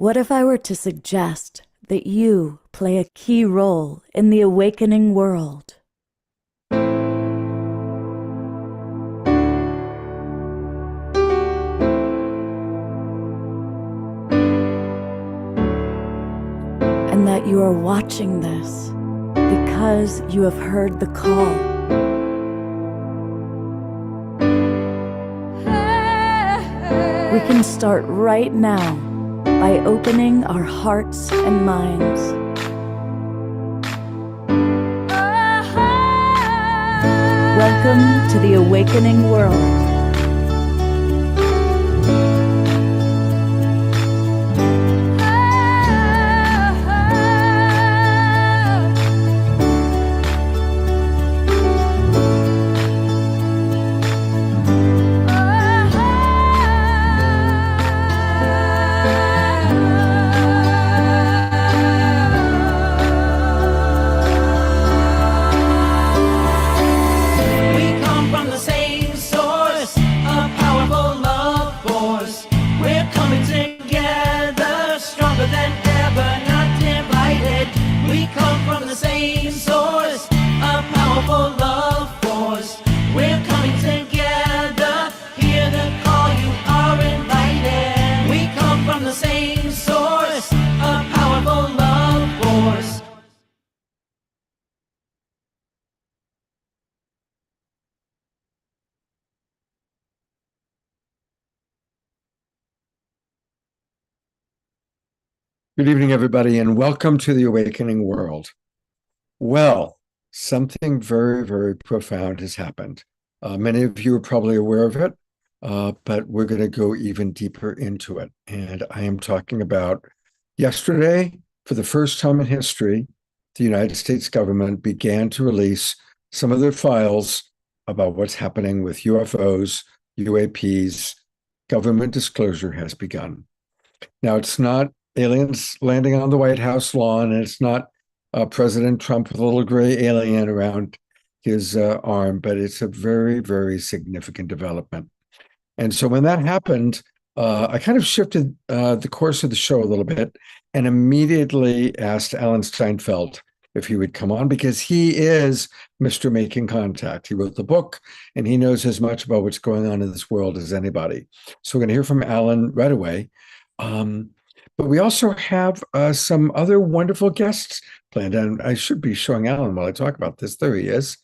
What if I were to suggest that you play a key role in the awakening world? And that you are watching this because you have heard the call. We can start right now by opening our hearts and minds. Welcome to the awakening world. Good evening, everybody, and welcome to the Awakening World. Well, something very, very profound has happened. Many of you are probably aware of it, but we're going to go even deeper into it. And I am talking about yesterday, for the first time in history, the United States government began to release some of their files about what's happening with UFOs, UAPs. Government disclosure has begun. Now, it's not aliens landing on the White House lawn, and it's not President Trump with a little gray alien around his arm, but it's a very, very significant development. And so when that happened, I kind of shifted the course of the show a little bit and immediately asked Alan Steinfeld if he would come on, because he is Mr. Making Contact. He wrote the book, and he knows as much about what's going on in this world as anybody. So we're going to hear from Alan right away. But we also have some other wonderful guests planned, and I should be showing Alan while I talk about this. There he is.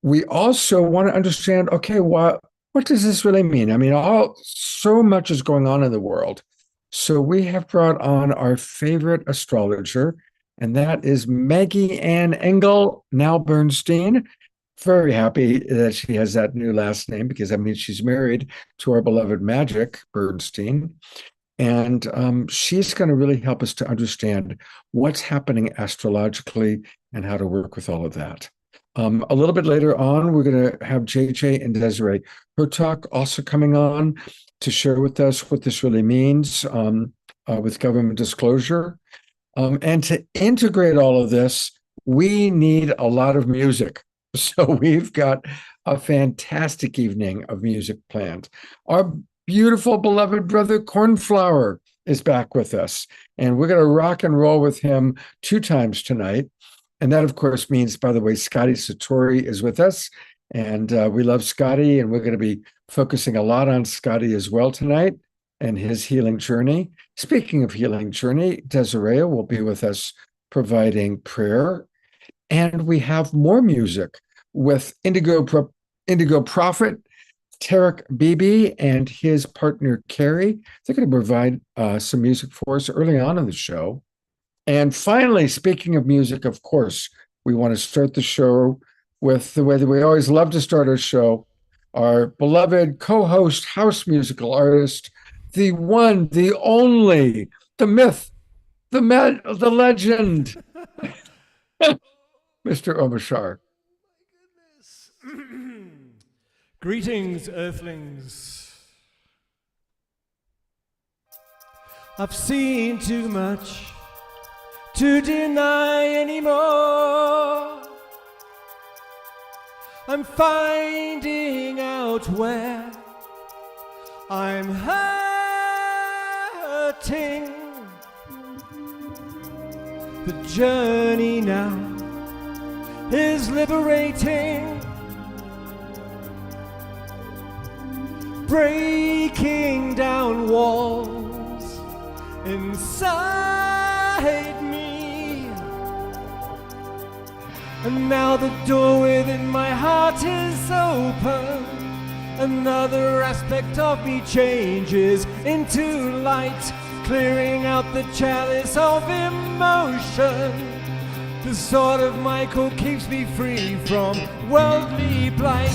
We also want to understand, okay, what does this really mean? I mean, so much is going on in the world. So we have brought on our favorite astrologer, and that is Maggie Ann Engel, now Bernstein. Very happy that she has that new last name, because that means she's married to our beloved Magic Bernstein. And she's going to really help us to understand what's happening astrologically and how to work with all of that. A little bit later on, we're going to have JJ and Desiree Hertalk also coming on to share with us what this really means with government disclosure. And to integrate all of this, we need a lot of music. So we've got a fantastic evening of music planned. Our beautiful, beloved brother Cornflower is back with us, and we're going to rock and roll with him 2 times tonight. And that, of course, means, by the way, Scotty Satori is with us, and we love Scotty, and we're going to be focusing a lot on Scotty as well tonight and his healing journey. Speaking of healing journey, Desiree will be with us providing prayer, and we have more music with Indigo Prophet, Tarek Bibi, and his partner, Carrie. They're going to provide some music for us early on in the show. And finally, speaking of music, of course, we want to start the show with the way that we always love to start our show. Our beloved co-host, house musical artist, the one, the only, the myth, the legend, Mr. Omashar. Greetings, Earthlings. I've seen too much to deny anymore. I'm finding out where I'm hurting hurting. The journey now is liberating, breaking down walls inside me. And now the door within my heart is open. Another aspect of me changes into light, clearing out the chalice of emotion. The sword of Michael keeps me free from worldly blight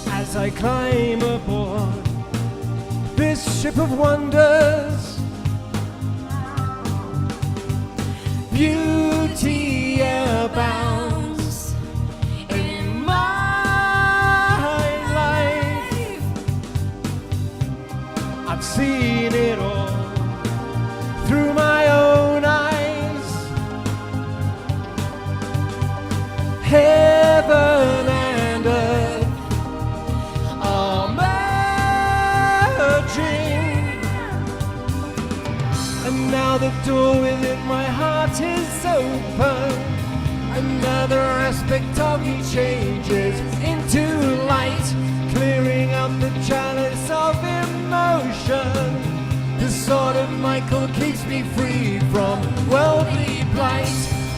as I climb aboard this ship of wonders. Beauty abounds in my life. I've seen it all through my own eyes. Heaven and earth are merging, and now the door within my heart is open. Another aspect of me changes into light, clearing out the chalice of emotion. The sword of Michael keeps me free from worldly blight,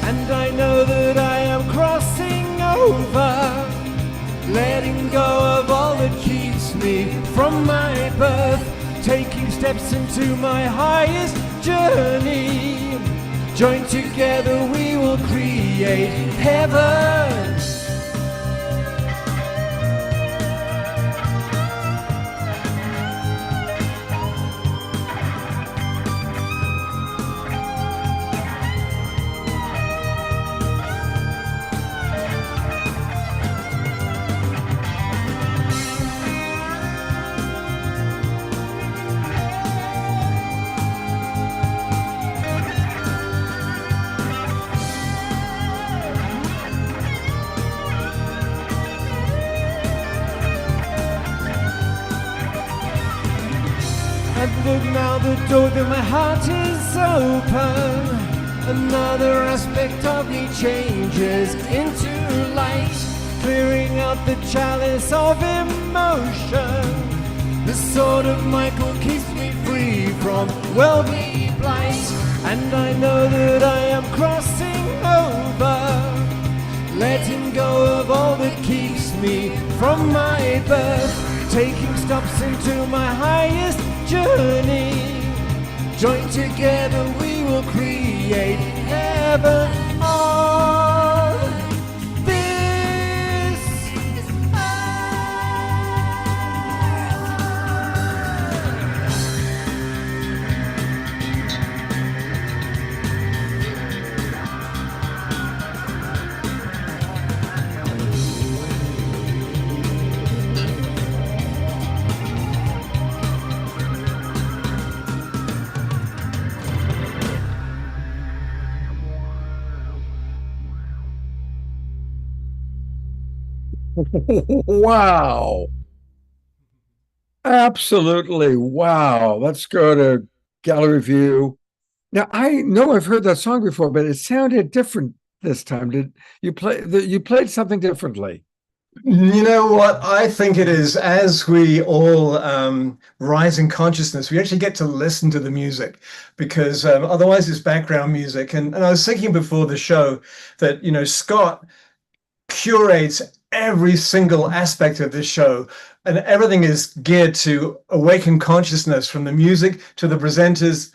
and I know that I am crossing over, letting go of all that keeps me from my birth, taking steps into my highest journey. Joined together we will create heaven. And look now, the door to my heart is open. Another aspect of me changes into light, clearing out the chalice of emotion. The sword of Michael keeps me free from worldly blight, and I know that I am crossing over, letting go of all that keeps me from my birth, taking steps into my highest journey. Joined together we will create heaven on this Wow. Absolutely. Wow. Let's go to gallery view. Now, I know I've heard that song before, but it sounded different this time. Did you play you played something differently? You know what? I think it is as we all rise in consciousness, we actually get to listen to the music because otherwise it's background music. And I was thinking before the show that, you know, Scott curates every single aspect of this show, and everything is geared to awaken consciousness from the music to the presenters,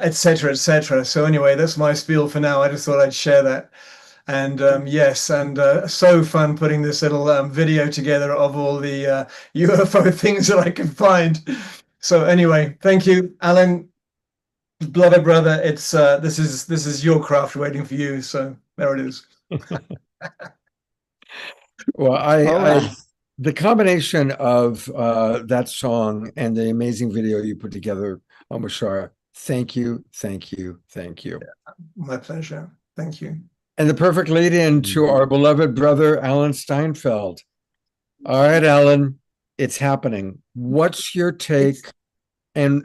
etc., etc. So anyway, that's my spiel for now. I just thought I'd share that. And yes, and so fun putting this little video together of all the UFO things that I could find. So anyway, thank you, Alan, beloved brother. It's this is your craft waiting for you. So there it is. Well, the combination of that song and the amazing video you put together, Bashar, thank you, thank you, thank you. My pleasure. Thank you. And the perfect lead in to our beloved brother, Alan Steinfeld. All right, Alan, it's happening. What's your take? And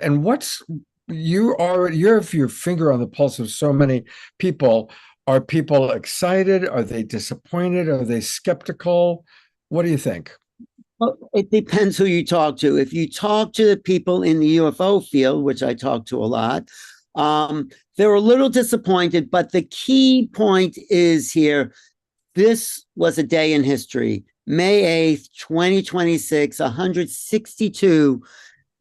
you have your finger on the pulse of so many people. Are people excited? Are they disappointed? Are they skeptical? What do you think? Well, it depends who you talk to. If you talk to the people in the UFO field, which I talk to a lot, they're a little disappointed. But the key point is here, this was a day in history. May 8th, 2026, 162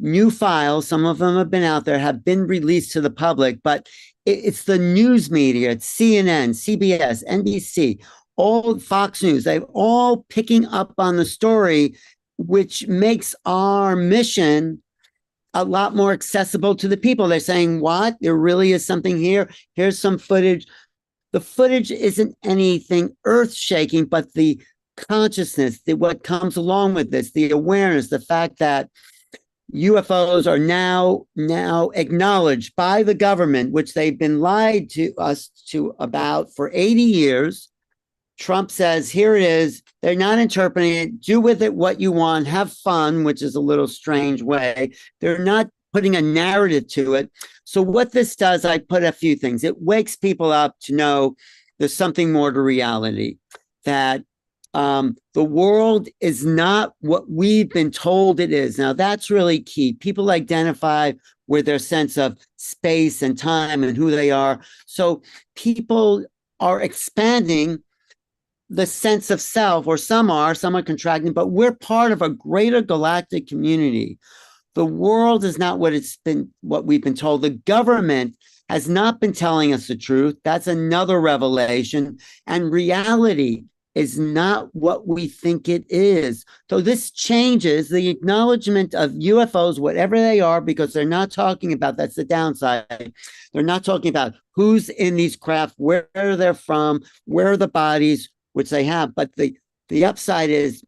new files, some of them have been out there, have been released to the public, but it's the news media, it's CNN, CBS, NBC, all Fox News, they're all picking up on the story, which makes our mission a lot more accessible to the people. They're saying, what? There really is something here. Here's some footage. The footage isn't anything earth-shaking, but the consciousness, what comes along with this, the awareness, the fact that UFOs are now acknowledged by the government, which they've been lied to us to about for 80 years. Trump says, here it is. They're not interpreting it. Do with it what you want. Have fun, which is a little strange way. They're not putting a narrative to it. So what this does, I put a few things. It wakes people up to know there's something more to reality, that the world is not what we've been told it is. Now, that's really key. People identify with their sense of space and time and who they are. So people are expanding the sense of self, or some are contracting, but we're part of a greater galactic community. The world is not what we've been told. The government has not been telling us the truth. That's another revelation. And reality is not what we think it is. So this changes the acknowledgement of UFOs, whatever they are, because they're not talking about, that's the downside. They're not talking about who's in these craft, where they're from, where are the bodies, which they have. But the upside is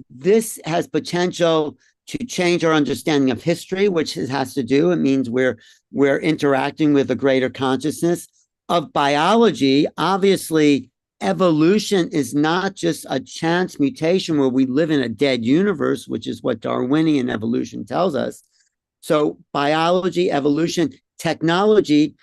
this has potential to change our understanding of history, which it has to do. It means we're interacting with a greater consciousness of biology. Obviously, evolution is not just a chance mutation where we live in a dead universe, which is what Darwinian evolution tells us. So biology, evolution, technology,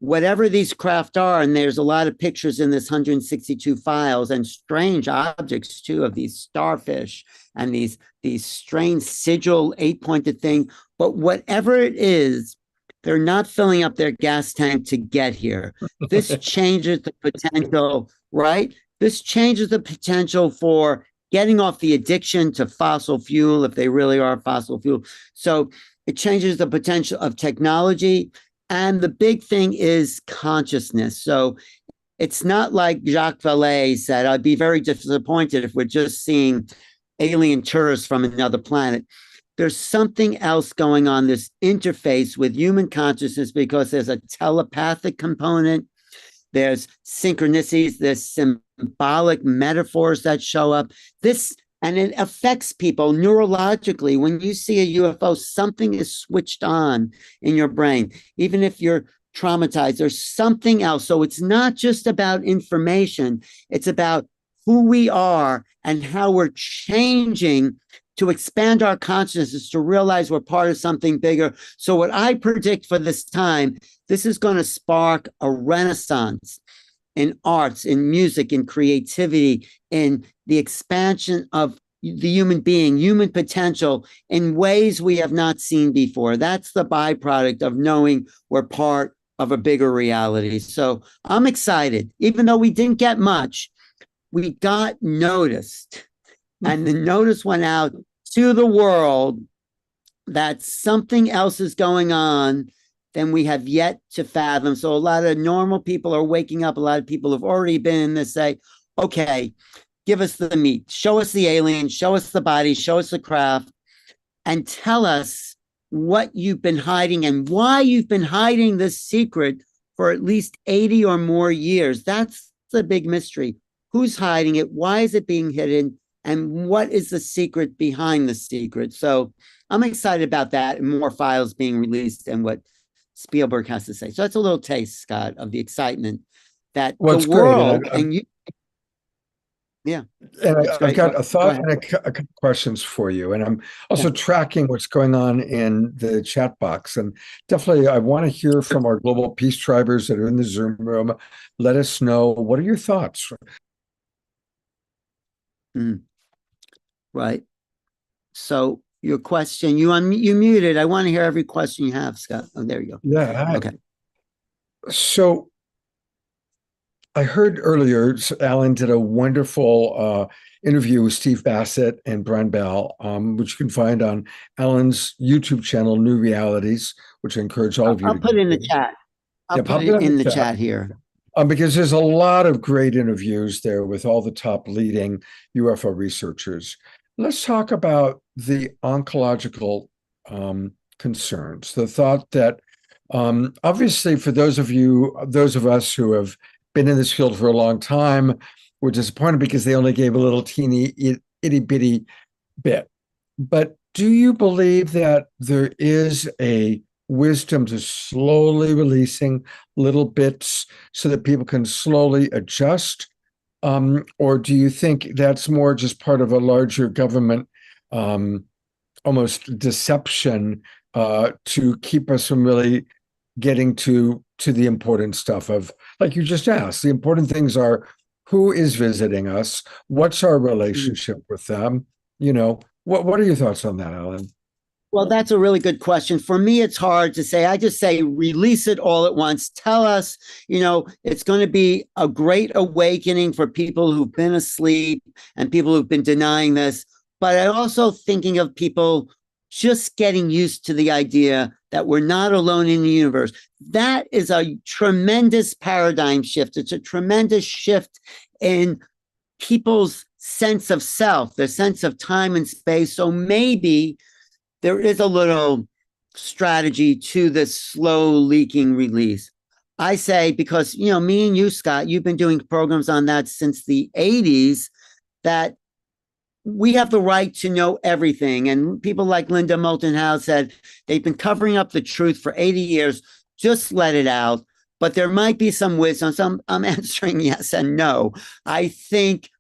whatever these craft are, and there's a lot of pictures in this 162 files and strange objects too, of these starfish and these strange sigil 8-pointed thing. But whatever it is, they're not filling up their gas tank to get here. This changes the potential, right? This changes the potential for getting off the addiction to fossil fuel, if they really are fossil fuel. So it changes the potential of technology. And the big thing is consciousness. So it's not like Jacques Vallée said, I'd be very disappointed if we're just seeing alien tourists from another planet. There's something else going on, this interface with human consciousness, because there's a telepathic component, there's synchronicities, there's symbolic metaphors that show up. And it affects people neurologically. When you see a UFO, something is switched on in your brain. Even if you're traumatized, there's something else. So it's not just about information. It's about who we are and how we're changing to expand our consciousness, to realize we're part of something bigger. So what I predict for this time, this is going to spark a renaissance in arts, in music, in creativity, in the expansion of the human being, human potential in ways we have not seen before. That's the byproduct of knowing we're part of a bigger reality. So I'm excited. Even though we didn't get much, we got noticed. And the notice went out to the world that something else is going on than we have yet to fathom. So a lot of normal people are waking up. A lot of people have already been in this, say, okay, give us the meat, show us the alien, show us the body, show us the craft, and tell us what you've been hiding and why you've been hiding this secret for at least 80 or more years. That's the big mystery. Who's hiding it? Why is it being hidden? And what is the secret behind the secret? So I'm excited about that and more files being released and what Spielberg has to say. So that's a little taste, Scott, of the excitement that the world and you. Yeah, And that's I've great. got a Go thought ahead. and a couple questions for you. And I'm also Yeah. tracking what's going on in the chat box. And definitely, I want to hear from our global peace tribers that are in the Zoom room. Let us know, what are your thoughts? Right. So your question, you muted. I want to hear every question you have, Scott. Oh, there you go. Yeah. Okay. So I heard earlier, Alan did a wonderful interview with Steve Bassett and Brian Bell, which you can find on Alan's YouTube channel, New Realities, which I encourage all of you I'll to put go it in the to. chat. I'll Yeah, put pop it it in in the the chat. chat here. Because there's a lot of great interviews there with all the top leading UFO researchers. Let's talk about the oncological concerns. The thought that obviously for those of us who have been in this field for a long time, we're disappointed because they only gave a little teeny itty bitty bit. But do you believe that there is a wisdom to slowly releasing little bits so that people can slowly adjust? Or do you think that's more just part of a larger government almost deception to keep us from really getting to the important stuff of, like you just asked, the important things are who is visiting us, what's our relationship with them, what are your thoughts on that, Alan? Well, that's a really good question. For me, it's hard to say. I just say release it all at once. Tell us, it's going to be a great awakening for people who've been asleep and people who've been denying this. But I'm also thinking of people just getting used to the idea that we're not alone in the universe. That is a tremendous paradigm shift. It's a tremendous shift in people's sense of self, their sense of time and space. So maybe there is a little strategy to this slow leaking release. I say, because, me and you, Scott, you've been doing programs on that since the 80s, that we have the right to know everything. And people like Linda Moulton Howe said, they've been covering up the truth for 80 years. Just let it out. But there might be some wisdom. So I'm answering yes and no. I think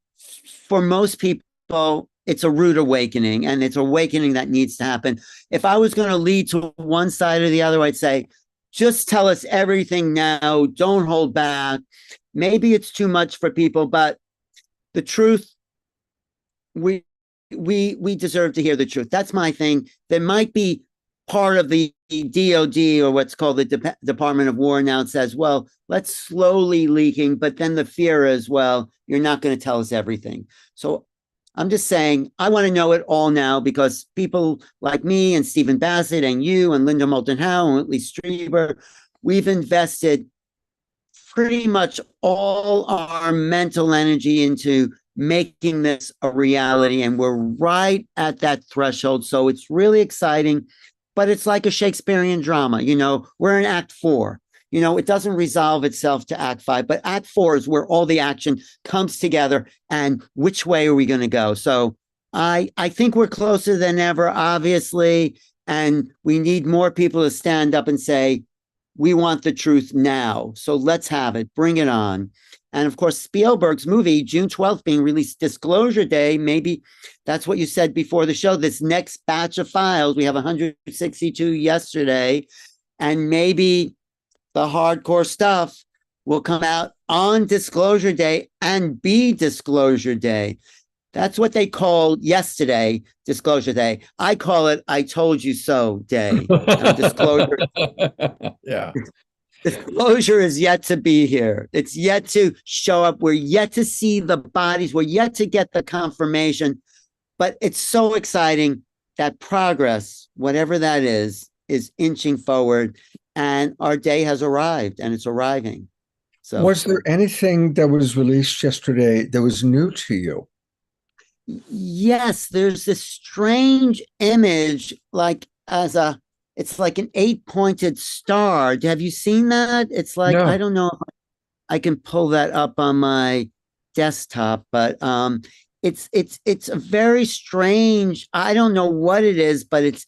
for most people, it's a rude awakening, and it's awakening that needs to happen. If I was going to lead to one side or the other, I'd say, just tell us everything now. Don't hold back. Maybe it's too much for people, but the truth, we deserve to hear the truth. That's my thing. There might be part of the DOD, or what's called the Department of War, now says, well, let's slowly leaking, but then the fear is, well, you're not going to tell us everything. So I'm just saying, I want to know it all now, because people like me and Stephen Bassett and you and Linda Moulton Howe and Whitley Strieber, we've invested pretty much all our mental energy into making this a reality. And we're right at that threshold. So it's really exciting, but it's like a Shakespearean drama. We're in Act 4. It doesn't resolve itself to Act 5, but Act 4 is where all the action comes together, and which way are we going to go? So I think we're closer than ever, obviously, and we need more people to stand up and say, we want the truth now. So let's have it. Bring it on. And of course, Spielberg's movie, June 12th, being released, Disclosure Day, maybe that's what you said before the show, this next batch of files, we have 162 yesterday, and maybe the hardcore stuff will come out on Disclosure Day and be Disclosure Day. That's what they called yesterday, Disclosure Day. I call it I told you so day. Disclosure. Yeah. Disclosure is yet to be here. It's yet to show up. We're yet to see the bodies. We're yet to get the confirmation. But it's so exciting that progress, whatever that is inching forward. And our day has arrived, and it's arriving. So, was there anything that was released yesterday that was new to you? Yes, there's this strange image, it's like an 8-pointed star. Have you seen that? It's like, No. I don't know if I can pull that up on my desktop, but it's a very strange, I don't know what it is, but it's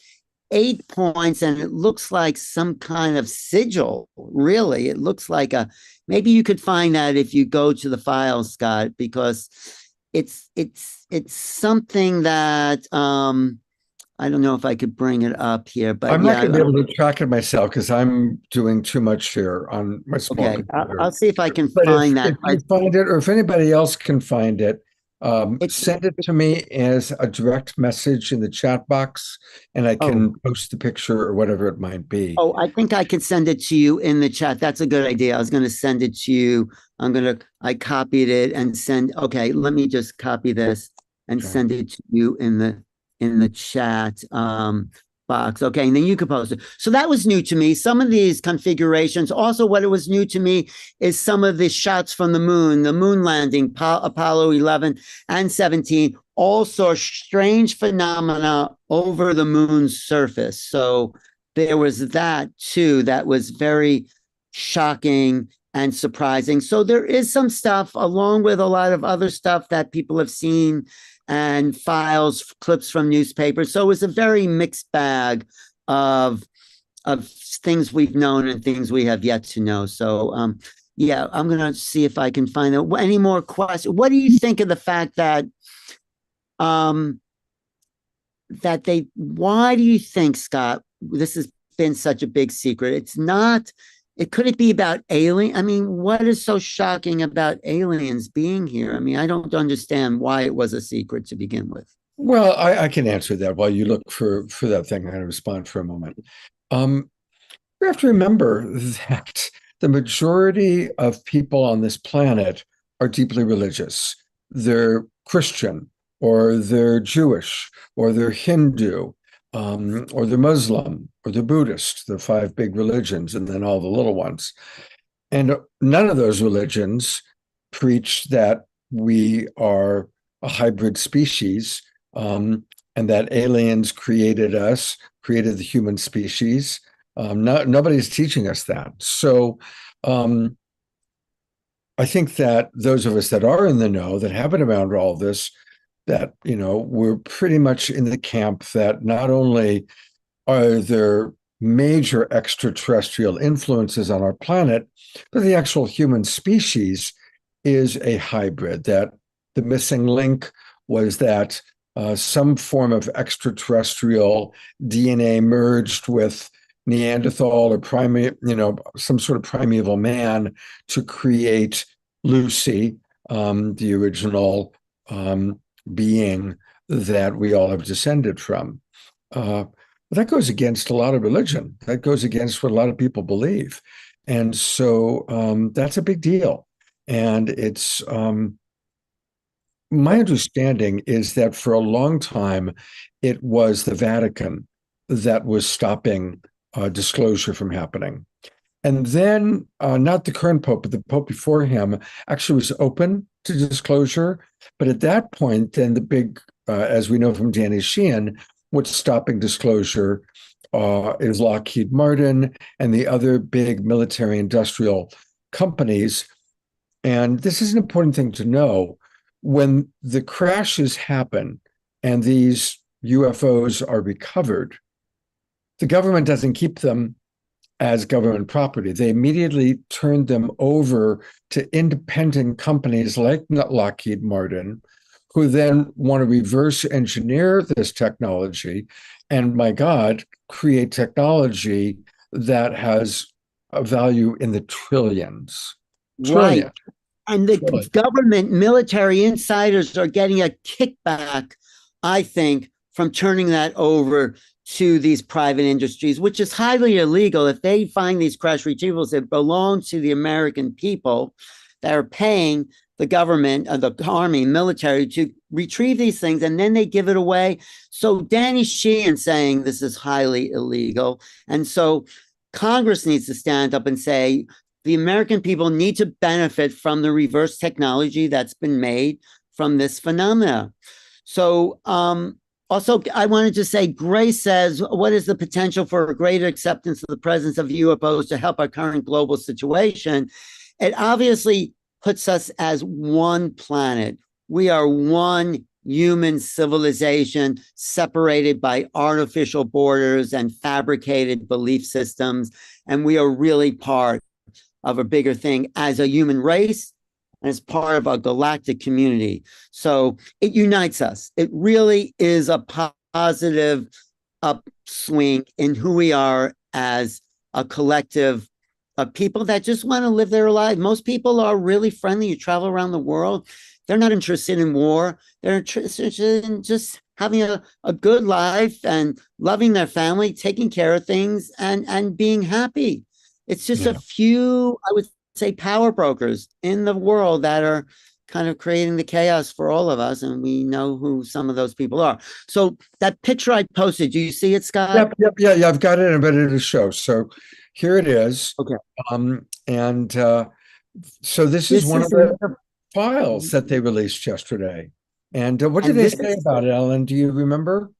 8 points, and it looks like some kind of sigil. Really, it looks like maybe you could find that if you go to the files, Scott, because it's something that I don't know if I could bring it up here, but I'm not yeah, going to be able to track it myself because I'm doing too much here on my small okay. computer. I'll see if I can But find that. if you find it, or if anybody else can find it, It's- send it to me as a direct message in the chat box, and I can post the picture or whatever it might be. Oh, I think I can send it to you in the chat. That's a good idea. I was going to send it to you. I copied it and okay, let me just copy this and Okay. send it to you in the chat box. Okay, and then you can post it. So that was new to me. Some of these configurations. Also, what it was new to me is some of the shots from the moon landing, Apollo 11 and 17, all saw strange phenomena over the moon's surface. So there was that too that was very shocking and surprising. So there is some stuff, along with a lot of other stuff that people have seen and files, clips from newspapers. So it was a very mixed bag of things we've known and things we have yet to know. So yeah, I'm gonna see if I can find out any more questions. What do you think of the fact that why do you think, Scott, this has been such a big secret? Could it be about alien? I mean, what is so shocking about aliens being here? I mean, I don't understand why it was a secret to begin with. Well, I can answer that while you look for that thing. I'm going to respond for a moment. We have to remember that the majority of people on this planet are deeply religious. They're Christian, or they're Jewish, or they're Hindu, or they're Muslim, or they're Buddhist, the 5 big religions, and then all the little ones. And none of those religions preach that we are a hybrid species, and that aliens created us, created the human species. Nobody's teaching us that. So I think that those of us that are in the know, that have been around all this, that, we're pretty much in the camp that not only are there major extraterrestrial influences on our planet, but the actual human species is a hybrid, that the missing link was that some form of extraterrestrial DNA merged with Neanderthal or some sort of primeval man to create Lucy, the original being that we all have descended from. That goes against a lot of religion. That goes against what a lot of people believe. And so that's a big deal. And it's my understanding is that for a long time, it was the Vatican that was stopping disclosure from happening. And then not the current Pope, but the Pope before him actually was open to disclosure. But at that point, then the big, as we know from Danny Sheehan, what's stopping disclosure is Lockheed Martin and the other big military industrial companies. And this is an important thing to know. When the crashes happen and these UFOs are recovered, the government doesn't keep them as government property. They immediately turned them over to independent companies like Lockheed Martin, who then want to reverse engineer this technology and, my God, create technology that has a value in the trillions. Right. And the government military insiders are getting a kickback, I think, from turning that over to these private industries, which is highly illegal. If they find these crash retrievals that belong to the American people that are paying the government, the army, military to retrieve these things, and then they give it away. So Danny Sheehan saying this is highly illegal. And so Congress needs to stand up and say, the American people need to benefit from the reverse technology that's been made from this phenomena. So also, I wanted to say, Grace says, what is the potential for a greater acceptance of the presence of UFOs to help our current global situation? It obviously puts us as one planet. We are one human civilization separated by artificial borders and fabricated belief systems. And we are really part of a bigger thing as a human race and it's part of a galactic community. So it unites us. It really is a positive upswing in who we are as a collective of people that just want to live their life. Most people are really friendly. You travel around the world, they're not interested in war. They're interested in just having a good life and loving their family, taking care of things, and being happy. It's just a few, I would say, power brokers in the world that are kind of creating the chaos for all of us, and we know who some of those people are. So that picture I posted, do you see it, Scott? Yeah, I've got it and I'm ready to show. So here it is. Okay. So this is one of the files that they released yesterday. And what did they say about it, Ellen? Do you remember?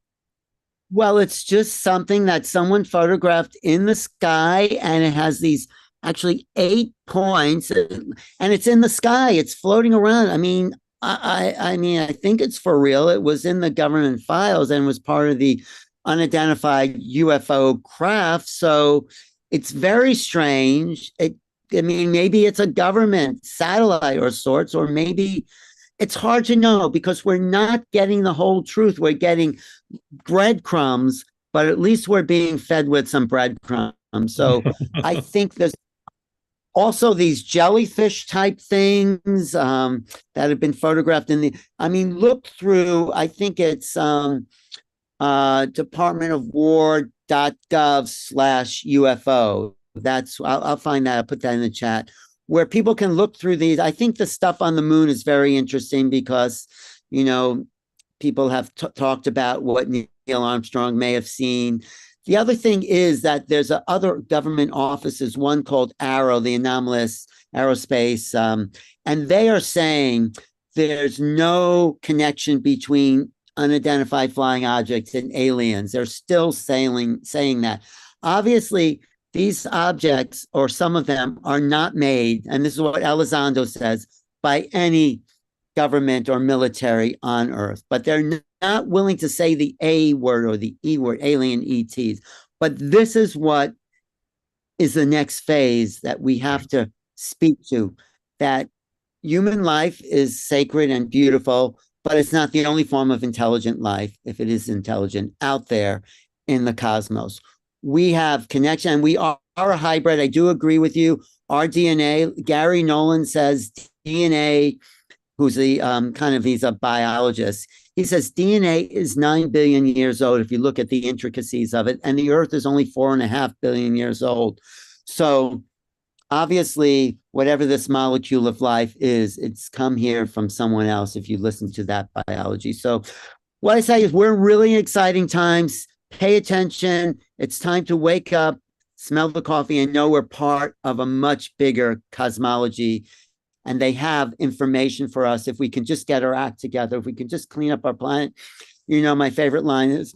Well, it's just something that someone photographed in the sky, and it has these actually 8 points, and it's in the sky. It's floating around. I mean, I think it's for real. It was in the government files and was part of the unidentified UFO craft. So it's very strange. I mean, maybe it's a government satellite or sorts, or maybe it's hard to know because we're not getting the whole truth. We're getting breadcrumbs, but at least we're being fed with some breadcrumbs. So I think there's also these jellyfish type things that have been photographed look through, I think it's Department of War.gov/UFO. I'll find that. I'll put that in the chat where people can look through these. I think the stuff on the moon is very interesting because, people have talked about what Neil Armstrong may have seen. The other thing is that there's other government offices, one called AARO, the Anomalous Aerospace, and they are saying there's no connection between unidentified flying objects and aliens. They're still saying that. Obviously, these objects, or some of them, are not made, and this is what Elizondo says, by any government or military on Earth. But they're not willing to say the A word or the E word, alien ETs. But this is what is the next phase that we have to speak to, that human life is sacred and beautiful, but it's not the only form of intelligent life, if it is intelligent, out there in the cosmos. We have connection, and we are a hybrid. I do agree with you. Our DNA, Gary Nolan says DNA, who's he's a biologist. He says DNA is 9 billion years old if you look at the intricacies of it, and the Earth is only 4.5 billion years old. So obviously, whatever this molecule of life is, it's come here from someone else if you listen to that biology. So what I say is we're really exciting times. Pay attention. It's time to wake up, smell the coffee, and know we're part of a much bigger cosmology. And they have information for us if we can just get our act together, if we can just clean up our planet. My favorite line is,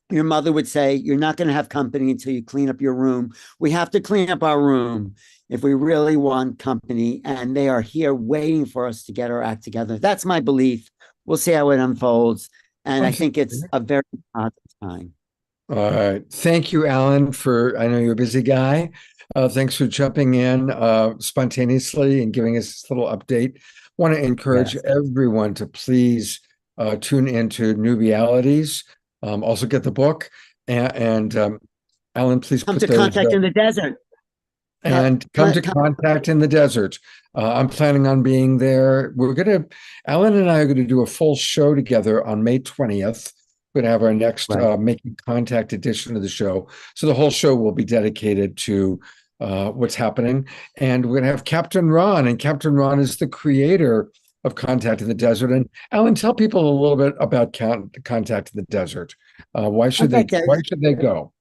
your mother would say, you're not going to have company until you clean up your room. We have to clean up our room if we really want company. And they are here waiting for us to get our act together. That's my belief. We'll see how it unfolds. And I think it's a very positive time. All right. Thank you, Alan, I know you're a busy guy. Thanks for jumping in spontaneously and giving us this little update. Want to encourage everyone to please tune into New Realities. Also get the book. And Alan, please come to Contact in the Desert. And come to Contact in the Desert. I'm planning on being there. Alan and I are going to do a full show together on May 20th. We're going to have our next Making Contact edition of the show. So the whole show will be dedicated to what's happening. And we're going to have Captain Ron. And Captain Ron is the creator of Contact in the Desert. And Alan, tell people a little bit about Contact in the Desert. Why should they go?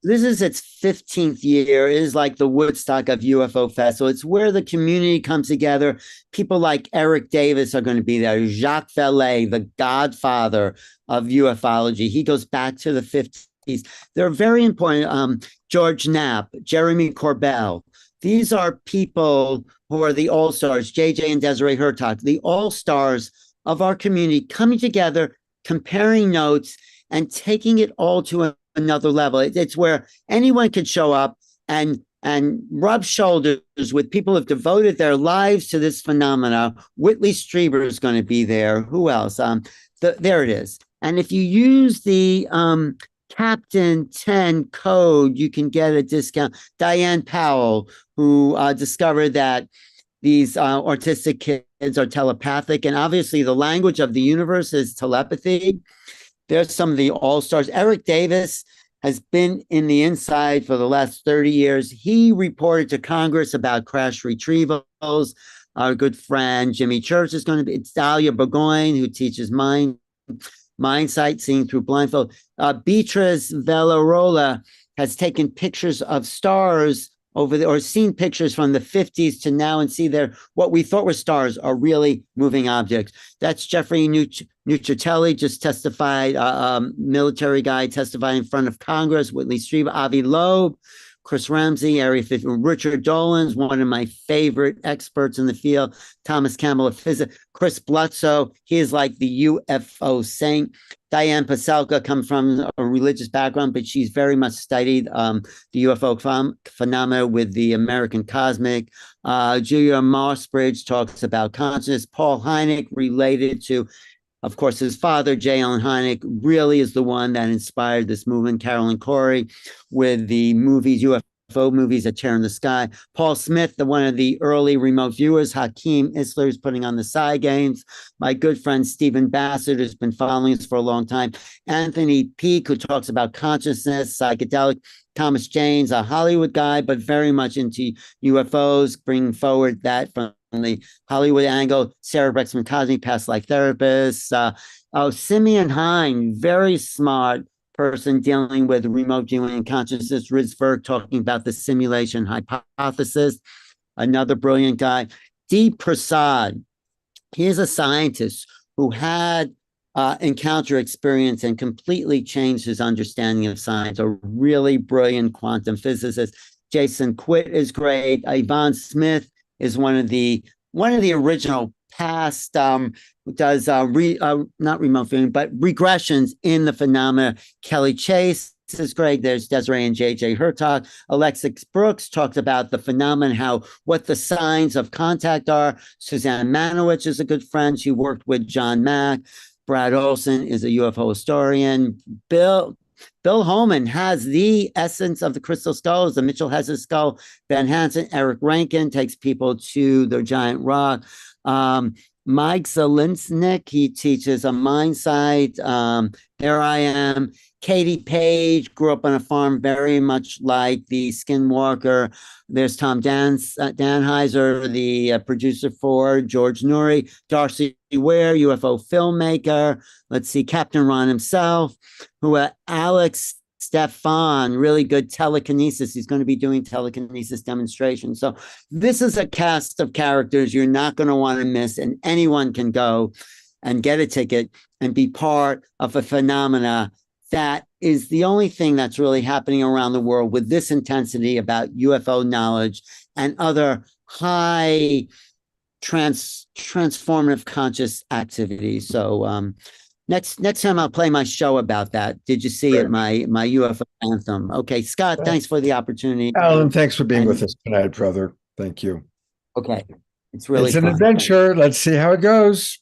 This is its 15th year. It is like the Woodstock of UFO Festival. It's where the community comes together. People like Eric Davis are going to be there. Jacques Vallée, the godfather of ufology. He goes back to the 50s. They're very important. George Knapp, Jeremy Corbell. These are people who are the all-stars, JJ and Desiree Hurtak, the all-stars of our community coming together, comparing notes, and taking it all to another level. It's where anyone can show up and and rub shoulders with people who have devoted their lives to this phenomena. Whitley Strieber is going to be there. Who else? There it is. And if you use the Captain 10 code, you can get a discount. Diane Powell, who discovered that these autistic kids are telepathic, and obviously the language of the universe is telepathy. There's some of the all-stars. Eric Davis has been in the inside for the last 30 years. He reported to Congress about crash retrievals. Our good friend Jimmy Church is going to be. It's Dahlia Burgoyne, who teaches mind sight, seeing through blindfold. Beatrice Villarola has taken pictures of stars over there, or seen pictures from the 50s to now, and see there what we thought were stars are really moving objects. That's Jeffrey Nuccitelli, just testified, military guy testified in front of Congress. Whitley Strieber, Avi Loeb, Chris Ramsey, Area 50, Richard Dolan's one of my favorite experts in the field. Thomas Campbell, a physicist. Chris Blutzo, he is like the UFO saint. Diane Paselka comes from a religious background, but she's very much studied the UFO phenomena with the American Cosmic. Julia Mossbridge talks about consciousness. Paul Hynek, related to, of course, his father, J. Allen Hynek, really is the one that inspired this movement. Carolyn Corey with the movies, UFO movies, A Tear in the Sky. Paul Smith, one of the early remote viewers. Hakeem Isler is putting on the Psy Games. My good friend Stephen Bassett has been following us for a long time. Anthony Peake, who talks about consciousness, psychedelic. Thomas Janes, a Hollywood guy, but very much into UFOs, bringing forward that from the Hollywood angle. Sarah Brexman Cosme, past life therapist. Simeon Hine, very smart person dealing with remote viewing and consciousness. Ritzberg talking about the simulation hypothesis. Another brilliant guy. D. Prasad, he is a scientist who had encounter experience and completely changed his understanding of science. A really brilliant quantum physicist. Jason Quitt is great. Yvonne Smith is one of the original past does not remote viewing, but regressions in the phenomena. Kelly Chase is great. There's Desiree and JJ Hertog. Alexis Brooks talks about the phenomenon, what the signs of contact are. Suzanne Manowitz is a good friend. She worked with John Mack. Brad Olson is a UFO historian. Bill Holman has the essence of the crystal skulls. The Mitchell has a skull. Van Hansen, Eric Rankin takes people to the giant rock. Mike Zelinsnik, he teaches a mind sight. There I am. Katie Page grew up on a farm very much like the Skinwalker. There's Tom Danheiser, the producer for George Noory. Darcy Ware, UFO filmmaker. Let's see, Captain Ron himself. Alex Stefan, really good telekinesis. He's going to be doing telekinesis demonstrations. So this is a cast of characters you're not going to want to miss, and anyone can go and get a ticket and be part of a phenomena that is the only thing that's really happening around the world with this intensity about UFO knowledge and other high transformative conscious activities. So next time I'll play my show about that. Did you see it? My UFO anthem. Okay, Scott, thanks for the opportunity. Alan, thanks for being with us tonight, brother. Thank you. Okay, it's really it's an fun. adventure. Let's see how it goes.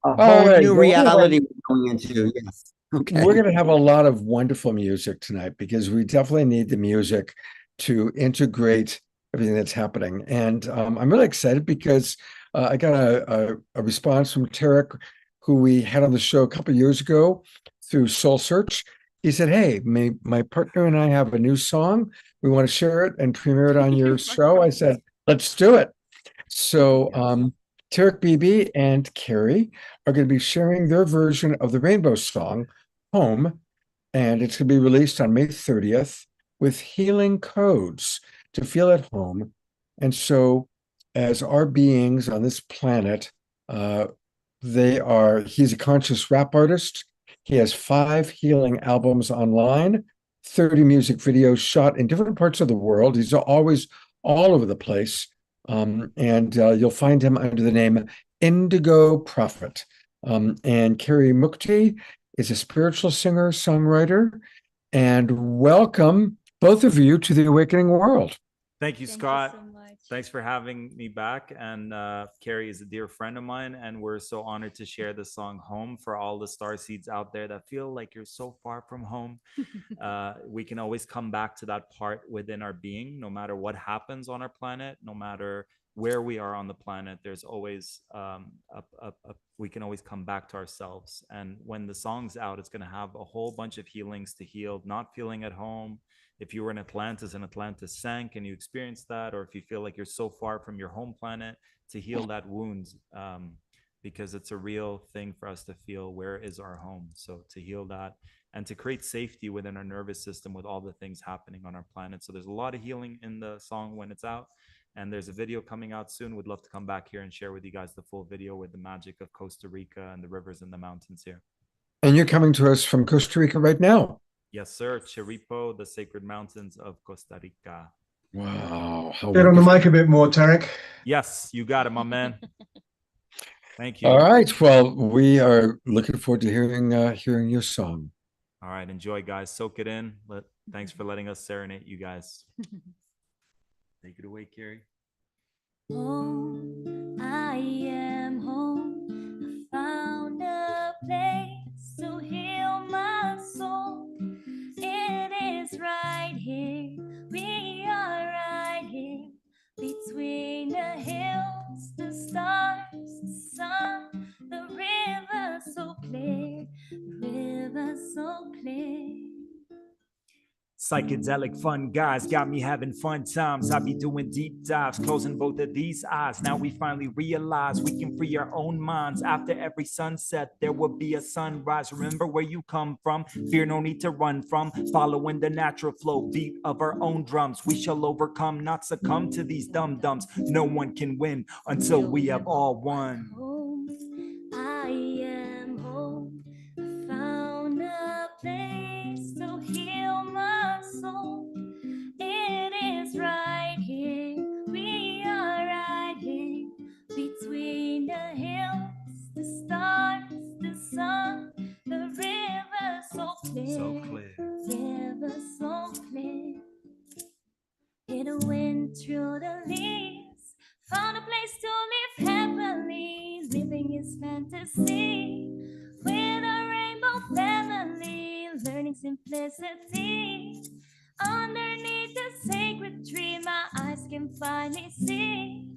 A whole new reality we're going into. Yes. Okay. We're going to have a lot of wonderful music tonight because we definitely need the music to integrate everything that's happening. And I'm really excited because I got a response from Tarek, who we had on the show a couple of years ago through Soul Search. He said, hey, my partner and I have a new song. We want to share it and premiere it on your show. I said, let's do it. So Tarek Bibi and Carrie are going to be sharing their version of the Rainbow song, Home, and it's going to be released on May 30th with healing codes to feel at home. And so as our beings on this planet, he's a conscious rap artist. He has 5 healing albums online, 30 music videos shot in different parts of the world. He's always all over the place. And you'll find him under the name Indigo Prophet. And Carrie Mukti is a spiritual singer, songwriter. And welcome, both of you to the Awakening World. Thank you, Thank Scott. you so much. Thanks for having me back. And Carrie is a dear friend of mine, and we're so honored to share the song "Home" for all the starseeds out there that feel like you're so far from home. We can always come back to that part within our being, no matter what happens on our planet, no matter where we are on the planet. There's always we can always come back to ourselves. And when the song's out, it's going to have a whole bunch of healings to heal. Not feeling at home. If you were in Atlantis and Atlantis sank and you experienced that, or if you feel like you're so far from your home planet, to heal that wound, because it's a real thing for us to feel, where is our home? So to heal that and to create safety within our nervous system with all the things happening on our planet. So there's a lot of healing in the song when it's out. And there's a video coming out soon. We'd love to come back here and share with you guys the full video with the magic of Costa Rica and the rivers and the mountains here. And you're coming to us from Costa Rica right now. Yes, sir. Chiripo, the sacred mountains of Costa Rica. Wow. How Get on the wonderful. mic a bit more, Tarek. Yes, you got it, my man. Thank you. All right. Well, we are looking forward to hearing your song. All right. Enjoy, guys. Soak it in. Thanks for letting us serenade you guys. Take it away, Carrie. Home, I am home. I found a place to heal my soul. It is right here. We are right here. Between the hills, the stars, the sun, the river so clear, the river so clear. Psychedelic fun guys got me having fun times. I be doing deep dives, closing both of these eyes. Now we finally realize we can free our own minds. After every sunset, there will be a sunrise. Remember where you come from. Fear no need to run from. Following the natural flow, beat of our own drums. We shall overcome, not succumb to these dum-dums. No one can win until we have all won. Home, I am home. I found a place to heal my soul. It is right here. We are right here. Between the hills, the stars, the sun, the river so clear. So clear. River so clear. It went through the leaves, found a place to live happily. Living is fantasy with a rainbow family, learning simplicity. Underneath the sacred tree, my eyes can finally see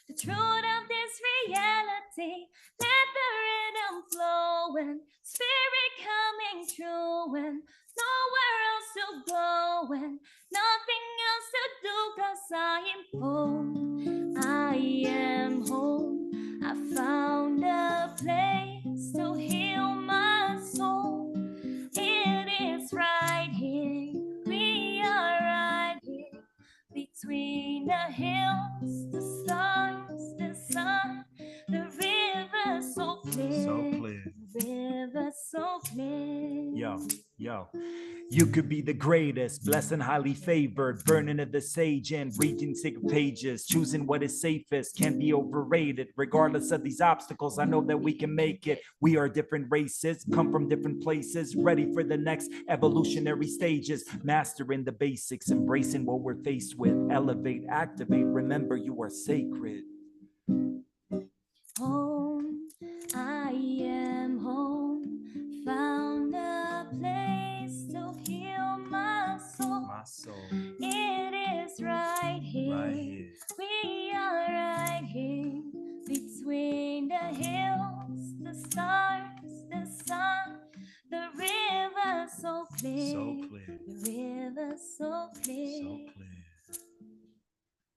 the truth of this reality. Let the rhythm flow and spirit coming true, and nowhere else to go and nothing else to do, 'cause I am home. I am home. I found a place to heal my soul. It is right here. We are right here. Between the hills, the stars, the sun, the river so clear. So clear. River so clear. Yo. You could be the greatest, blessed and highly favored, burning of the sage and reading sacred pages, choosing what is safest, can't be overrated. Regardless of these obstacles, I know that we can make it. We are different races, come from different places, ready for the next evolutionary stages, mastering the basics, embracing what we're faced with, elevate, activate, remember you are sacred. Home, I am home. Found a place to heal my soul. My soul, It is right here. right here. We are right here. Between the hills, the stars, the sun, the river so clear. So clear. The river so clear. So clear.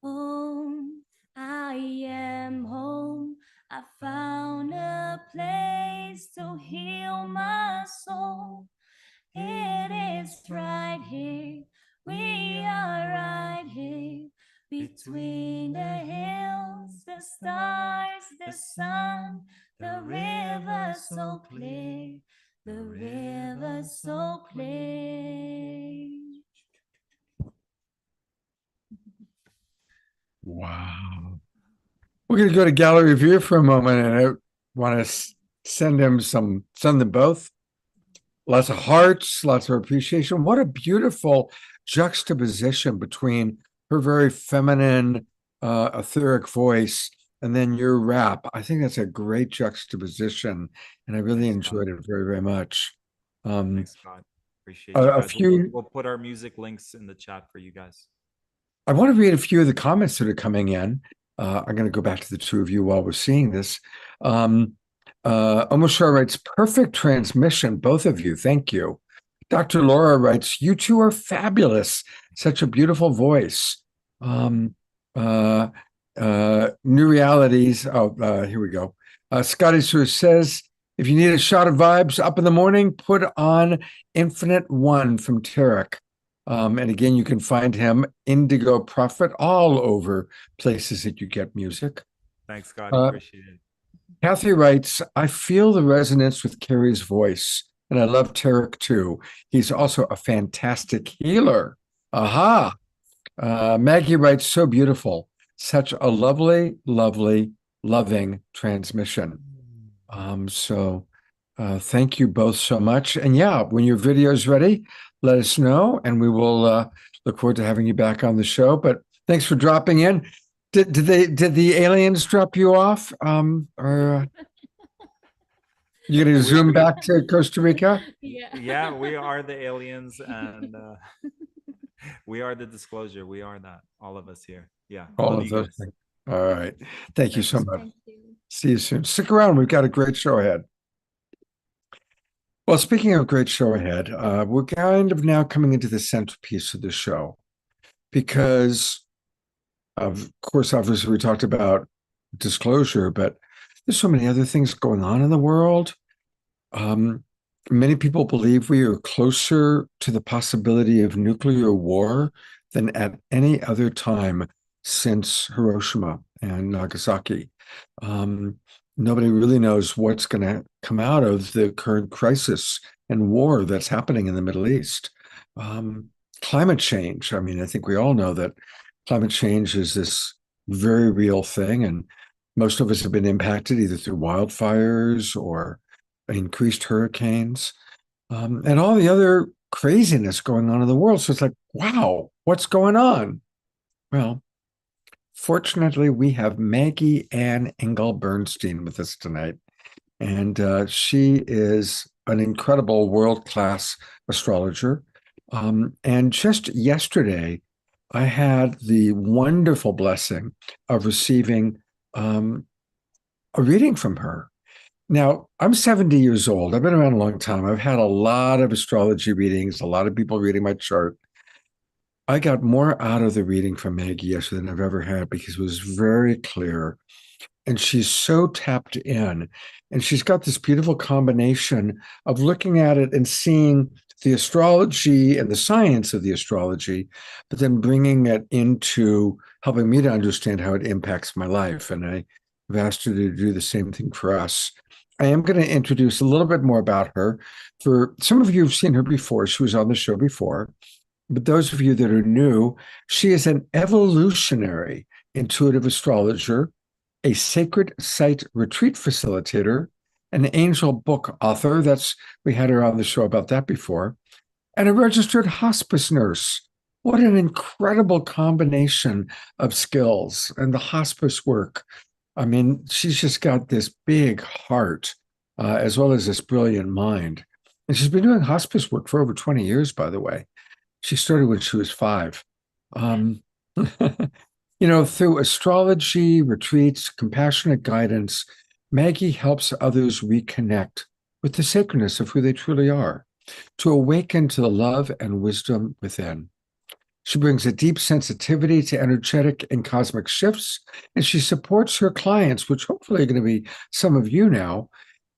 Home, I am home. I found a place to heal my soul. It is right here. We are right here. Between the hills, the stars, the sun, the river so clear. The river so clear. Wow. We're going to go to gallery view for a moment, and I want to send them both lots of hearts, lots of appreciation. What a beautiful juxtaposition between her very feminine, etheric voice and then your rap. I think that's a great juxtaposition, and I really Thanks, Scott. enjoyed it very, very much. Thanks, Scott. Appreciate you A guys. few, We'll put our music links in the chat for you guys. I want to read a few of the comments that are coming in. I'm going to go back to the two of you while we're seeing this. Omoshar writes, perfect transmission, both of you. Thank you. Dr. Laura writes, you two are fabulous. Such a beautiful voice. New realities. Here we go. Scotty Sue says, if you need a shot of vibes up in the morning, put on Infinite One from Tarek. And again, you can find him, Indigo Prophet, all over places that you get music. Thanks, Scotty. Appreciate it. Kathy writes, I feel the resonance with Carrie's voice, and I love Tarek too. He's also a fantastic healer. Aha. Maggie writes, so beautiful. Such a lovely, lovely, loving transmission. Thank you both so much. And yeah, when your video is ready, let us know, and we will look forward to having you back on the show. But thanks for dropping in. Did the aliens drop you off? Or you gonna zoom back to Costa Rica? Yeah, we are the aliens, and we are the disclosure. We are that, all of us here. Yeah, All love of you those guys. things. All right. Thank you so much. Thank you. See you soon. Stick around. We've got a great show ahead. Well, speaking of great show ahead, we're kind of now coming into the centerpiece of the show because, of course, obviously we talked about disclosure, but there's so many other things going on in the world. Many people believe we are closer to the possibility of nuclear war than at any other time since Hiroshima and Nagasaki. Nobody really knows what's going to come out of the current crisis and war that's happening in the Middle East. Climate change. I mean, I think we all know that climate change is this very real thing, and most of us have been impacted either through wildfires or increased hurricanes, and all the other craziness going on in the world. So it's like, wow, what's going on? Well, fortunately, we have Maggie Ann Engel Bernstein with us tonight. And she is an incredible world-class astrologer. And just yesterday, I had the wonderful blessing of receiving a reading from her. Now, I'm 70 years old. I've been around a long time. I've had a lot of astrology readings, a lot of people reading my chart. I got more out of the reading from Maggie yesterday than I've ever had because it was very clear. And she's so tapped in. And she's got this beautiful combination of looking at it and seeing the astrology and the science of the astrology, but then bringing it into helping me to understand how it impacts my life. And I've asked her to do the same thing for us. I am going to introduce a little bit more about her. For some of you who've seen her before, she was on the show before. But those of you that are new, she is an evolutionary intuitive astrologer, a sacred site retreat facilitator, an angel book author. We had her on the show about that before, and a registered hospice nurse. What an incredible combination of skills and the hospice work. I mean, she's just got this big heart, as well as this brilliant mind. And she's been doing hospice work for over 20 years, by the way. She started when she was 5. Through astrology, retreats, compassionate guidance, Maggie helps others reconnect with the sacredness of who they truly are, to awaken to the love and wisdom within. She brings a deep sensitivity to energetic and cosmic shifts, and she supports her clients, which hopefully are going to be some of you now,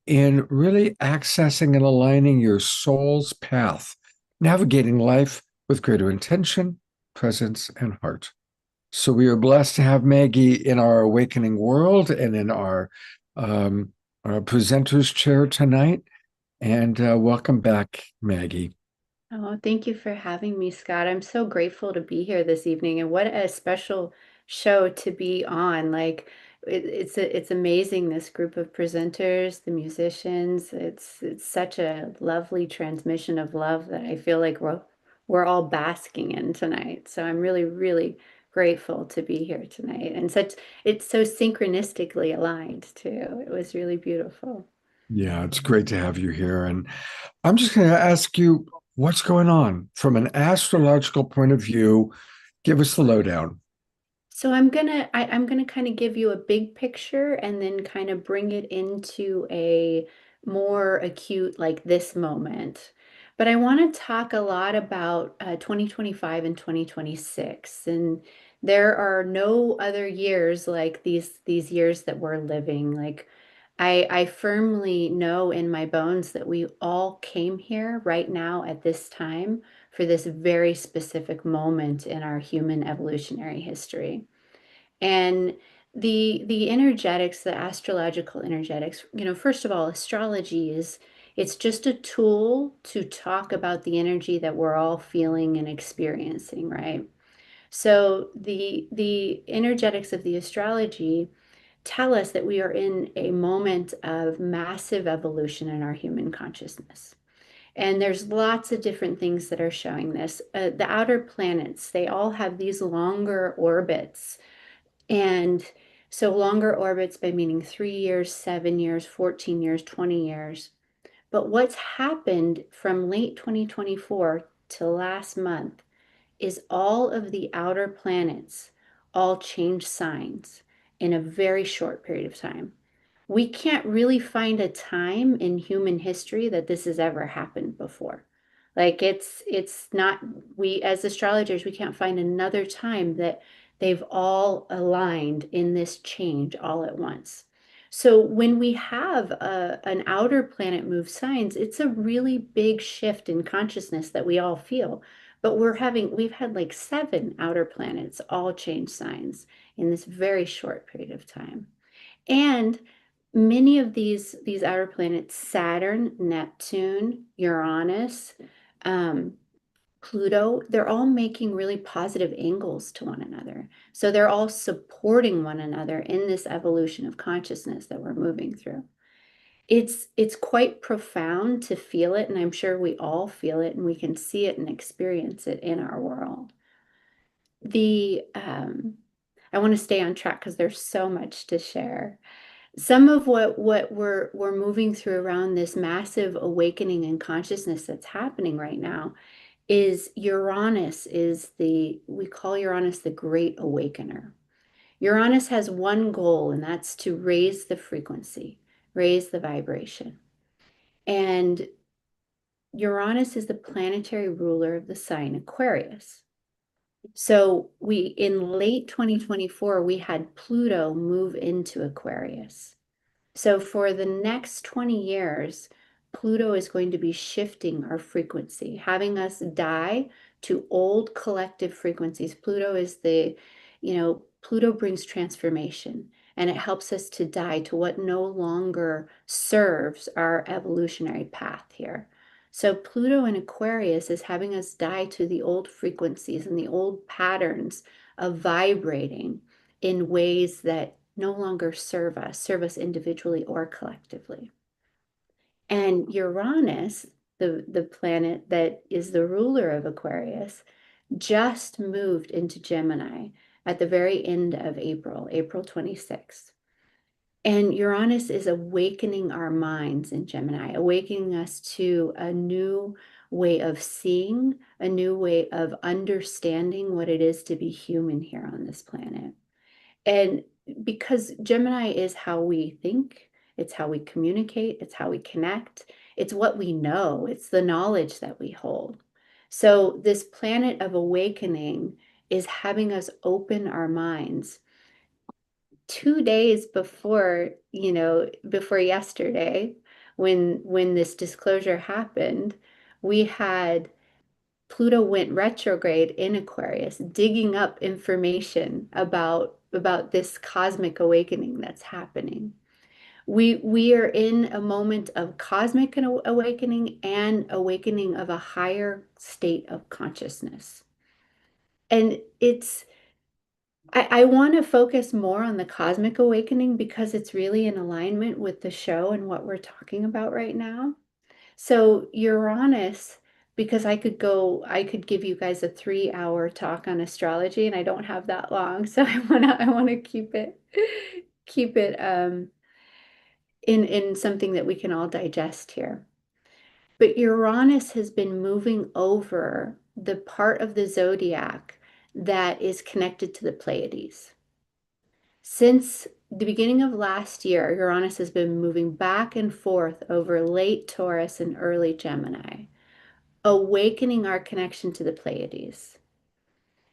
in really accessing and aligning your soul's path, navigating life with greater intention, presence, and heart. So we are blessed to have Maggie in our awakening world and in our presenter's chair tonight. And welcome back, Maggie. Oh, thank you for having me, Scott. I'm so grateful to be here this evening, and what a special show to be on. Like it's amazing, this group of presenters, the musicians. It's such a lovely transmission of love that I feel like we're all basking in tonight. So I'm really, really grateful to be here tonight. And it's so synchronistically aligned too. It was really beautiful. Yeah, it's great to have you here. And I'm just going to ask you what's going on from an astrological point of view. Give us the lowdown. So I'm gonna kind of give you a big picture and then kind of bring it into a more acute, like this moment. But I want to talk a lot about 2025 and 2026, and there are no other years like these years that we're living. Like I firmly know in my bones that we all came here right now at this time for this very specific moment in our human evolutionary history. And the energetics, the astrological energetics, first of all, astrology is it's just a tool to talk about the energy that we're all feeling and experiencing, right? So the energetics of the astrology tell us that we are in a moment of massive evolution in our human consciousness. And there's lots of different things that are showing this. The outer planets, they all have these longer orbits, and so longer orbits by meaning 3 years, 7 years, 14 years, 20 years. But what's happened from late 2024 to last month is all of the outer planets all change signs in a very short period of time. We can't really find a time in human history that this has ever happened before. Like it's not, we as astrologers, we can't find another time that they've all aligned in this change all at once. So when we have an outer planet move signs, it's a really big shift in consciousness that we all feel. But we've had like 7 outer planets all change signs in this very short period of time. And many of these outer planets, Saturn, Neptune, Uranus, um, Pluto, they're all making really positive angles to one another. So they're all supporting one another in this evolution of consciousness that we're moving through. It's quite profound to feel it, and I'm sure we all feel it, and we can see it and experience it in our world. The I want to stay on track because there's so much to share. Some of what we're moving through around this massive awakening in consciousness that's happening right now is Uranus is we call Uranus the Great Awakener. Uranus has one goal, and that's to raise the frequency, raise the vibration. And Uranus is the planetary ruler of the sign Aquarius. So in late 2024, we had Pluto move into Aquarius. So for the next 20 years, Pluto is going to be shifting our frequency, having us die to old collective frequencies. Pluto brings transformation, and it helps us to die to what no longer serves our evolutionary path here. So Pluto in Aquarius is having us die to the old frequencies and the old patterns of vibrating in ways that no longer serve us individually or collectively. And Uranus, the planet that is the ruler of Aquarius, just moved into Gemini at the very end of April, April 26th. And Uranus is awakening our minds in Gemini, awakening us to a new way of seeing, a new way of understanding what it is to be human here on this planet. And because Gemini is how we think, it's how we communicate, it's how we connect, it's what we know, it's the knowledge that we hold. So this planet of awakening is having us open our minds. 2 days before yesterday, when this disclosure happened, we had Pluto went retrograde in Aquarius, digging up information about this cosmic awakening that's happening. We are in a moment of cosmic awakening and awakening of a higher state of consciousness. And I want to focus more on the cosmic awakening because it's really in alignment with the show and what we're talking about right now. So Uranus because I could give you guys a 3-hour talk on astrology, and I don't have that long. So I wanna keep it in something that we can all digest here. But Uranus has been moving over the part of the zodiac that is connected to the Pleiades. Since the beginning of last year, Uranus has been moving back and forth over late Taurus and early Gemini, awakening our connection to the Pleiades.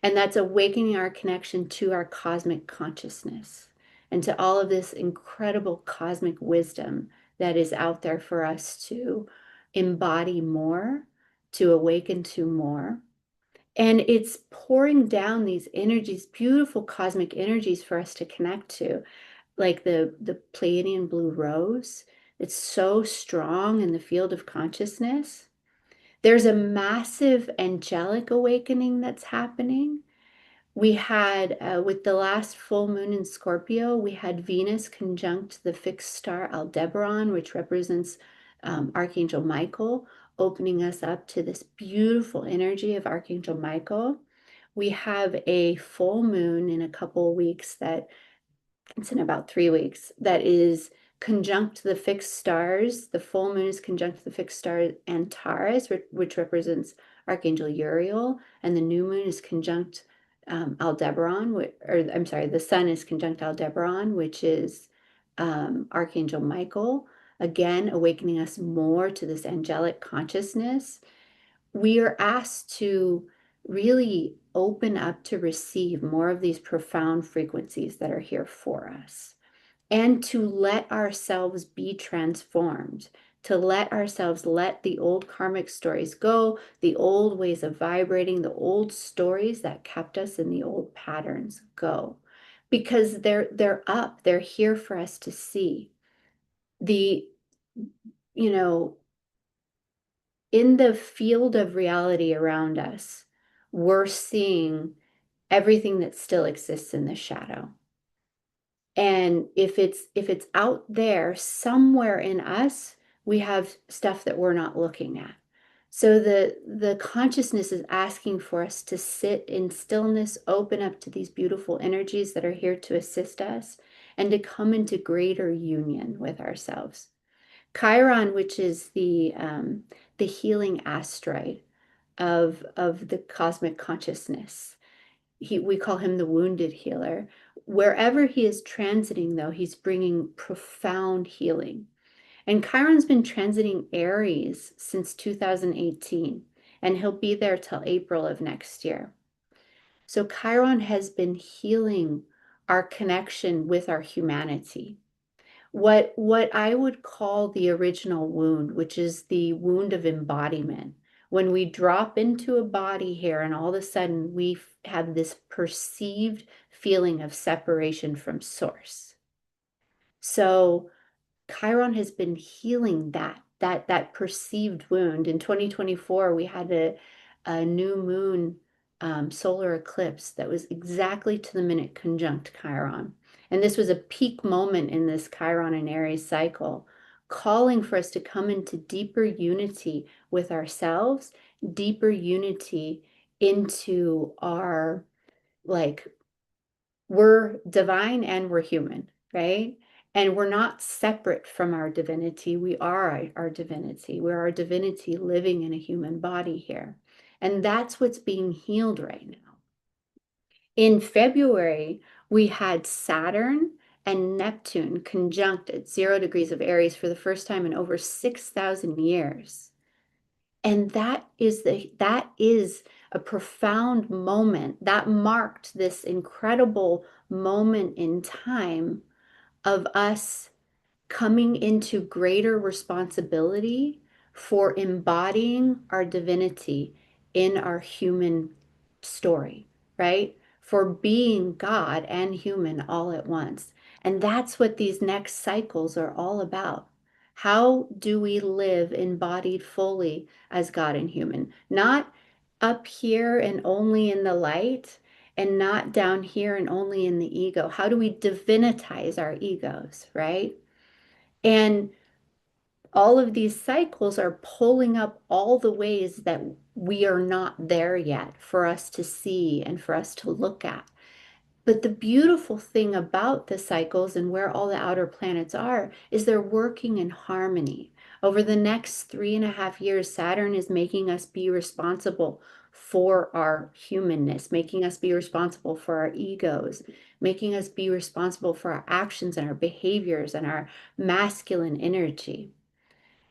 And that's awakening our connection to our cosmic consciousness and to all of this incredible cosmic wisdom that is out there for us to embody more, to awaken to more. And it's pouring down these energies, beautiful cosmic energies for us to connect to, like the Pleiadian blue rose. It's so strong in the field of consciousness. There's a massive angelic awakening that's happening. We had, with the last full moon in Scorpio, we had Venus conjunct the fixed star Aldebaran, which represents Archangel Michael, opening us up to this beautiful energy of Archangel Michael. We have a full moon in a couple of weeks that it's in about 3 weeks, that is conjunct the fixed stars. The full moon is conjunct the fixed star Antares, which represents Archangel Uriel, and the new moon is conjunct Aldebaran, or I'm sorry, the sun is conjunct Aldebaran, which is Archangel Michael, again, awakening us more to this angelic consciousness. We are asked to really open up to receive more of these profound frequencies that are here for us, and to let ourselves be transformed, to let ourselves let the old karmic stories go, the old ways of vibrating, the old stories that kept us in the old patterns go, because they're up, they're here for us to see. The, you know, in the field of reality around us, we're seeing everything that still exists in the shadow. And if it's out there somewhere in us, we have stuff that we're not looking at. So the consciousness is asking for us to sit in stillness, open up to these beautiful energies that are here to assist us, and to come into greater union with ourselves. Chiron, which is the healing asteroid of the cosmic consciousness. We call him the wounded healer. Wherever he is transiting, though, he's bringing profound healing. And Chiron's been transiting Aries since 2018, and he'll be there till April of next year. So Chiron has been healing our connection with our humanity. What I would call the original wound, which is the wound of embodiment. When we drop into a body here and all of a sudden we have this perceived feeling of separation from source. So Chiron has been healing that perceived wound. In 2024, we had a new moon solar eclipse that was exactly to the minute conjunct Chiron. And this was a peak moment in this Chiron and Aries cycle, calling for us to come into deeper unity with ourselves, deeper unity into our, like, we're divine and we're human, right? And we're not separate from our divinity. We are our divinity. We're our divinity living in a human body here. And that's what's being healed right now. In February, we had Saturn and Neptune conjunct at 0 degrees of Aries for the first time in over 6,000 years. And that is a profound moment that marked this incredible moment in time of us coming into greater responsibility for embodying our divinity in our human story, right? For being God and human all at once. And that's what these next cycles are all about. How do we live embodied fully as God and human? Not up here and only in the light, and not down here and only in the ego. How do we divinitize our egos, right? And all of these cycles are pulling up all the ways that we are not there yet for us to see and for us to look at. But the beautiful thing about the cycles and where all the outer planets are is they're working in harmony. Over the next 3.5 years, Saturn is making us be responsible for our humanness, making us be responsible for our egos, making us be responsible for our actions and our behaviors and our masculine energy.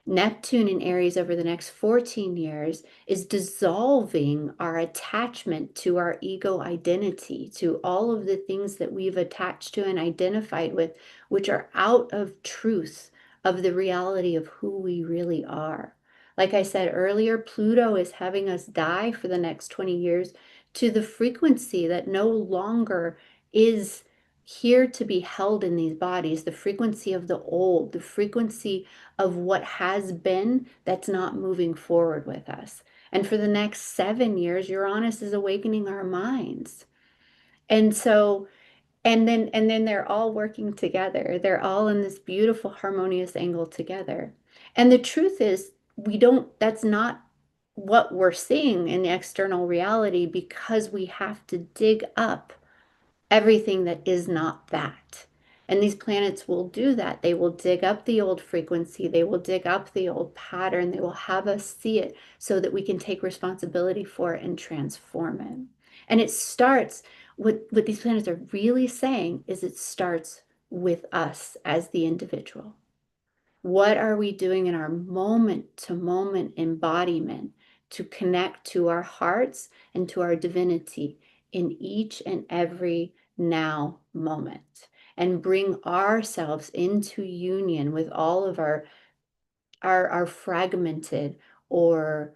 Neptune in Aries over the next 14 years is dissolving our attachment to our ego identity, to all of the things that we've attached to and identified with, which are out of truth of the reality of who we really are. Like I said earlier, Pluto is having us die for the next 20 years to the frequency that no longer is here to be held in these bodies, the frequency of the old, the frequency of what has been that's not moving forward with us. And for the next 7 years, Uranus is awakening our minds. And so, and then they're all working together. They're all in this beautiful harmonious angle together. And the truth is, that's not what we're seeing in the external reality because we have to dig up everything that is not that. And these planets will do that. They will dig up the old frequency. They will dig up the old pattern. They will have us see it so that we can take responsibility for it and transform it. And it starts, what these planets are really saying is it starts with us as the individual. What are we doing in our moment to moment embodiment to connect to our hearts and to our divinity in each and every now moment and bring ourselves into union with all of our fragmented or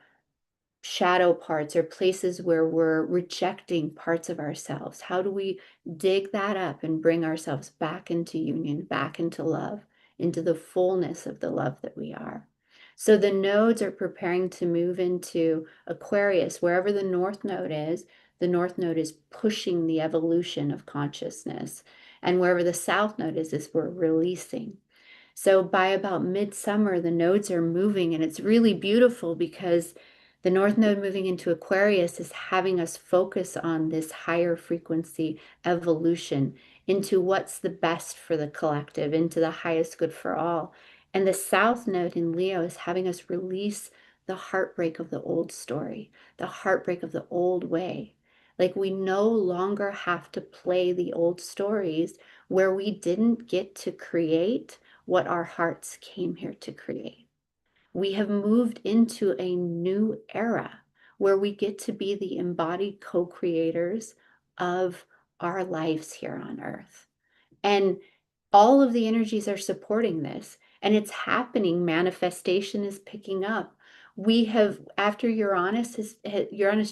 shadow parts or places where we're rejecting parts of ourselves? How do we dig that up and bring ourselves back into union, back into love, into the fullness of the love that we are? So the nodes are preparing to move into Aquarius. Wherever the North Node is, the North Node is pushing the evolution of consciousness. And wherever the South Node is we're releasing. So by about midsummer, the nodes are moving, and it's really beautiful because the North Node moving into Aquarius is having us focus on this higher frequency evolution into what's the best for the collective, into the highest good for all. And the South Node in Leo is having us release the heartbreak of the old story, the heartbreak of the old way. Like we no longer have to play the old stories where we didn't get to create what our hearts came here to create. We have moved into a new era where we get to be the embodied co-creators of our lives here on earth. And all of the energies are supporting this, and it's happening. Manifestation is picking up. We have, after Uranus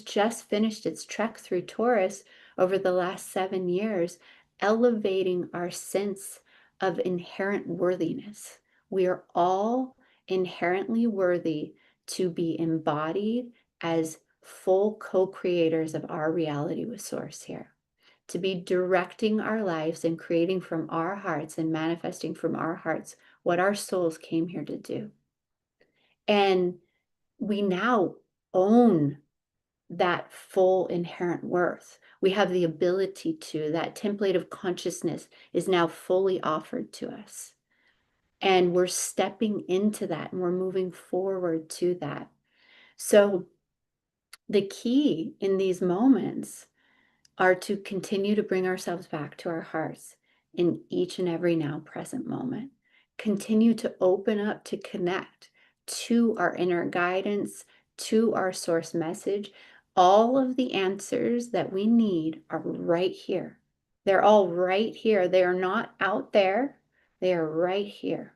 just finished its trek through Taurus over the last 7 years, elevating our sense of inherent worthiness. We are all inherently worthy to be embodied as full co-creators of our reality with Source here, to be directing our lives and creating from our hearts and manifesting from our hearts what our souls came here to do. And we now own that full inherent worth. We have the ability to, that template of consciousness is now fully offered to us. And we're stepping into that and we're moving forward to that. So the key in these moments are to continue to bring ourselves back to our hearts in each and every now present moment. Continue to open up to connect to our inner guidance, to our source message. All of the answers that we need are right here. They're all right here. They are not out there. They are right here.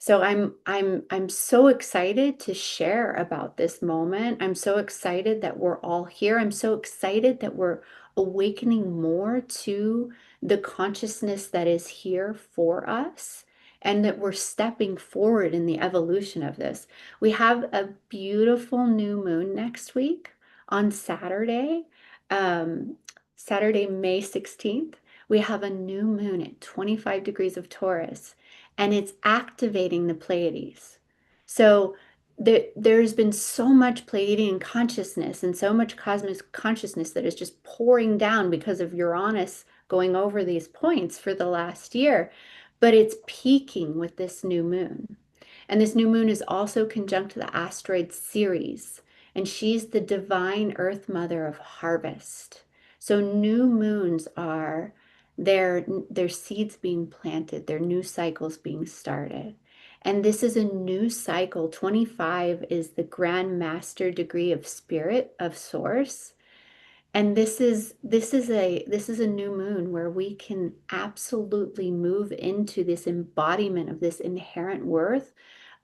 So I'm so excited to share about this moment. I'm so excited that we're all here. I'm so excited that we're awakening more to the consciousness that is here for us and that we're stepping forward in the evolution of this. We have a beautiful new moon next week on Saturday, Saturday, May 16th. We have a new moon at 25 degrees of Taurus. and it's activating the Pleiades. So there's been so much Pleiadian consciousness and so much cosmic consciousness that is just pouring down because of Uranus going over these points for the last year, but it's peaking with this new moon. And this new moon is also conjunct to the asteroid Ceres, and she's the divine earth mother of harvest. So new moons are their seeds being planted, their new cycles being started. And this is a new cycle. 25 is the grand master degree of spirit of source. And this is a new moon where we can absolutely move into this embodiment of this inherent worth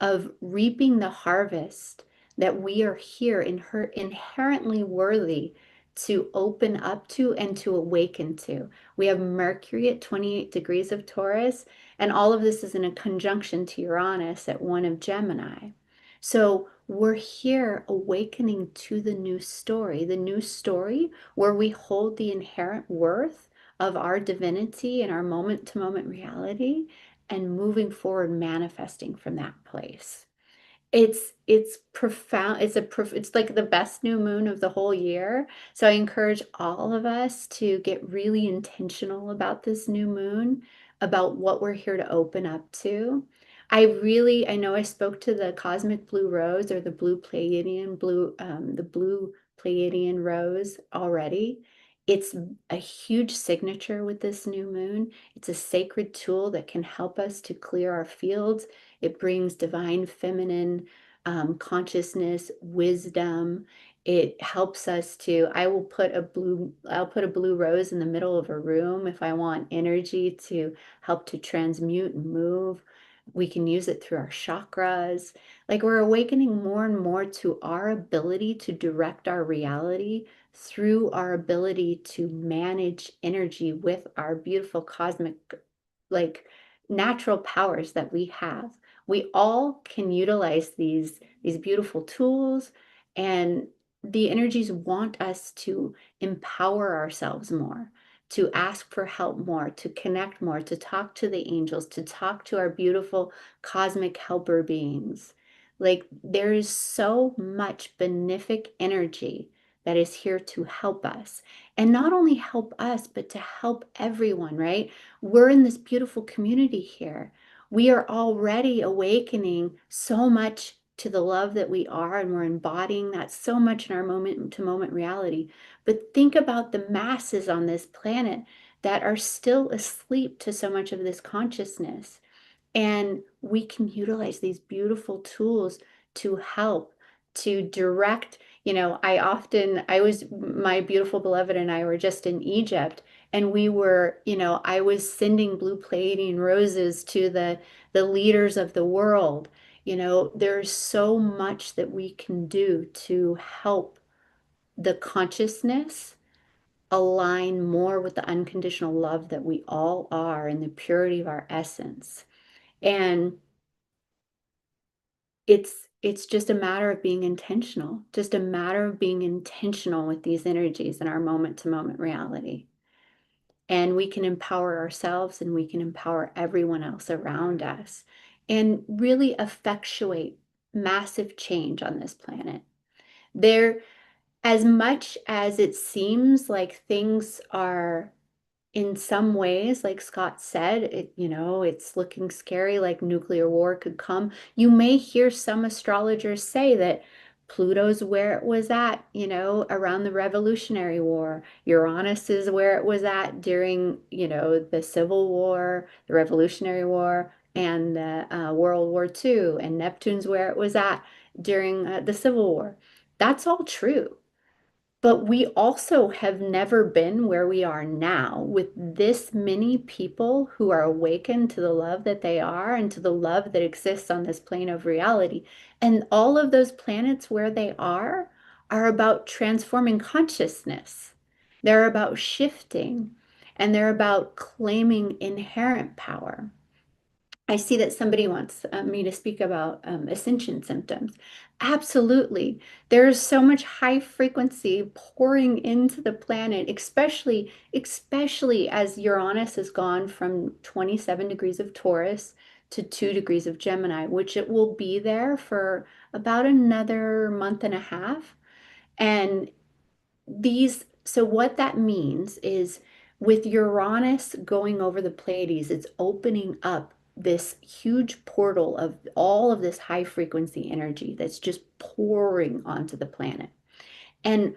of reaping the harvest that we are here in her inherently worthy to open up to and to awaken to. We have Mercury at 28 degrees of Taurus, and all of this is in a conjunction to Uranus at 1 of Gemini. So we're here awakening to the new story where we hold the inherent worth of our divinity and our moment to moment reality and moving forward, manifesting from that place. It's profound. It's like the best new moon of the whole year. So I encourage all of us to get really intentional about this new moon, about what we're here to open up to. I know I spoke to the cosmic blue rose or the blue Pleiadian rose already. It's a huge signature with this new moon. It's a sacred tool that can help us to clear our fields. It brings divine feminine consciousness, wisdom. It helps us to, I'll put a blue rose in the middle of a room if I want energy to help to transmute and move. We can use it through our chakras. Like we're awakening more and more to our ability to direct our reality through our ability to manage energy with our beautiful cosmic, like natural powers that we have. We all can utilize these beautiful tools, and the energies want us to empower ourselves more, to ask for help more, to connect more, to talk to the angels, to talk to our beautiful cosmic helper beings. Like there is so much benefic energy that is here to help us. And not only help us, but to help everyone, right? We're in this beautiful community here. We are already awakening so much to the love that we are, and we're embodying that so much in our moment to moment reality. But think about the masses on this planet that are still asleep to so much of this consciousness. And we can utilize these beautiful tools to help to direct. My beautiful beloved and I were just in Egypt, and I was sending blue Pleiadian roses to the leaders of the world. There's so much that we can do to help the consciousness align more with the unconditional love that we all are and the purity of our essence. And it's just a matter of being intentional, just a matter of being intentional with these energies in our moment to moment reality. And we can empower ourselves and we can empower everyone else around us and really effectuate massive change on this planet. There, as much as it seems like things are in some ways, like Scott said, it's looking scary, like nuclear war could come. You may hear some astrologers say that Pluto's where it was at, around the Revolutionary War. Uranus is where it was at during, the Civil War, the Revolutionary War, and the World War II. And Neptune's where it was at during the Civil War. That's all true. But we also have never been where we are now with this many people who are awakened to the love that they are and to the love that exists on this plane of reality. And all of those planets where they are about transforming consciousness. They're about shifting, and they're about claiming inherent power. I see that somebody wants me to speak about ascension symptoms. Absolutely. There's so much high frequency pouring into the planet, especially as Uranus has gone from 27 degrees of Taurus to 2 degrees of Gemini, which it will be there for about another month and a half. And so what that means is with Uranus going over the Pleiades, it's opening up this huge portal of all of this high frequency energy that's just pouring onto the planet. And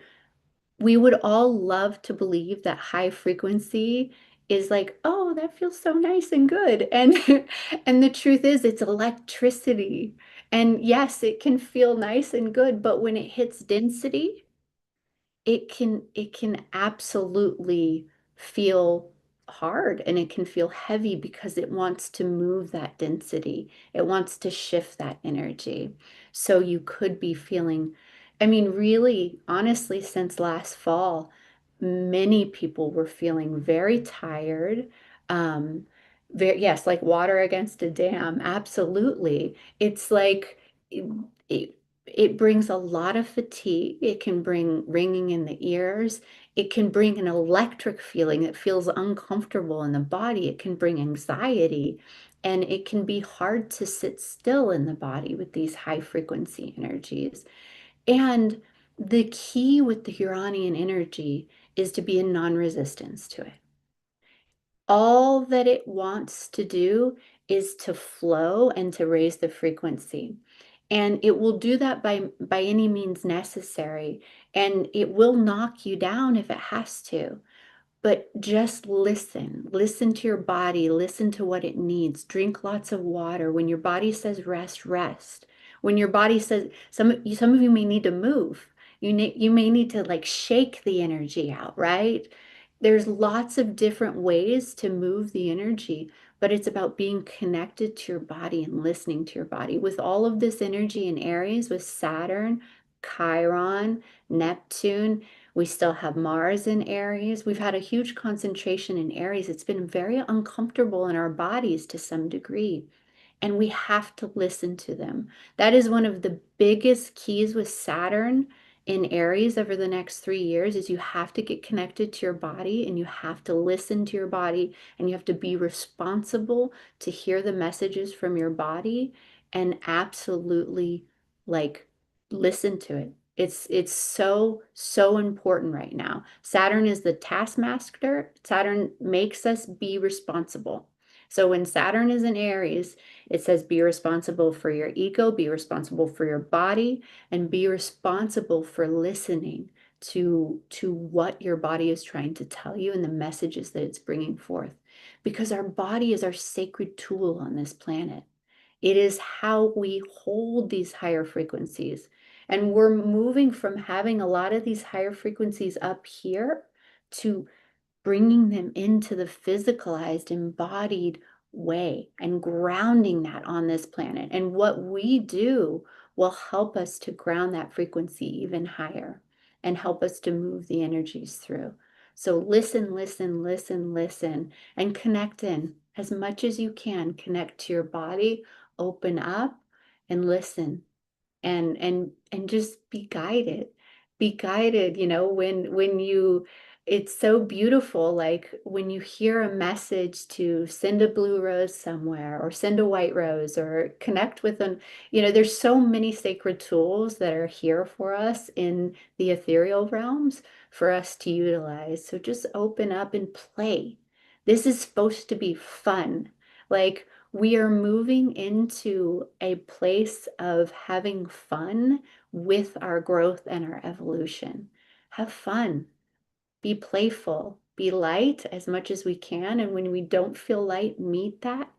we would all love to believe that high frequency is like, oh, that feels so nice and good. And and the truth is it's electricity. And yes, it can feel nice and good, but when it hits density, it can absolutely feel hard and it can feel heavy because it wants to move that density. It wants to shift that energy. So you could be feeling, I mean, really, honestly, since last fall, many people were feeling very tired. Um, yes, like water against a dam. Absolutely. It's like it, it brings a lot of fatigue. It can bring ringing in the ears. It can bring an electric feeling that feels uncomfortable in the body. It can bring anxiety. And it can be hard to sit still in the body with these high frequency energies. And the key with the Uranian energy is to be in non-resistance to it. All that it wants to do is to flow and to raise the frequency. And it will do that by any means necessary. And it will knock you down if it has to. But just listen. Listen to your body. Listen to what it needs. Drink lots of water. When your body says rest, rest. When your body says, some of you may need to move. You may need to like shake the energy out, right? There's lots of different ways to move the energy, but it's about being connected to your body and listening to your body. With all of this energy in Aries, with Saturn, Chiron, Neptune, we still have Mars in Aries. We've had a huge concentration in Aries. It's been very uncomfortable in our bodies to some degree, and we have to listen to them. That is one of the biggest keys with Saturn in Aries over the next 3 years is you have to get connected to your body and you have to listen to your body and you have to be responsible to hear the messages from your body and absolutely like listen to it. It's so important right now. Saturn is the taskmaster. Saturn makes us be responsible. So when Saturn is in Aries, it says be responsible for your ego, be responsible for your body, and be responsible for listening to what your body is trying to tell you and the messages that it's bringing forth. Because our body is our sacred tool on this planet. It is how we hold these higher frequencies. And we're moving from having a lot of these higher frequencies up here to bringing them into the physicalized, embodied way and grounding that on this planet. And what we do will help us to ground that frequency even higher and help us to move the energies through. So listen, listen, listen, listen, and connect in as much as you can. Connect to your body, open up and listen and just be guided. Be guided, when you it's so beautiful, like when you hear a message to send a blue rose somewhere or send a white rose or connect with an, there's so many sacred tools that are here for us in the ethereal realms for us to utilize. So just open up and play. This is supposed to be fun. Like we are moving into a place of having fun with our growth and our evolution. Have fun. Be playful, be light as much as we can. And when we don't feel light, meet that,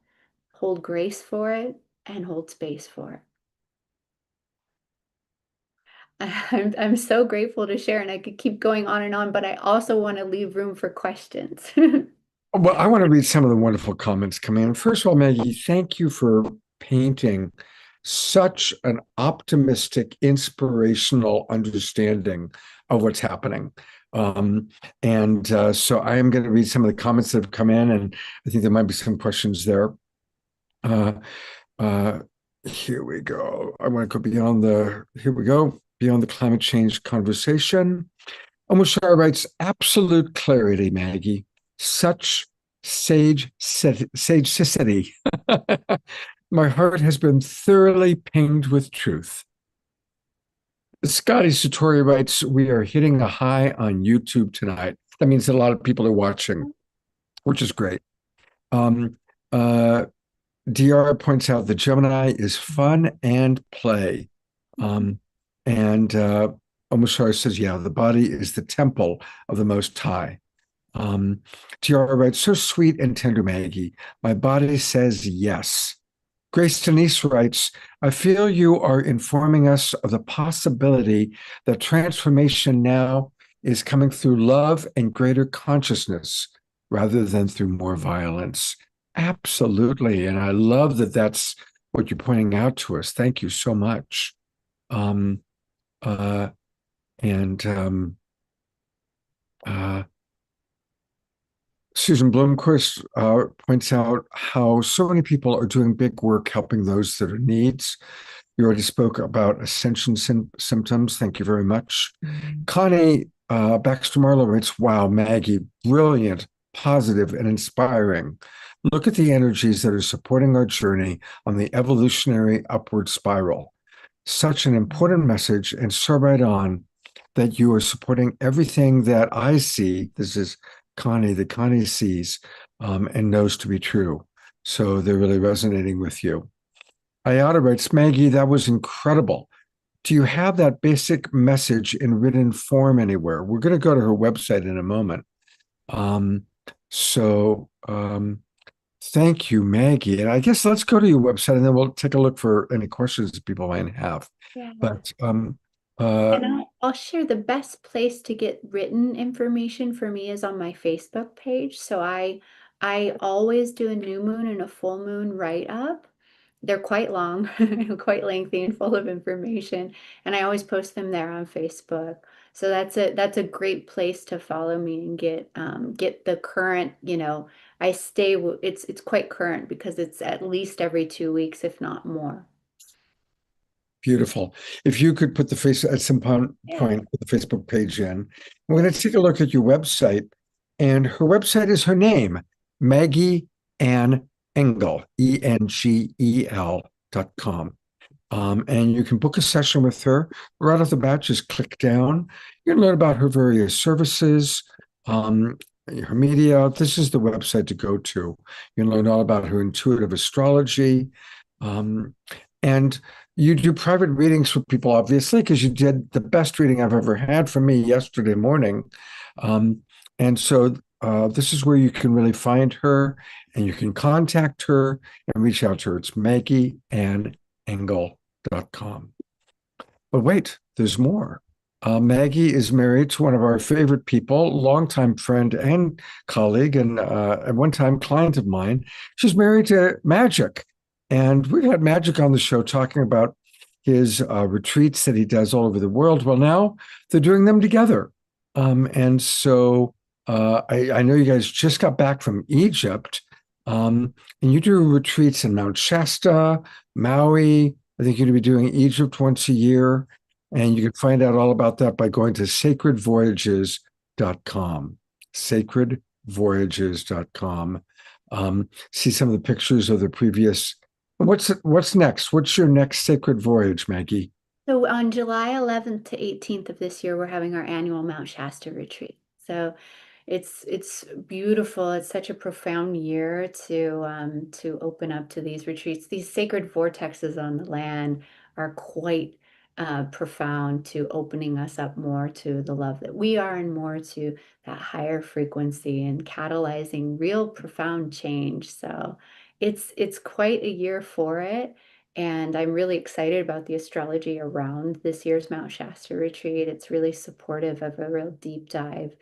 hold grace for it, and hold space for it. I'm so grateful to share, and I could keep going on and on, but I also want to leave room for questions. Well, I want to read some of the wonderful comments coming in. First of all, Maggie, thank you for painting such an optimistic, inspirational understanding of what's happening. So I am going to read some of the comments that have come in, and I think there might be some questions there. Here we go. I want to go beyond the climate change conversation. Amushar writes, absolute clarity, Maggie. Such sagicity. My heart has been thoroughly pinged with truth. Scotty Satori writes, we are hitting a high on YouTube tonight. That means that a lot of people are watching, which is great. DR points out the Gemini is fun and play. And Omoshar says, yeah, the body is the temple of the Most High. DR writes, so sweet and tender, Maggie. My body says yes. Grace Denise writes, I feel you are informing us of the possibility that transformation now is coming through love and greater consciousness rather than through more violence. Absolutely. And I love that that's what you're pointing out to us. Thank you so much. Susan Blomquist points out how so many people are doing big work helping those that are needs. You already spoke about ascension symptoms. Thank you very much. Connie Baxter Marlowe writes, wow, Maggie, brilliant, positive, and inspiring. Look at the energies that are supporting our journey on the evolutionary upward spiral. Such an important message, and so right on that you are supporting everything that I see. This is Connie, that Connie sees and knows to be true. So they're really resonating with you. Ayada writes, Maggie, that was incredible. Do you have that basic message in written form anywhere? We're going to go to her website in a moment. Thank you, Maggie. And I guess let's go to your website and then we'll take a look for any questions that people might have. Yeah. But And I'll share the best place to get written information for me is on my Facebook page. So I always do a new moon and a full moon write up. They're quite long, quite lengthy and full of information, and I always post them there on Facebook. So that's a great place to follow me and get the current, it's quite current because it's at least every 2 weeks, if not more. beautiful. If you could put the face at some point, put the Facebook page in. We're going to take a look at your website, and her website is her name, Maggie Ann Engel, ENGEL.com. And you can book a session with her right off the bat. Just click down. You can learn about her various services, her media. This is the website to go to. You can learn all about her intuitive astrology. And you do private readings for people, obviously, because you did the best reading I've ever had from me yesterday morning. And so this is where you can really find her and you can contact her and reach out to her. It's MaggieAnnEngel.com. But wait, there's more. Maggie is married to one of our favorite people, longtime friend and colleague, and at one time client of mine. She's married to Magic. And we've had Magic on the show talking about his retreats that he does all over the world. Well, now they're doing them together. And so I know you guys just got back from Egypt, and you do retreats in Mount Shasta, Maui. I think you're going to be doing Egypt once a year. And you can find out all about that by going to sacredvoyages.com. Sacredvoyages.com. See some of the pictures of the previous. What's next? What's your next sacred voyage, Maggie? So on July 11th to 18th of this year, we're having our annual Mount Shasta retreat. So it's beautiful. It's such a profound year to open up to these retreats. These sacred vortexes on the land are quite profound to opening us up more to the love that we are and more to that higher frequency and catalyzing real profound change. So it's quite a year for it. And I'm really excited about the astrology around this year's Mount Shasta retreat. It's really supportive of a real deep dive.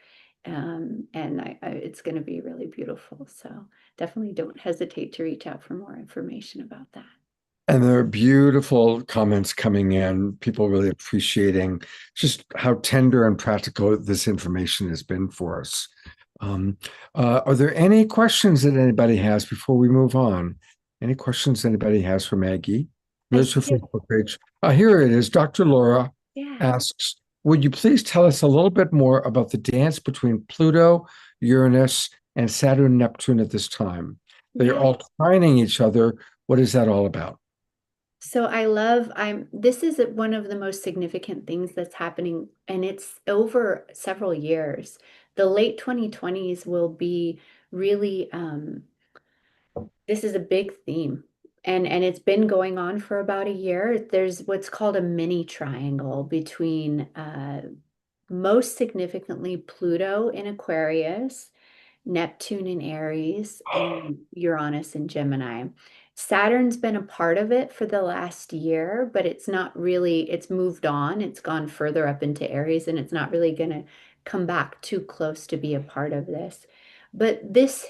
And it's going to be really beautiful. So definitely don't hesitate to reach out for more information about that. And there are beautiful comments coming in, people really appreciating just how tender and practical this information has been for us. Are there any questions that anybody has before we move on? Any questions anybody has for Maggie? There's her Facebook page. Here it is. Dr. Laura asks, would you please tell us a little bit more about the dance between Pluto, Uranus, and Saturn Neptune at this time. They're Yeah. all trining each other. What is that all about? So this is one of the most significant things that's happening, and it's over several years. The late 2020s will be really, this is a big theme. And it's been going on for about a year. There's what's called a mini triangle between most significantly Pluto in Aquarius, Neptune in Aries, and Uranus in Gemini. Saturn's been a part of it for the last year, but it's not really, it's moved on. It's gone further up into Aries, and it's not really going to come back too close to be a part of this. But this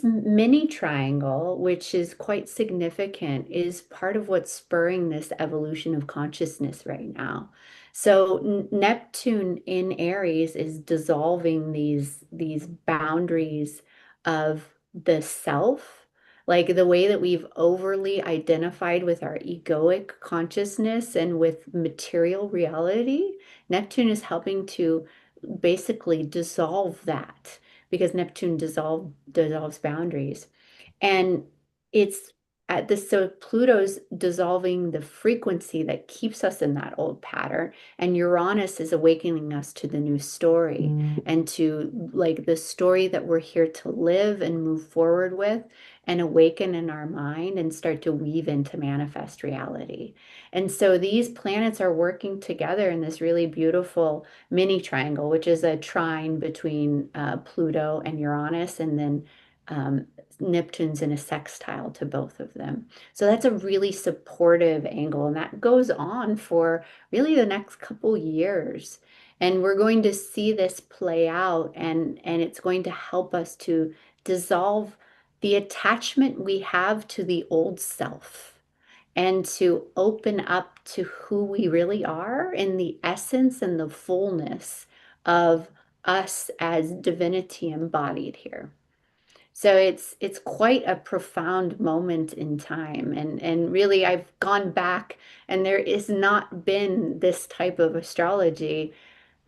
mini triangle, which is quite significant, is part of what's spurring this evolution of consciousness right now. So Neptune in Aries is dissolving these boundaries of the self, like the way that we've overly identified with our egoic consciousness and with material reality. Neptune is helping to basically dissolve that because Neptune dissolves boundaries. And it's at this, so Pluto's dissolving the frequency that keeps us in that old pattern, and Uranus is awakening us to the new story and to like the story that we're here to live and move forward with and awaken in our mind and start to weave into manifest reality. And so these planets are working together in this really beautiful mini triangle, which is a trine between Pluto and Uranus, and then Neptune's in a sextile to both of them. So that's a really supportive angle, and that goes on for really the next couple years. And we're going to see this play out, and it's going to help us to dissolve the attachment we have to the old self and to open up to who we really are in the essence and the fullness of us as divinity embodied here. So it's quite a profound moment in time. And really I've gone back and there is not been this type of astrology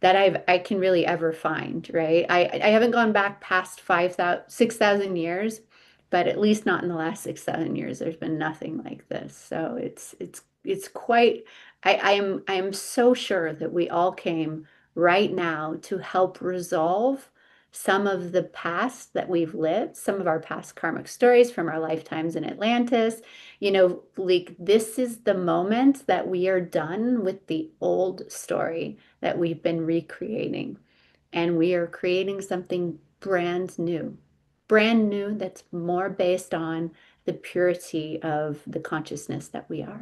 that I can really ever find, right? I haven't gone back past 5,000, 6,000 years, but at least not in the last 6,000 years. There's been nothing like this. So it's quite, I am so sure that we all came right now to help resolve some of the past that we've lived, some of our past karmic stories from our lifetimes in Atlantis. You know, like this is the moment that we are done with the old story that we've been recreating. And we are creating something brand new that's more based on the purity of the consciousness that we are.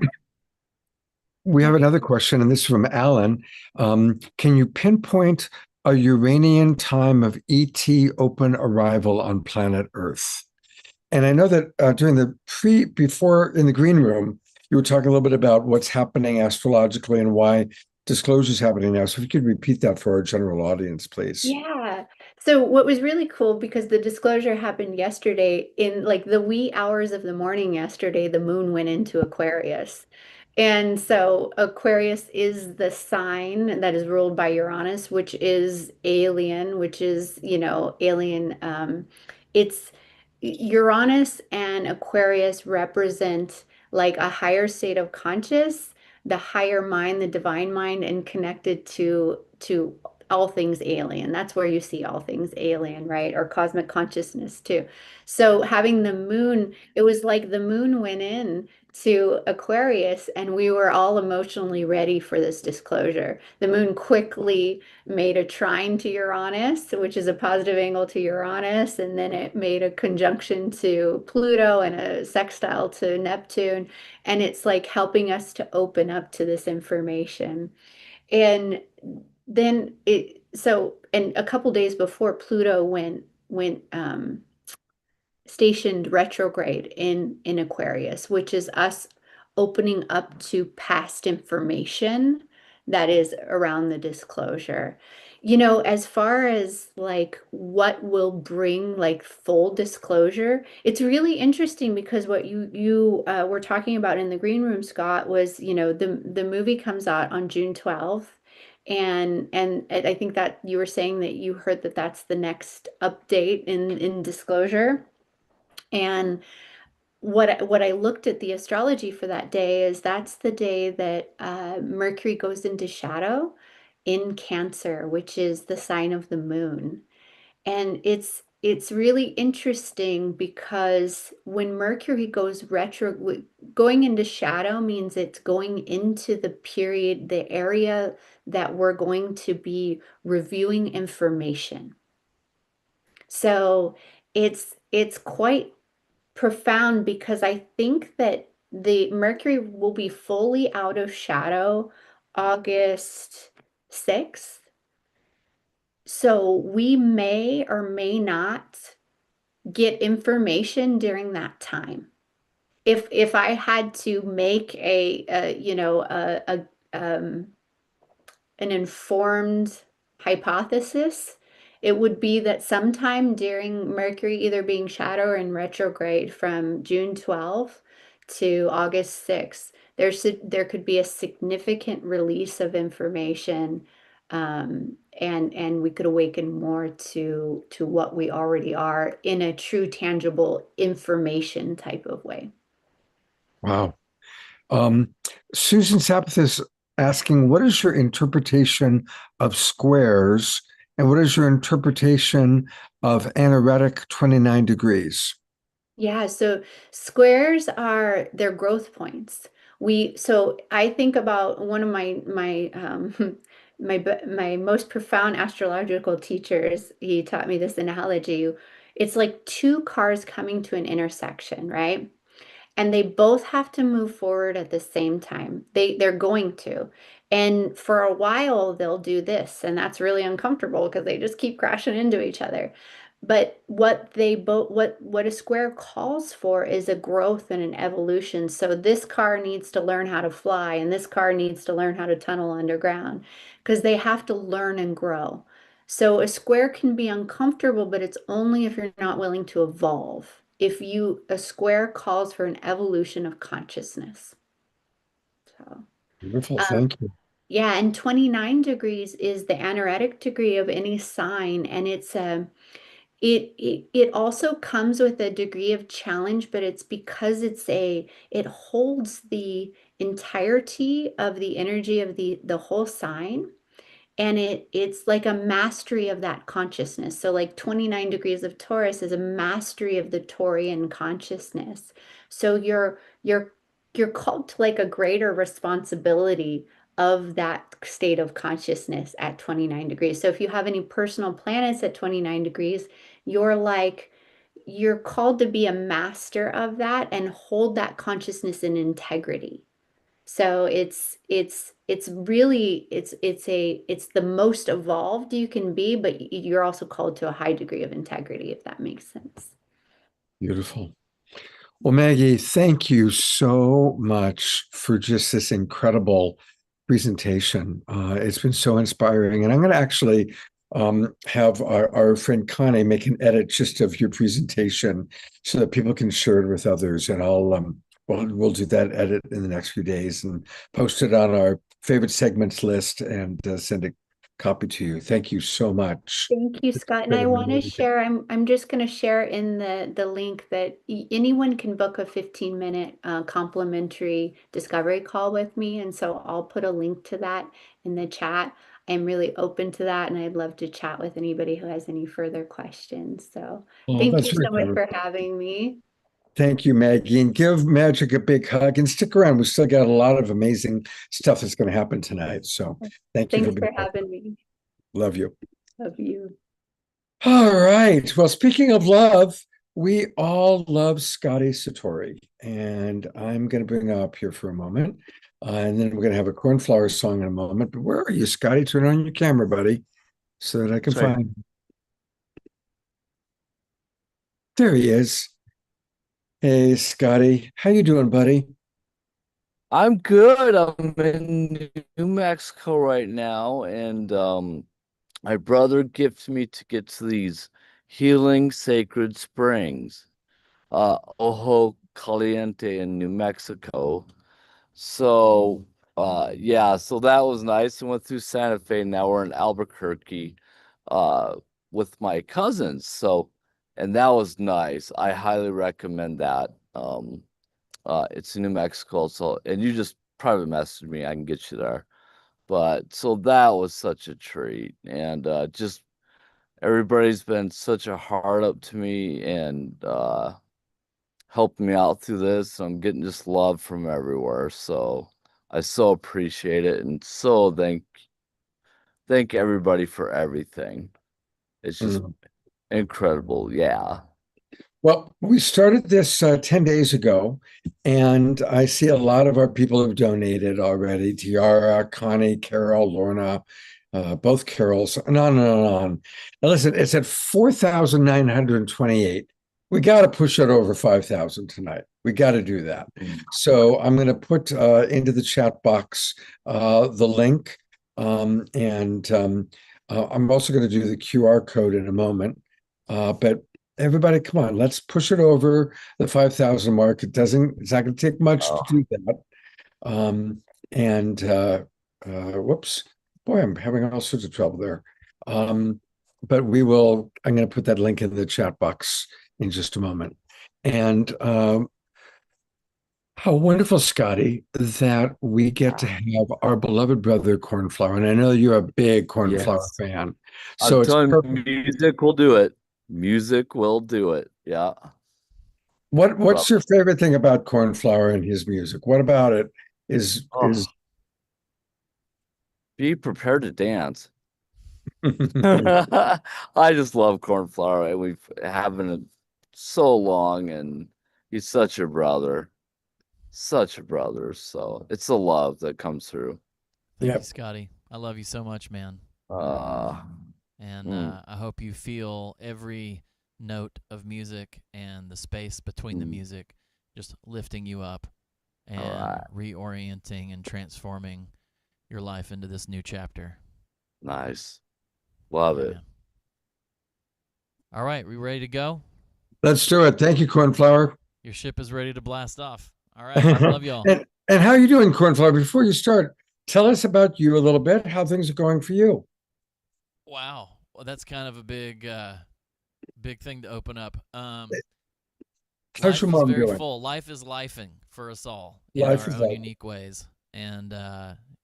We have another question, and this is from Alan. Can you pinpoint a Uranian time of ET open arrival on planet Earth? And I know that during before in the green room, you were talking a little bit about what's happening astrologically and why disclosure is happening now. So if you could repeat that for our general audience, please. Yeah. So what was really cool, because the disclosure happened yesterday in like the wee hours of the morning yesterday, the moon went into Aquarius. And so Aquarius is the sign that is ruled by Uranus, which is alien, which is, you know, alien. It's Uranus and Aquarius represent like a higher state of conscious, the higher mind, the divine mind, and connected to all things alien. That's where you see all things alien, right? Or cosmic consciousness too. So having the moon, it was like the moon went in to Aquarius and we were all emotionally ready for this disclosure. The moon quickly made a trine to Uranus, which is a positive angle to Uranus, and then it made a conjunction to Pluto and a sextile to Neptune. And it's like helping us to open up to this information. And then and a couple days before Pluto went stationed retrograde in Aquarius, which is us opening up to past information that is around the disclosure. You know, as far as like what will bring like full disclosure, it's really interesting because what you were talking about in the green room, Scott, was, you know, the movie comes out on June 12th. And I think that you were saying that you heard that that's the next update in disclosure. And what I looked at the astrology for that day is that's the day that Mercury goes into shadow in Cancer, which is the sign of the moon. And it's really interesting because when Mercury goes retro, going into shadow means it's going into the period, the area that we're going to be reviewing information. So it's quite profound because I think that the Mercury will be fully out of shadow August 6th. So we may or may not get information during that time. If I had to make an informed hypothesis, it would be that sometime during Mercury either being shadow or in retrograde from June 12th to August 6th, there could be a significant release of information, and we could awaken more to what we already are in a true tangible information type of way. Wow. Um, Susan Sapith is asking, what is your interpretation of squares and what is your interpretation of anaretic 29 degrees? Yeah, so squares are their growth points. So I think about one of my my most profound astrological teachers. He taught me this analogy. It's like two cars coming to an intersection, right? And they both have to move forward at the same time. They're going to. And for a while they'll do this, and that's really uncomfortable because they just keep crashing into each other. But what a square calls for is a growth and an evolution. So this car needs to learn how to fly, and this car needs to learn how to tunnel underground because they have to learn and grow. So a square can be uncomfortable, but it's only if you're not willing to evolve. A square calls for an evolution of consciousness. So, Beautiful. um, Thank you. yeah, and 29 degrees is the anaretic degree of any sign, and it also comes with a degree of challenge, but it's because it holds the entirety of the energy of the whole sign. And it's like a mastery of that consciousness. So like 29 degrees of Taurus is a mastery of the Taurian consciousness. So you're called to like a greater responsibility of that state of consciousness at 29 degrees. So if you have any personal planets at 29 degrees, you're called to be a master of that and hold that consciousness in integrity. So it's really it's the most evolved you can be, but you're also called to a high degree of integrity, if that makes sense. Beautiful. Well, Maggie, thank you so much for just this incredible presentation. It's been so inspiring. And I'm going to actually have our friend Connie make an edit just of your presentation so that people can share it with others. And we'll do that edit in the next few days and post it on our favorite segments list and send a copy to you. Thank you so much. Thank you, Scott. And I want to share, I'm just going to share in the link that anyone can book a 15-minute complimentary discovery call with me. And so I'll put a link to that in the chat. I'm really open to that, and I'd love to chat with anybody who has any further questions. So Oh, thank that's you very so much kind. for having me. Thank you, Maggie, and give Magic a big hug and stick around. We still got a lot of amazing stuff that's going to happen tonight. So thank you for Thanks for being here. having me. Love you. Love you. All right. Well, speaking of love, we all love Scotty Satori, and I'm going to bring her up here for a moment. And then we're going to have a cornflower song in a moment. But where are you, Scotty? Turn on your camera, buddy, so that I can Sorry. find you. There he is. Hey, Scotty. How you doing, buddy? I'm good. I'm in New Mexico right now, and my brother gifted me tickets to these healing sacred springs, Ojo Caliente in New Mexico. So Yeah, so that was nice. I went through Santa Fe. Now we're in Albuquerque, uh, with my cousins. So, and that was nice. I highly recommend that. It's in New Mexico. So, and you just private message me, I can get you there. But so that was such a treat, and just everybody's been such a hard up to me and helping me out through this. I'm getting just love from everywhere. So I so appreciate it and so thank everybody for everything. It's just Mm. incredible. Yeah. Well, we started this 10 days ago, and I see a lot of our people have donated already. Tiara, Connie, Carol, Lorna, both Carols, and on and on and on. Now, listen, it's at 4,928. We got to push it over 5,000 tonight. We got to do that. So I'm going to put into the chat box the link, and I'm also going to do the QR code in a moment. But everybody, come on, let's push it over the 5,000 mark. It's not going to take much to do that. And whoops, boy, I'm having all sorts of trouble there. But I'm going to put that link in the chat box in just a moment. And how wonderful, Scotty, that we get to have our beloved brother Cornflower. And I know you're a big Cornflower Yes. fan. I'm So it's telling you, perfect. music will do it. Music will do it. Yeah. What's your favorite thing about Cornflower and his music? What about it is Oh, be prepared to dance. is I just love Cornflower. And we've having it so long, and he's such a brother. Such a brother. So it's the love that comes through. Thank Yep. you, Scotty. I love you so much, man. And Mm. I hope you feel every note of music and the space between the music just lifting you up and reorienting and transforming your life into this new chapter. Nice. Love Yeah, it. man. All right, we ready to go? Let's do it. Thank you, Cornflower. Your ship is ready to blast off. All right, I love y'all. And how are you doing, Cornflower? Before you start, tell us about you a little bit, how things are going for you. Wow. Well, that's kind of a big thing to open up. How's Life your is mom very doing? full. Life is lifing for us all in Life our is own life. unique ways. And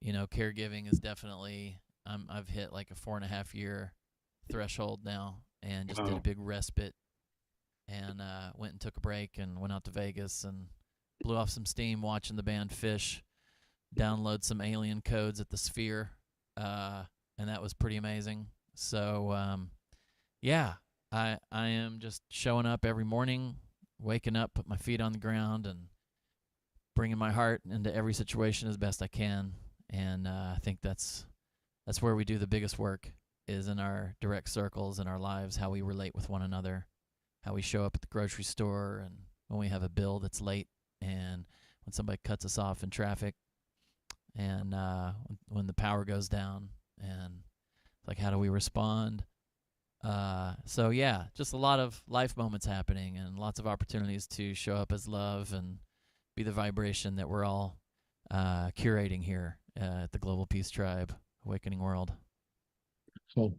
caregiving is definitely I've hit like a 4.5 year threshold now, and just did a Wow. big respite, and went and took a break and went out to Vegas and blew off some steam watching the band Fish download some alien codes at the Sphere, and that was pretty amazing. So yeah, I am just showing up every morning, waking up, put my feet on the ground, and bringing my heart into every situation as best I can. And I think that's where we do the biggest work, is in our direct circles in our lives, how we relate with one another, how we show up at the grocery store, and when we have a bill that's late, and when somebody cuts us off in traffic, and when the power goes down, and like, how do we respond? So yeah, just a lot of life moments happening and lots of opportunities to show up as love and be the vibration that we're all curating here at the Global Peace Tribe Awakening World. Cool.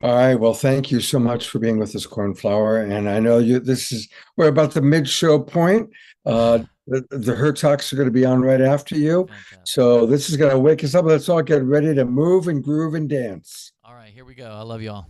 All right. Well, thank you so much for being with us, Cornflower. And I know we're about the mid-show point. The Her Talks are going to be on right after you. Fantastic. So this is going to wake us up. Let's all get ready to move and groove and dance. All right, here we go. I love y'all.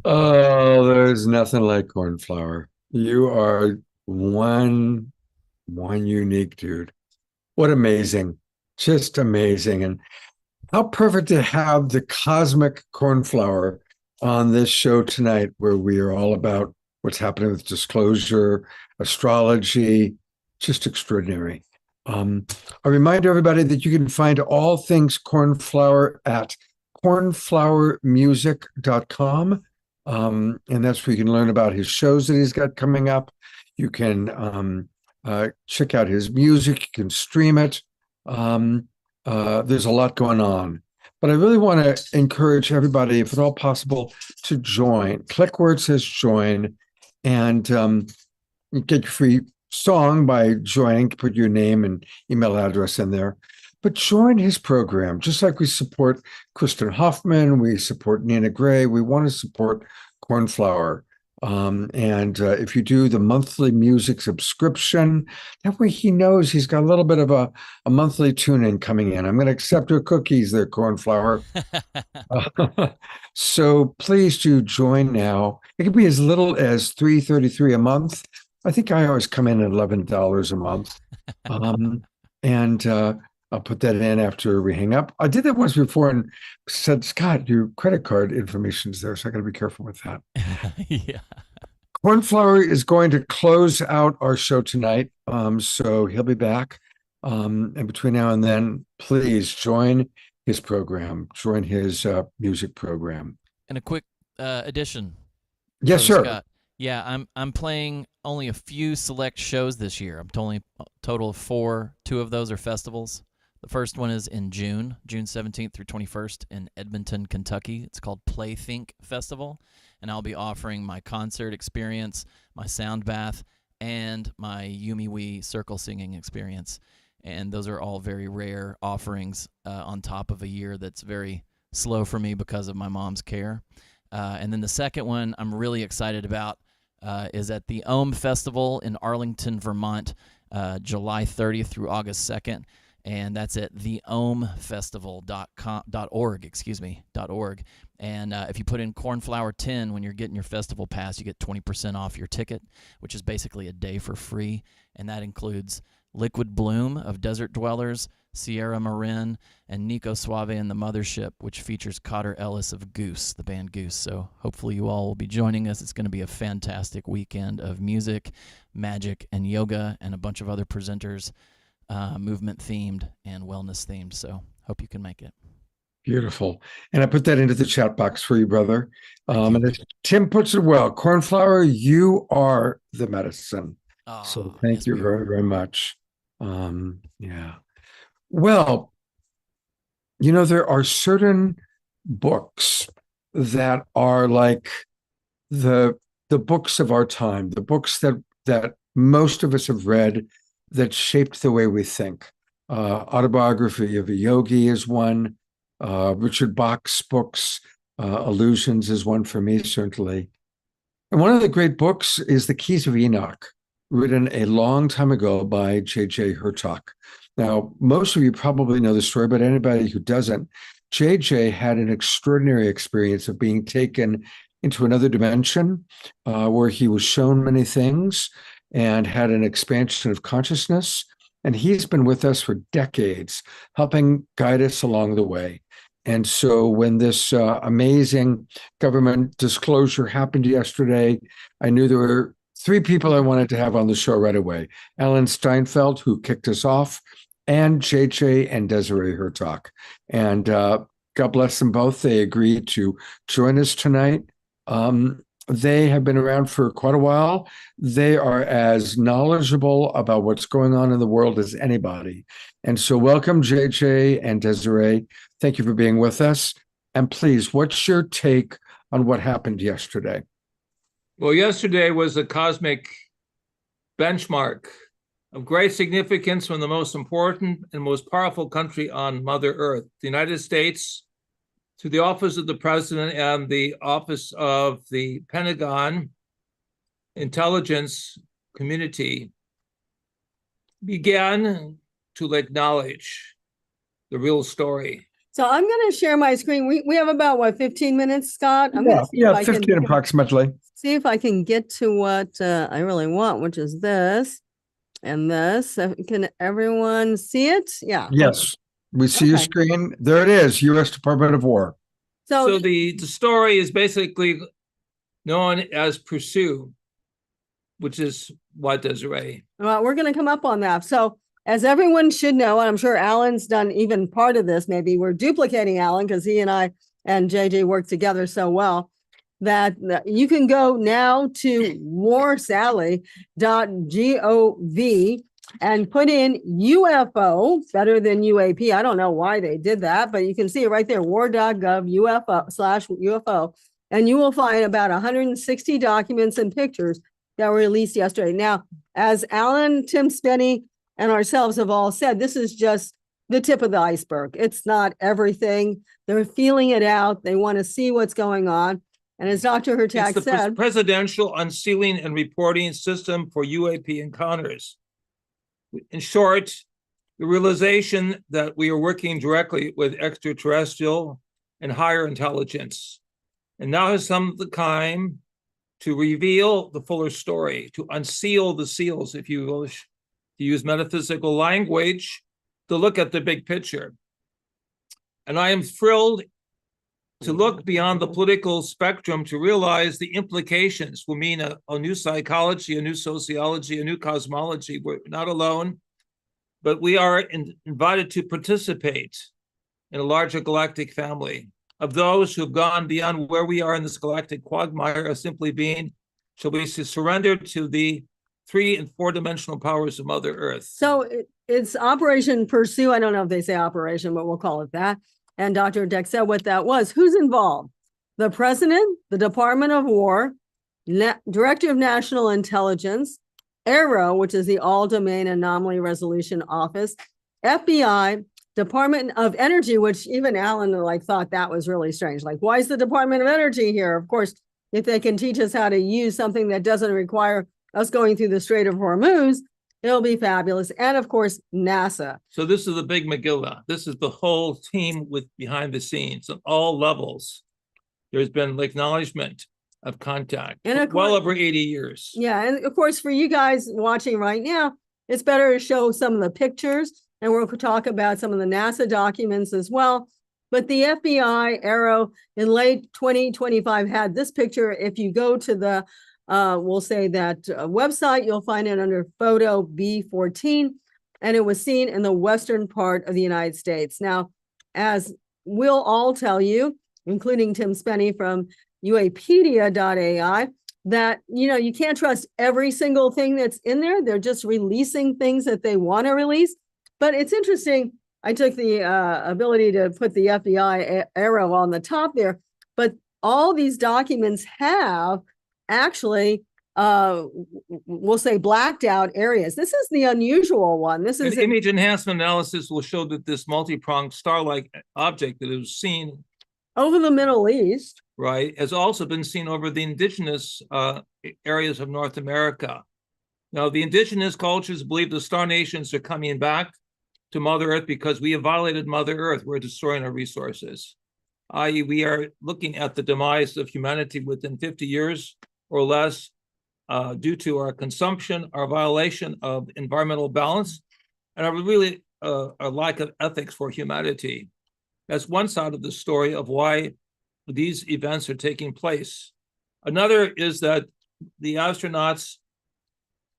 Oh, there's nothing like cornflower. You are one unique dude. What amazing. Just amazing. And how perfect to have the cosmic cornflower on this show tonight, where we are all about what's happening with disclosure, astrology, just extraordinary. I remind everybody that you can find all things cornflower at cornflowermusic.com. And that's where you can learn about his shows that he's got coming up. You can check out his music, you can stream it. There's a lot going on. But I really want to encourage everybody, if at all possible, to join. Click where it says join, and you get your free song by joining. Put your name and email address in there. But join his program, just like we support Kristen Hoffman, we support Nina Gray, we want to support Cornflower. And if you do the monthly music subscription, that way he knows he's got a little bit of a monthly tune-in coming in. I'm going to accept your cookies there, Cornflower. So please do join now. It can be as little as $3.33 a month. I think I always come in at $11 a month. And I'll put that in after we hang up. I did that once before and said, Scott, your credit card information is there, so I got to be careful with that. Yeah. Cornflower is going to close out our show tonight, so he'll be back. And between now and then, please join his program, join his music program. And a quick addition. Yes, Brother sir. Scott. Yeah, I'm playing only a few select shows this year. I'm only a total of 4. 2 of those are festivals. The first one is in June 17th through 21st in Edmonton, Kentucky. It's called Playthink Festival, and I'll be offering my concert experience, my sound bath, and my Yumi Wee circle singing experience. And those are all very rare offerings on top of a year that's very slow for me because of my mom's care. And then the second one I'm really excited about is at the Ohm Festival in Arlington, Vermont, July 30th through August 2nd. And that's at theohmfestival.org. And if you put in Cornflower 10 when you're getting your festival pass, you get 20% off your ticket, which is basically a day for free. And that includes Liquid Bloom of Desert Dwellers, Sierra Marin, and Nico Suave and the Mothership, which features Cotter Ellis of Goose, the band Goose. So hopefully you all will be joining us. It's going to be a fantastic weekend of music, magic, and yoga, and a bunch of other presenters. Movement themed and wellness themed. So hope you can make it. Beautiful. And I put that into the chat box for you, brother. And as Tim puts it well, Cornflower, you are the medicine. So thank you very, very much. Yeah. Well, there are certain books that are like the books of our time, the books that most of us have read, that shaped the way we think. Autobiography of a Yogi is one. Richard Bach's books, Illusions is one for me, certainly. And one of the great books is The Keys of Enoch, written a long time ago by J.J. Hertog. Now, most of you probably know the story, but anybody who doesn't, J.J. had an extraordinary experience of being taken into another dimension where he was shown many things and had an expansion of consciousness. And he's been with us for decades, helping guide us along the way. And so when this amazing government disclosure happened yesterday, I knew there were 3 people I wanted to have on the show right away. Alan Steinfeld, who kicked us off, and JJ and Desiree Hertog. And God bless them both. They agreed to join us tonight. They have been around for quite a while. They are as knowledgeable about what's going on in the world as anybody. And so welcome, JJ and Desiree. Thank you for being with us. And please, what's your take on what happened yesterday? Well, yesterday was a cosmic benchmark of great significance from the most important and most powerful country on Mother Earth, the United States, through the office of the president and the office of the Pentagon intelligence community, began to acknowledge the real story. So I'm going to share my screen. We have about, what, 15 minutes, Scott? I'm going to see if I 15 can approximately. see if I can get to what I really want, which is this and this. Can everyone see it? Yeah. Yes, we see your Okay. screen. There it is, U.S. Department of War. So the story is basically known as Pursue, which is what, Desiree? Well, we're going to come up on that. So as everyone should know, and I'm sure Alan's done even part of this, maybe we're duplicating Alan because he and I and JJ work together so well, that you can go now to warsally.gov and put in UFO, better than UAP. I don't know why they did that, but you can see it right there, war.gov UFO/UFO, and you will find about 160 documents and pictures that were released yesterday. Now, as Alan, Tim Spenny, and ourselves have all said, this is just the tip of the iceberg. It's not everything. They're feeling it out. They want to see what's going on. And as Dr. Hertak It's the said, presidential unsealing and reporting system for UAP encounters. In short, the realization that we are working directly with extraterrestrial and higher intelligence. And now has come the time to reveal the fuller story, to unseal the seals, if you will, to use metaphysical language, to look at the big picture. And I am thrilled to look beyond the political spectrum to realize the implications will mean a new psychology, a new sociology, a new cosmology. We're not alone, but we are invited to participate in a larger galactic family of those who've gone beyond where we are in this galactic quagmire of simply being, shall we say, surrender to the 3- and 4-dimensional powers of Mother Earth. so it's Operation Pursue. I don't know if they say operation, but we'll call it that. And Dr. Deck said what that was. Who's involved? The president, the Department of War, Director of National Intelligence, AARO, which is the All Domain Anomaly Resolution Office, FBI, Department of Energy, which even Alan thought that was really strange. Like, why is the Department of Energy here? Of course, if they can teach us how to use something that doesn't require us going through the Strait of Hormuz, it'll be fabulous. And of course, NASA. So this is the big Megillah. This is the whole team with behind the scenes at all levels. There's been acknowledgement of contact And well over 80 years. Yeah, and of course, for you guys watching right now, it's better to show some of the pictures, and we'll talk about some of the NASA documents as well. But the FBI AARO in late 2025 had this picture. If you go to the we'll say that website, you'll find it under photo B14, and it was seen in the western part of the United States. Now, as we'll all tell you, including Tim Spenny from UApedia.ai, that, you can't trust every single thing that's in there. They're just releasing things that they want to release. But it's interesting. I took the ability to put the FBI arrow on the top there, but all these documents have actually, we'll say, blacked out areas. This is the unusual one. This is image enhancement analysis will show that this multi-pronged star-like object that is seen over the Middle East, right, has also been seen over the indigenous areas of North America. Now, the indigenous cultures believe the star nations are coming back to Mother Earth because we have violated Mother Earth. We're destroying our resources, i.e., we are looking at the demise of humanity within 50 years or less due to our consumption, our violation of environmental balance, and our lack of ethics for humanity. That's one side of the story of why these events are taking place. Another is that the astronauts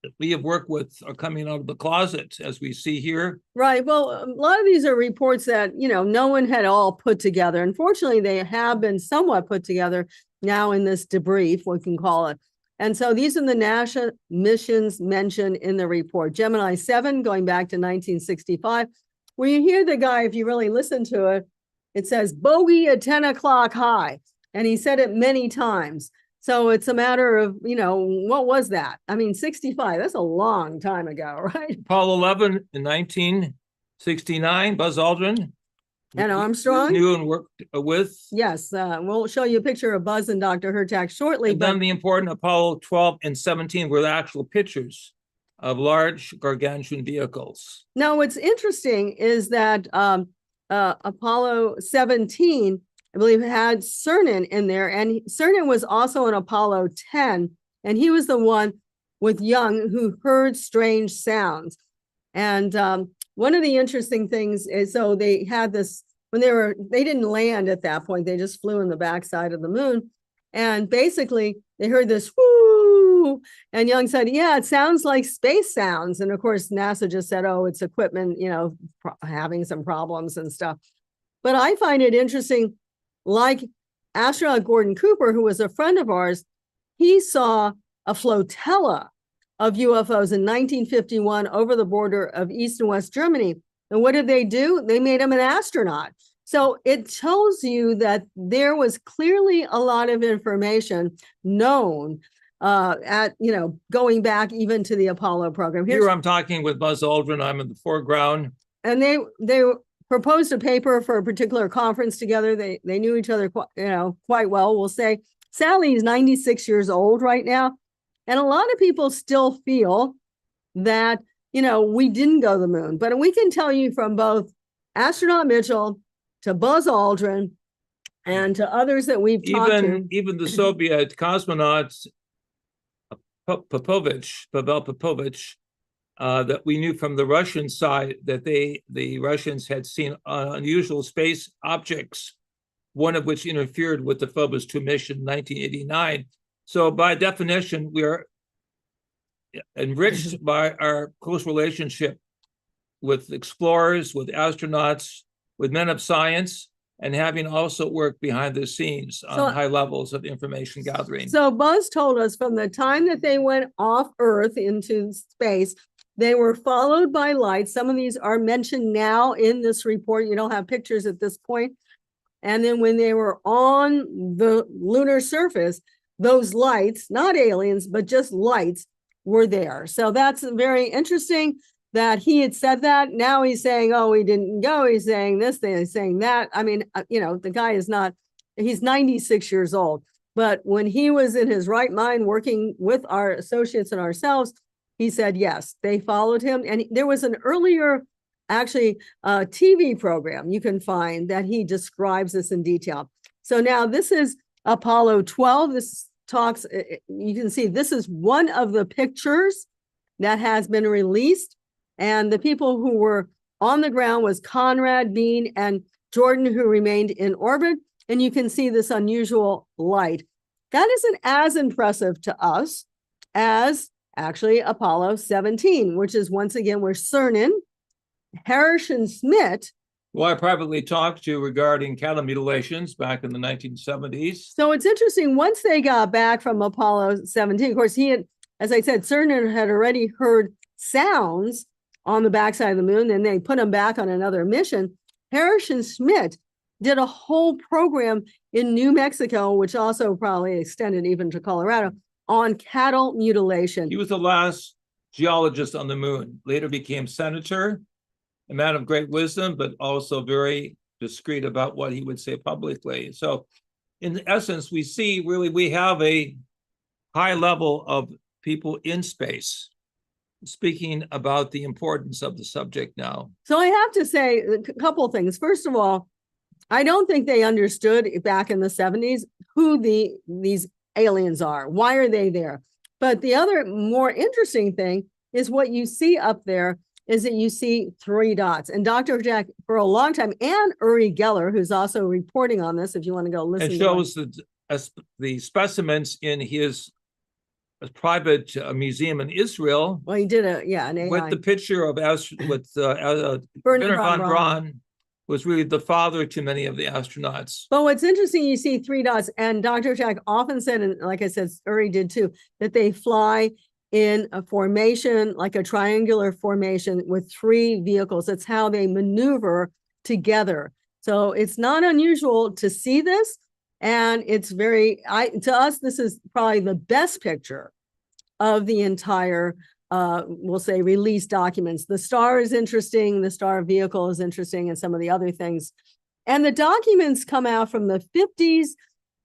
that we have worked with are coming out of the closet, as we see here. Right. Well, a lot of these are reports that, no one had all put together. Unfortunately, they have been somewhat put together now in this debrief, we can call it. And so these are the NASA missions mentioned in the report. Gemini 7, going back to 1965, where you hear the guy, if you really listen to it, it says bogey at 10 o'clock high. And he said it many times. So it's a matter of, what was that? I mean, 65, that's a long time ago, right? Apollo 11 in 1969, Buzz Aldrin. And Armstrong? Knew and worked with. Yes, we'll show you a picture of Buzz and Dr. Hertak shortly. And then the important Apollo 12 and 17 were the actual pictures of large gargantuan vehicles. Now, what's interesting is that Apollo 17, I believe, had Cernan in there, and Cernan was also in Apollo 10, and he was the one with Young who heard strange sounds. And one of the interesting things is, so they had this, when they didn't land at that point, they just flew in the backside of the moon. And basically they heard this whoo, and Young said, yeah, it sounds like space sounds. And of course, NASA just said, oh, it's equipment, having some problems and stuff. But I find it interesting, like astronaut Gordon Cooper, who was a friend of ours, he saw a flotilla of UFOs in 1951 over the border of East and West Germany. And what did they do? They made him an astronaut. So it tells you that there was clearly a lot of information known going back even to the Apollo program. Here I'm talking with Buzz Aldrin. I'm in the foreground. And they proposed a paper for a particular conference together. They knew each other quite well, we'll say. Sadly, he's 96 years old right now. And a lot of people still feel that, we didn't go to the moon. But we can tell you from both astronaut Mitchell to Buzz Aldrin and to others that we've talked to. Even the Soviet cosmonauts, Pavel Popovich, that we knew from the Russian side that the Russians had seen unusual space objects, one of which interfered with the Phobos 2 mission in 1989. So by definition, we are enriched by our close relationship with explorers, with astronauts, with men of science, and having also worked behind the scenes on high levels of information gathering. So Buzz told us from the time that they went off Earth into space, they were followed by lights. Some of these are mentioned now in this report. You don't have pictures at this point. And then when they were on the lunar surface, those lights, not aliens, but just lights, were there. So that's very interesting that he had said that. Now he's saying, oh, he didn't go. He's saying this thing, he's saying that. I mean, the guy is not, he's 96 years old. But when he was in his right mind working with our associates and ourselves, he said, yes, they followed him. And there was an earlier, actually, TV program you can find that he describes this in detail. So now this is Apollo 12. This talks, you can see this is one of the pictures that has been released. And the people who were on the ground was Conrad, Bean, and Jordan, who remained in orbit. And you can see this unusual light. That isn't as impressive to us as actually Apollo 17, which is once again where Cernan, Harrison Schmitt. Well, I privately talked to regarding cattle mutilations back in the 1970s. So it's interesting, once they got back from Apollo 17, of course, he had, as I said, Cernan had already heard sounds on the backside of the moon, and they put him back on another mission. Harrison Schmitt did a whole program in New Mexico, which also probably extended even to Colorado, on cattle mutilation. He was the last geologist on the moon, later became senator, a man of great wisdom, but also very discreet about what he would say publicly. So in essence, we see really we have a high level of people in space speaking about the importance of the subject now. So I have to say a couple of things. First of all, I don't think they understood back in the 70s who these aliens are. Why are they there? But the other more interesting thing is what you see up there is that you see 3 dots. And Dr. Jack, for a long time, and Uri Geller, who's also reporting on this, if you want to go listen. It shows the specimens in his private museum in Israel. Well, he did an AI. With the picture of Werner von Braun was really the father to many of the astronauts. But what's interesting, you see 3 dots, and Dr. Jack often said, and like I said, Uri did too, that they fly in a formation, like a triangular formation with 3 vehicles. That's how they maneuver together. So it's not unusual to see this. And it's to us, this is probably the best picture of the entire, we'll say, release documents. The star is interesting, the star vehicle is interesting, and some of the other things. And the documents come out from the 50s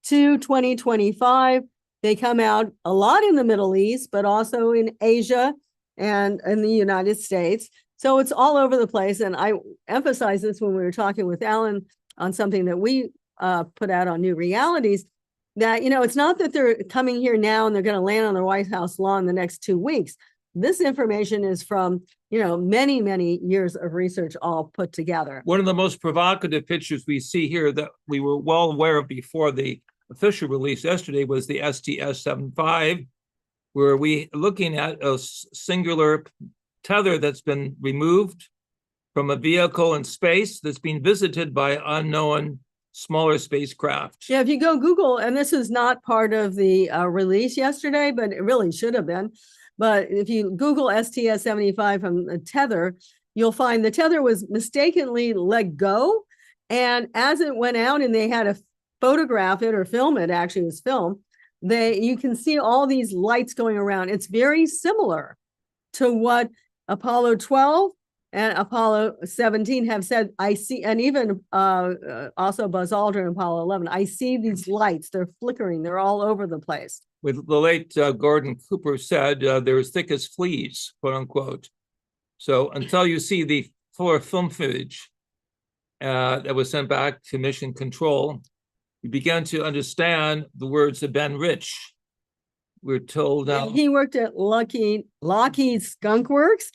to 2025. They come out a lot in the Middle East, but also in Asia and in the United States. So it's all over the place. And I emphasized this when we were talking with Alan on something that we put out on New Realities, that, it's not that they're coming here now and they're going to land on the White House lawn in the next 2 weeks. This information is from, many, many years of research all put together. One of the most provocative pictures we see here that we were well aware of before the official release yesterday was the STS-75, where we looking at a singular tether that's been removed from a vehicle in space that's being visited by unknown smaller spacecraft. Yeah, if you go Google, and this is not part of the release yesterday, but it really should have been. But if you Google STS-75 from the tether, you'll find the tether was mistakenly let go. And as it went out and they had to photograph it or film it, actually it was filmed, you can see all these lights going around. It's very similar to what Apollo 12 and Apollo 17 have said. I see, and even also Buzz Aldrin and Apollo 11, I see these lights, they're flickering, they're all over the place. With the late Gordon Cooper said, they're as thick as fleas, quote unquote. So until you see the fuller film footage that was sent back to Mission Control, you began to understand the words of Ben Rich. We're told now. He worked at Lockheed Skunk Works,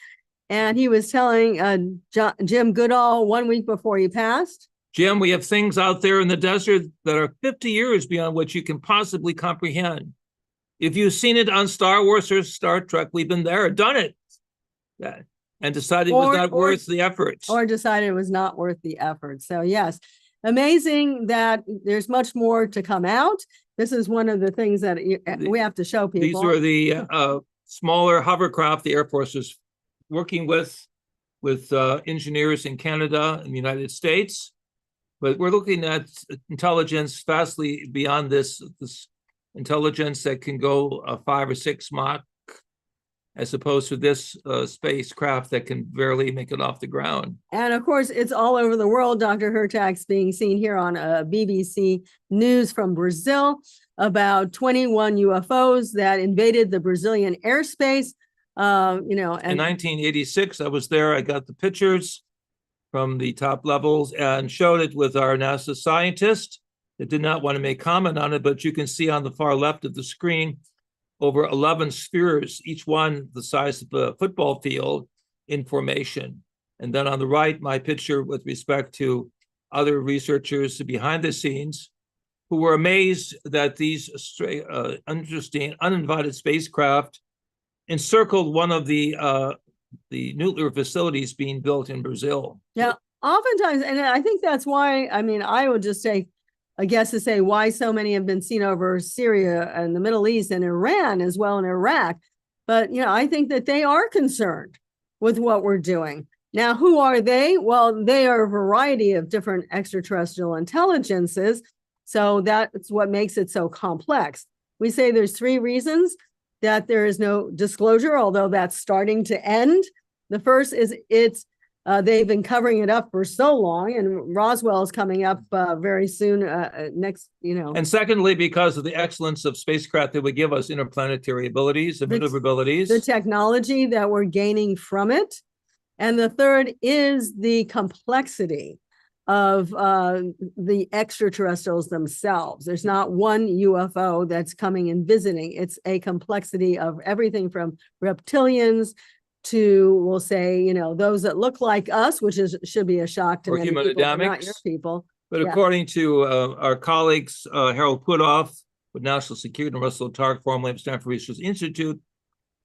and he was telling Jim Goodall 1 week before he passed. Jim, we have things out there in the desert that are 50 years beyond what you can possibly comprehend. If you've seen it on Star Wars or Star Trek, we've been there, done it, and decided it was not worth the effort. Or decided it was not worth the effort. So yes, amazing that there's much more to come out. This is one of the things that we have to show people. These were the smaller hovercraft the Air Force was working with engineers in Canada and the United States. But we're looking at intelligence vastly beyond this intelligence that can go 5 or 6 Mach, as opposed to this spacecraft that can barely make it off the ground. And of course, it's all over the world. Dr. Hertak's being seen here on BBC News from Brazil about 21 UFOs that invaded the Brazilian airspace. And in 1986, I was there. I got the pictures from the top levels and showed it with our NASA scientist that did not want to make comment on it, but you can see on the far left of the screen over 11 spheres, each one the size of a football field, in formation. And then on the right, my picture with respect to other researchers behind the scenes who were amazed that these interesting uninvited spacecraft encircled one of the nuclear facilities being built in Brazil. Yeah, oftentimes, and I think that's why, I would just say, I guess to say why so many have been seen over Syria and the Middle East and Iran as well, in Iraq. But, I think that they are concerned with what we're doing. Now, who are they? Well, they are a variety of different extraterrestrial intelligences. So that's what makes it so complex. We say there's 3 reasons that there is no disclosure, although that's starting to end. The first is they've been covering it up for so long, and Roswell is coming up very soon next, And secondly, because of the excellence of spacecraft that would give us interplanetary abilities and maneuverabilities. The technology that we're gaining from it. And the third is the complexity of the extraterrestrials themselves. There's not one UFO that's coming and visiting. It's a complexity of everything from reptilians to, we'll say, those that look like us, which should be a shock to many people, but not your people. But according to our colleagues, Harold Putoff with National Security and Russell Targ, formerly of Stanford Research Institute,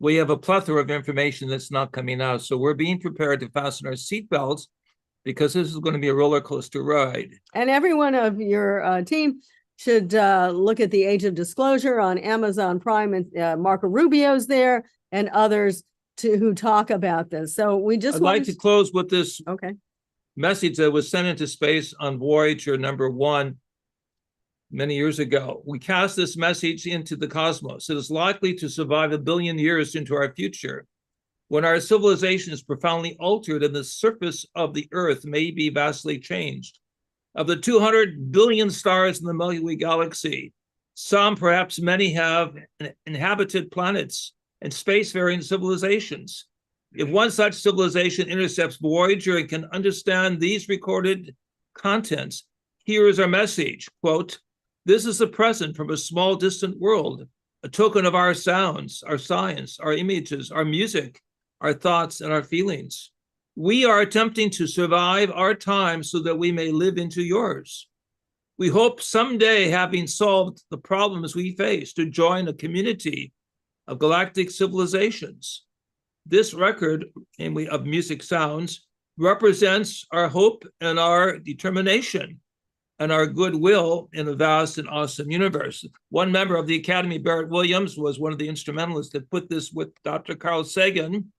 we have a plethora of information that's not coming out. So we're being prepared to fasten our seatbelts, because this is going to be a roller coaster ride. And every one of your team should look at the Age of Disclosure on Amazon Prime, and Marco Rubio's there and others who talk about this. So we just I'd like to close with this okay message that was sent into space on Voyager number 1 many years ago. We cast this message into the cosmos. It is likely to survive 1 billion years into our future, when our civilization is profoundly altered and the surface of the earth may be vastly changed. Of the 200 billion stars in the Milky Way galaxy, some, perhaps many, have inhabited planets and spacefaring civilizations. If one such civilization intercepts Voyager and can understand these recorded contents, here is our message, quote, "This is a present from a small distant world, a token of our sounds, our science, our images, our music, our thoughts, and our feelings. We are attempting to survive our time so that we may live into yours. We hope someday, having solved the problems we face, to join a community of galactic civilizations. This record of music sounds represents our hope and our determination and our goodwill in a vast and awesome universe." One member of the Academy, Barrett Williams, was one of the instrumentalists that put this with Dr. Carl Sagan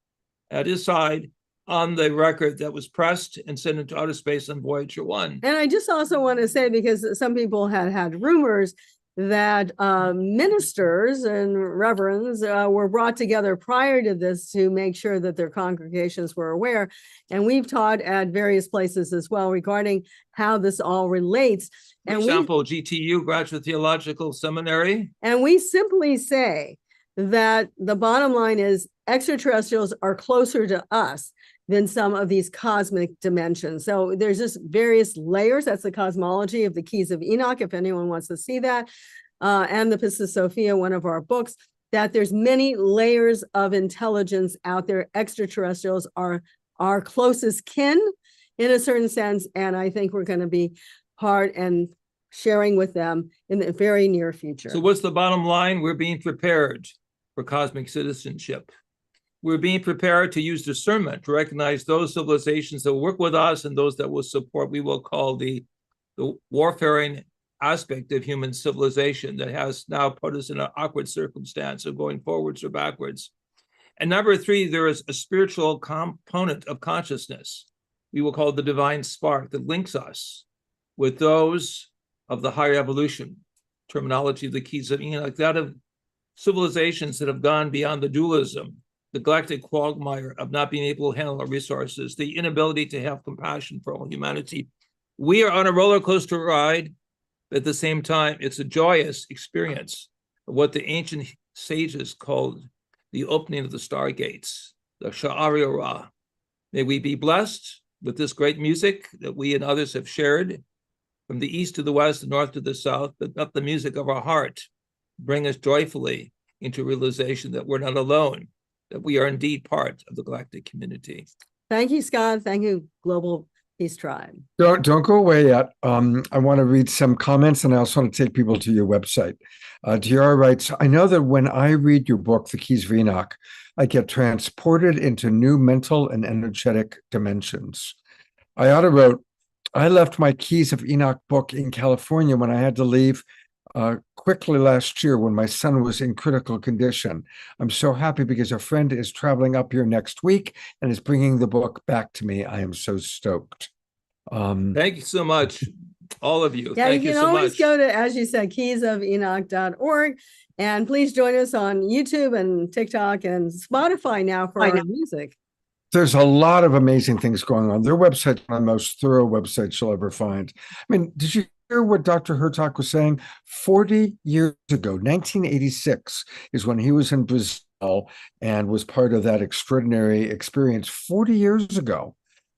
at his side on the record that was pressed and sent into outer space on Voyager 1. And I just also want to say, because some people had rumors that ministers and reverends were brought together prior to this to make sure that their congregations were aware. And we've taught at various places as well regarding how this all relates. For example, GTU, Graduate Theological Seminary. And we simply say that the bottom line is extraterrestrials are closer to us than some of these cosmic dimensions. So there's just various layers. That's the cosmology of the Keys of Enoch, if anyone wants to see that. And the Pistis Sophia, one of our books, that there's many layers of intelligence out there. Extraterrestrials are our closest kin in a certain sense. And I think we're going to be part and sharing with them in the very near future. So what's the bottom line? We're being prepared for cosmic citizenship. We're being prepared to use discernment to recognize those civilizations that will work with us and those that will support, we will call the warfaring aspect of human civilization that has now put us in an awkward circumstance of going forwards or backwards. And number 3, there is a spiritual component of consciousness we will call the divine spark that links us with those of the higher evolution, terminology of the Keys of Enoch, that of civilizations that have gone beyond the dualism, the galactic quagmire of not being able to handle our resources, the inability to have compassion for all humanity. We are on a roller coaster ride, but at the same time, it's a joyous experience of what the ancient sages called the opening of the stargates, the Sha'ari Ra. May we be blessed with this great music that we and others have shared from the east to the west, the north to the south, but not the music of our heart. Bring us joyfully into realization that we're not alone, that we are indeed part of the galactic community. Thank you, Scott. Thank you, Global Peace Tribe. Don't go away yet. I want to read some comments, and I also want to take people to your website. Diara writes, "I know that when I read your book, The Keys of Enoch, I get transported into new mental and energetic dimensions." Ayada wrote, "I left my Keys of Enoch book in California when I had to leave quickly last year when my son was in critical condition. I'm so happy because a friend is traveling up here next week and is bringing the book back to me. I am so stoked." Thank you so much, all of you. Yeah, Thank you you can so always much. go to, as you said, keysofenoch.org. And please join us on YouTube and TikTok and Spotify now for our music. There's a lot of amazing things going on. Their website's one of the most thorough websites you'll ever find. I mean, did you hear what Dr. Hertog was saying? 40 years ago, 1986 is when he was in Brazil and was part of that extraordinary experience 40 years ago.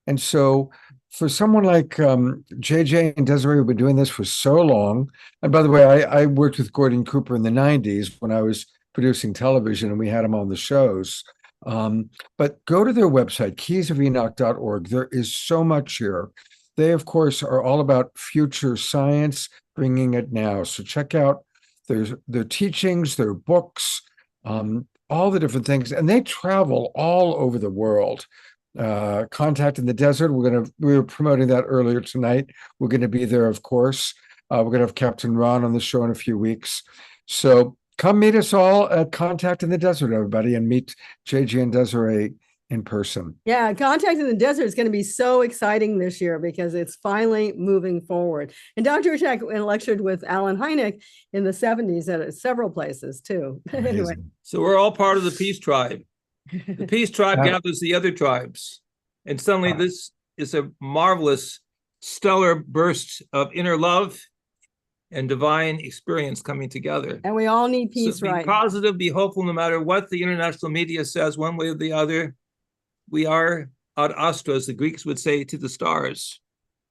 And so for someone like JJ and Desiree, who've been doing this for so long, and by the way, I worked with Gordon Cooper in the 90s when I was producing television, and we had him on the shows. But go to their website, keysofenoch.org. There is so much here. They, of course, are all about future science, bringing it now. So check out their teachings, their books, all the different things. And they travel all over the world. Contact in the Desert. We were promoting that earlier tonight. We're going to be there, of course. We're going to have Captain Ron on the show in a few weeks. So come meet us all at Contact in the Desert, everybody, and meet JJ and Desiree in person. Yeah, Contact in the Desert is going to be so exciting this year because it's finally moving forward. And Dr. Tech lectured with Alan Hynek in the 70s at several places too. Anyway, So we're all part of the Peace Tribe. The Peace Tribe Yeah. gathers the other tribes. And suddenly this is a marvelous, stellar burst of inner love and divine experience coming together. and we all need peace, So be right? positive, be hopeful, no matter what the international media says, one way or the other. We are ad astra, as the Greeks would say, to the stars.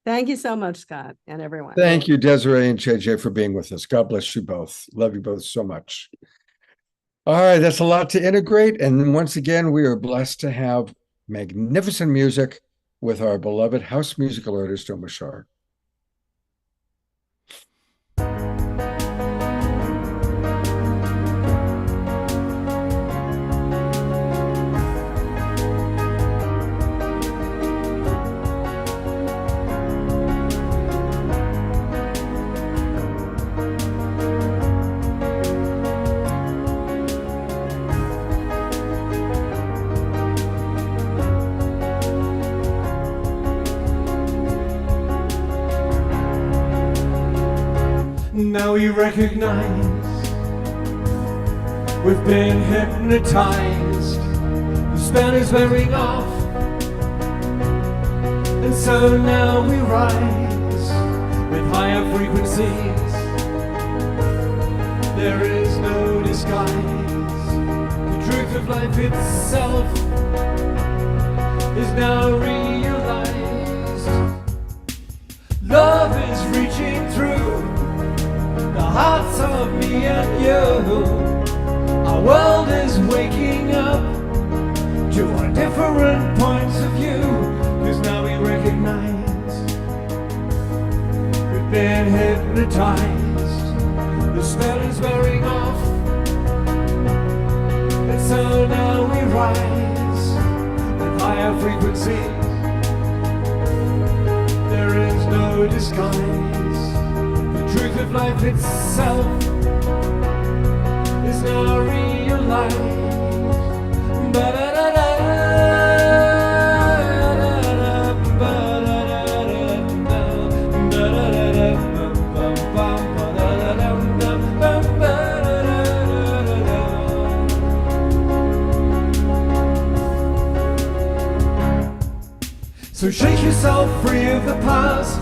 Thank you so much, Scott, and everyone. Thank you, Desiree and JJ, for being with us. God bless you both. Love you both so much. All right, that's a lot to integrate. And once again, we are blessed to have magnificent music with our beloved house musical artist, Omar Shar. Now we recognize we've been hypnotized. The spell is wearing off, and so now we rise with higher frequencies. There is no disguise. The truth of life itself is now realized. Love is reaching through the hearts of me and you. Our world is waking up to our different points of view, 'cause now we recognize we've been hypnotized. The spell is wearing off, and so now we rise with higher frequencies. There is no disguise. The truth of life itself is now realized. So shake yourself free of the past.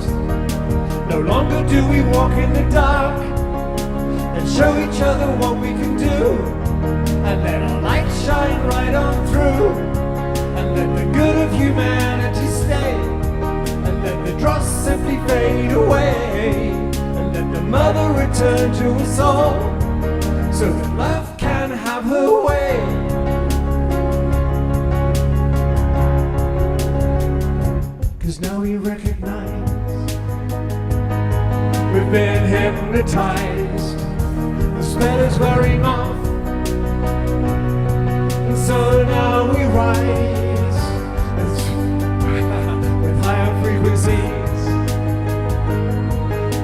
No longer do we walk in the dark, and show each other what we can do, and let our light shine right on through, and let the good of humanity stay, and let the dross simply fade away, and let the mother return to us all, so that love can have her way. Cause now we recognize we've been hypnotized. The spell is wearing off, and so now we rise with higher frequencies.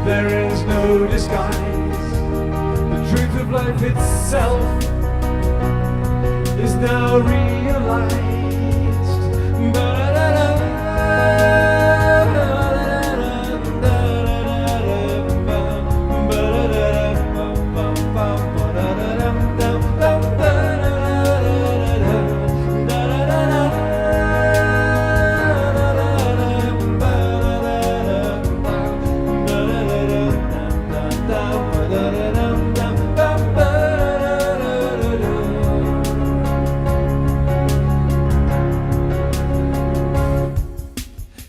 There is no disguise. The truth of life itself is now realized.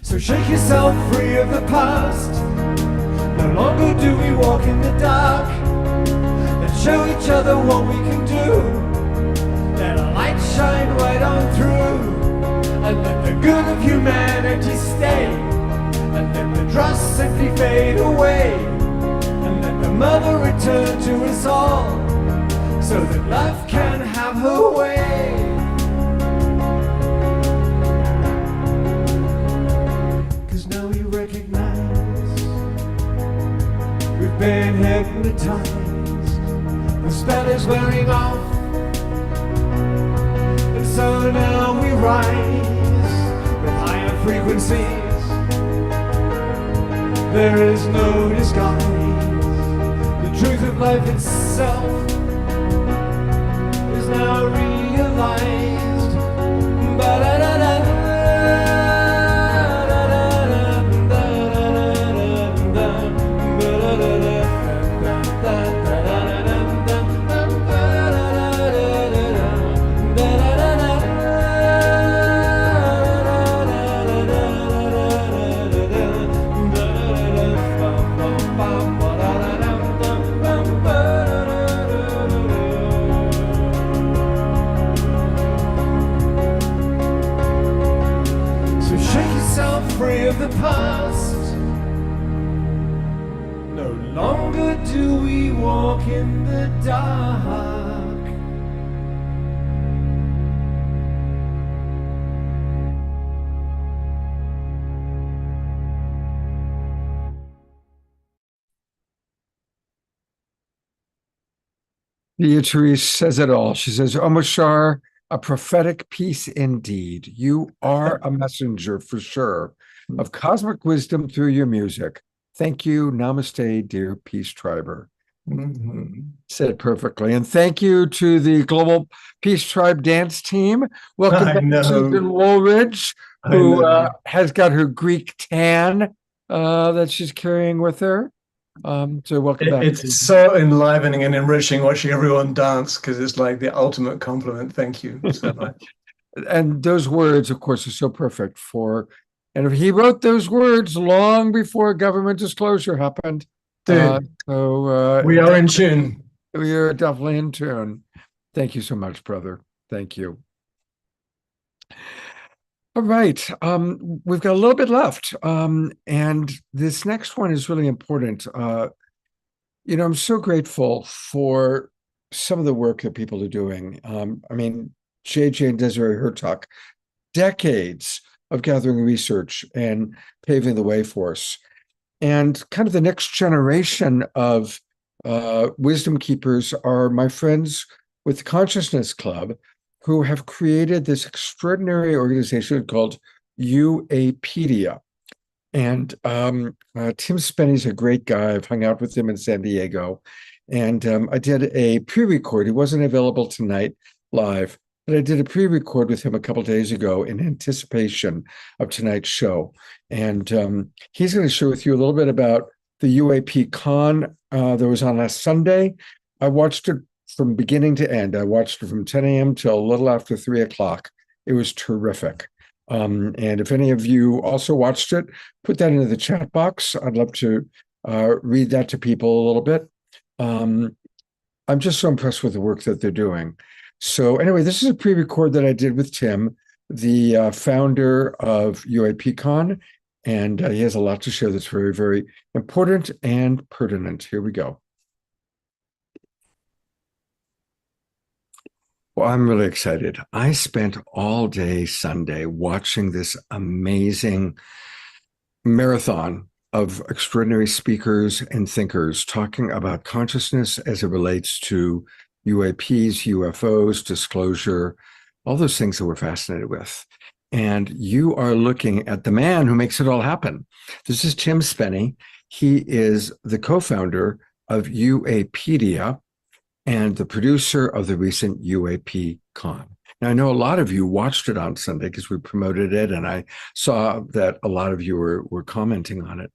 So shake yourself free of the past. No longer do we walk in the dark, and show each other what we can do. Let our light shine right on through, and let the good of humanity stay, and let the dross simply fade away, and let the mother return to us all, so that love can have her way. Now we recognize we've been hypnotized. The spell is wearing off, and so now we rise with higher frequencies. There is no disguise. The truth of life itself is now realized. Ba-da-da-da. Free of the past. No longer do we walk in the dark. Beatrice says it all. She says, Omashar, a prophetic piece indeed. You are a messenger for sure of cosmic wisdom through your music. Thank you. Namaste, dear Peace Triber. Said it perfectly. And thank you to the Global Peace Tribe dance team. Welcome I back, know. Susan Woolridge, I who know. has got her Greek tan that she's carrying with her. So welcome back. It's so enlivening and enriching watching everyone dance because it's like the ultimate compliment. Thank you so much. And those words, of course, are so perfect for, and he wrote those words long before government disclosure happened. Dude, So we are in tune. we are definitely in tune. Thank you so much, brother. Thank you. All right. We've got a little bit left. And this next one is really important. I'm so grateful for some of the work that people are doing. I mean, JJ and Desiree Hertuck, decades of gathering research and paving the way for us. And kind of the next generation of wisdom keepers are my friends with the Consciousness Club, who have created this extraordinary organization called UApedia. And Tim Spenny's a great guy. I've hung out with him in San Diego. And I did a pre-record. He wasn't available tonight live, but I did a pre-record with him a couple days ago in anticipation of tonight's show. And he's going to share with you a little bit about the UAP Con that was on last Sunday. I watched it from beginning to end. I watched it from 10 a.m. till a little after 3 o'clock. It was terrific. And if any of you also watched it, put that into the chat box. I'd love to read that to people a little bit. I'm just so impressed with the work that they're doing. So anyway, this is a pre-record that I did with Tim, the founder of UAPCon, and he has a lot to share that's very, very important and pertinent. Here we go. Well, I'm really excited. I spent all day Sunday watching this amazing marathon of extraordinary speakers and thinkers talking about consciousness as it relates to UAPs, UFOs, disclosure, all those things that we're fascinated with. And you are looking at the man who makes it all happen. This is Tim Spenny. He is the co-founder of UApedia and the producer of the recent UAP Con. Now, I know a lot of you watched it on Sunday because we promoted it, and I saw that a lot of you were commenting on it.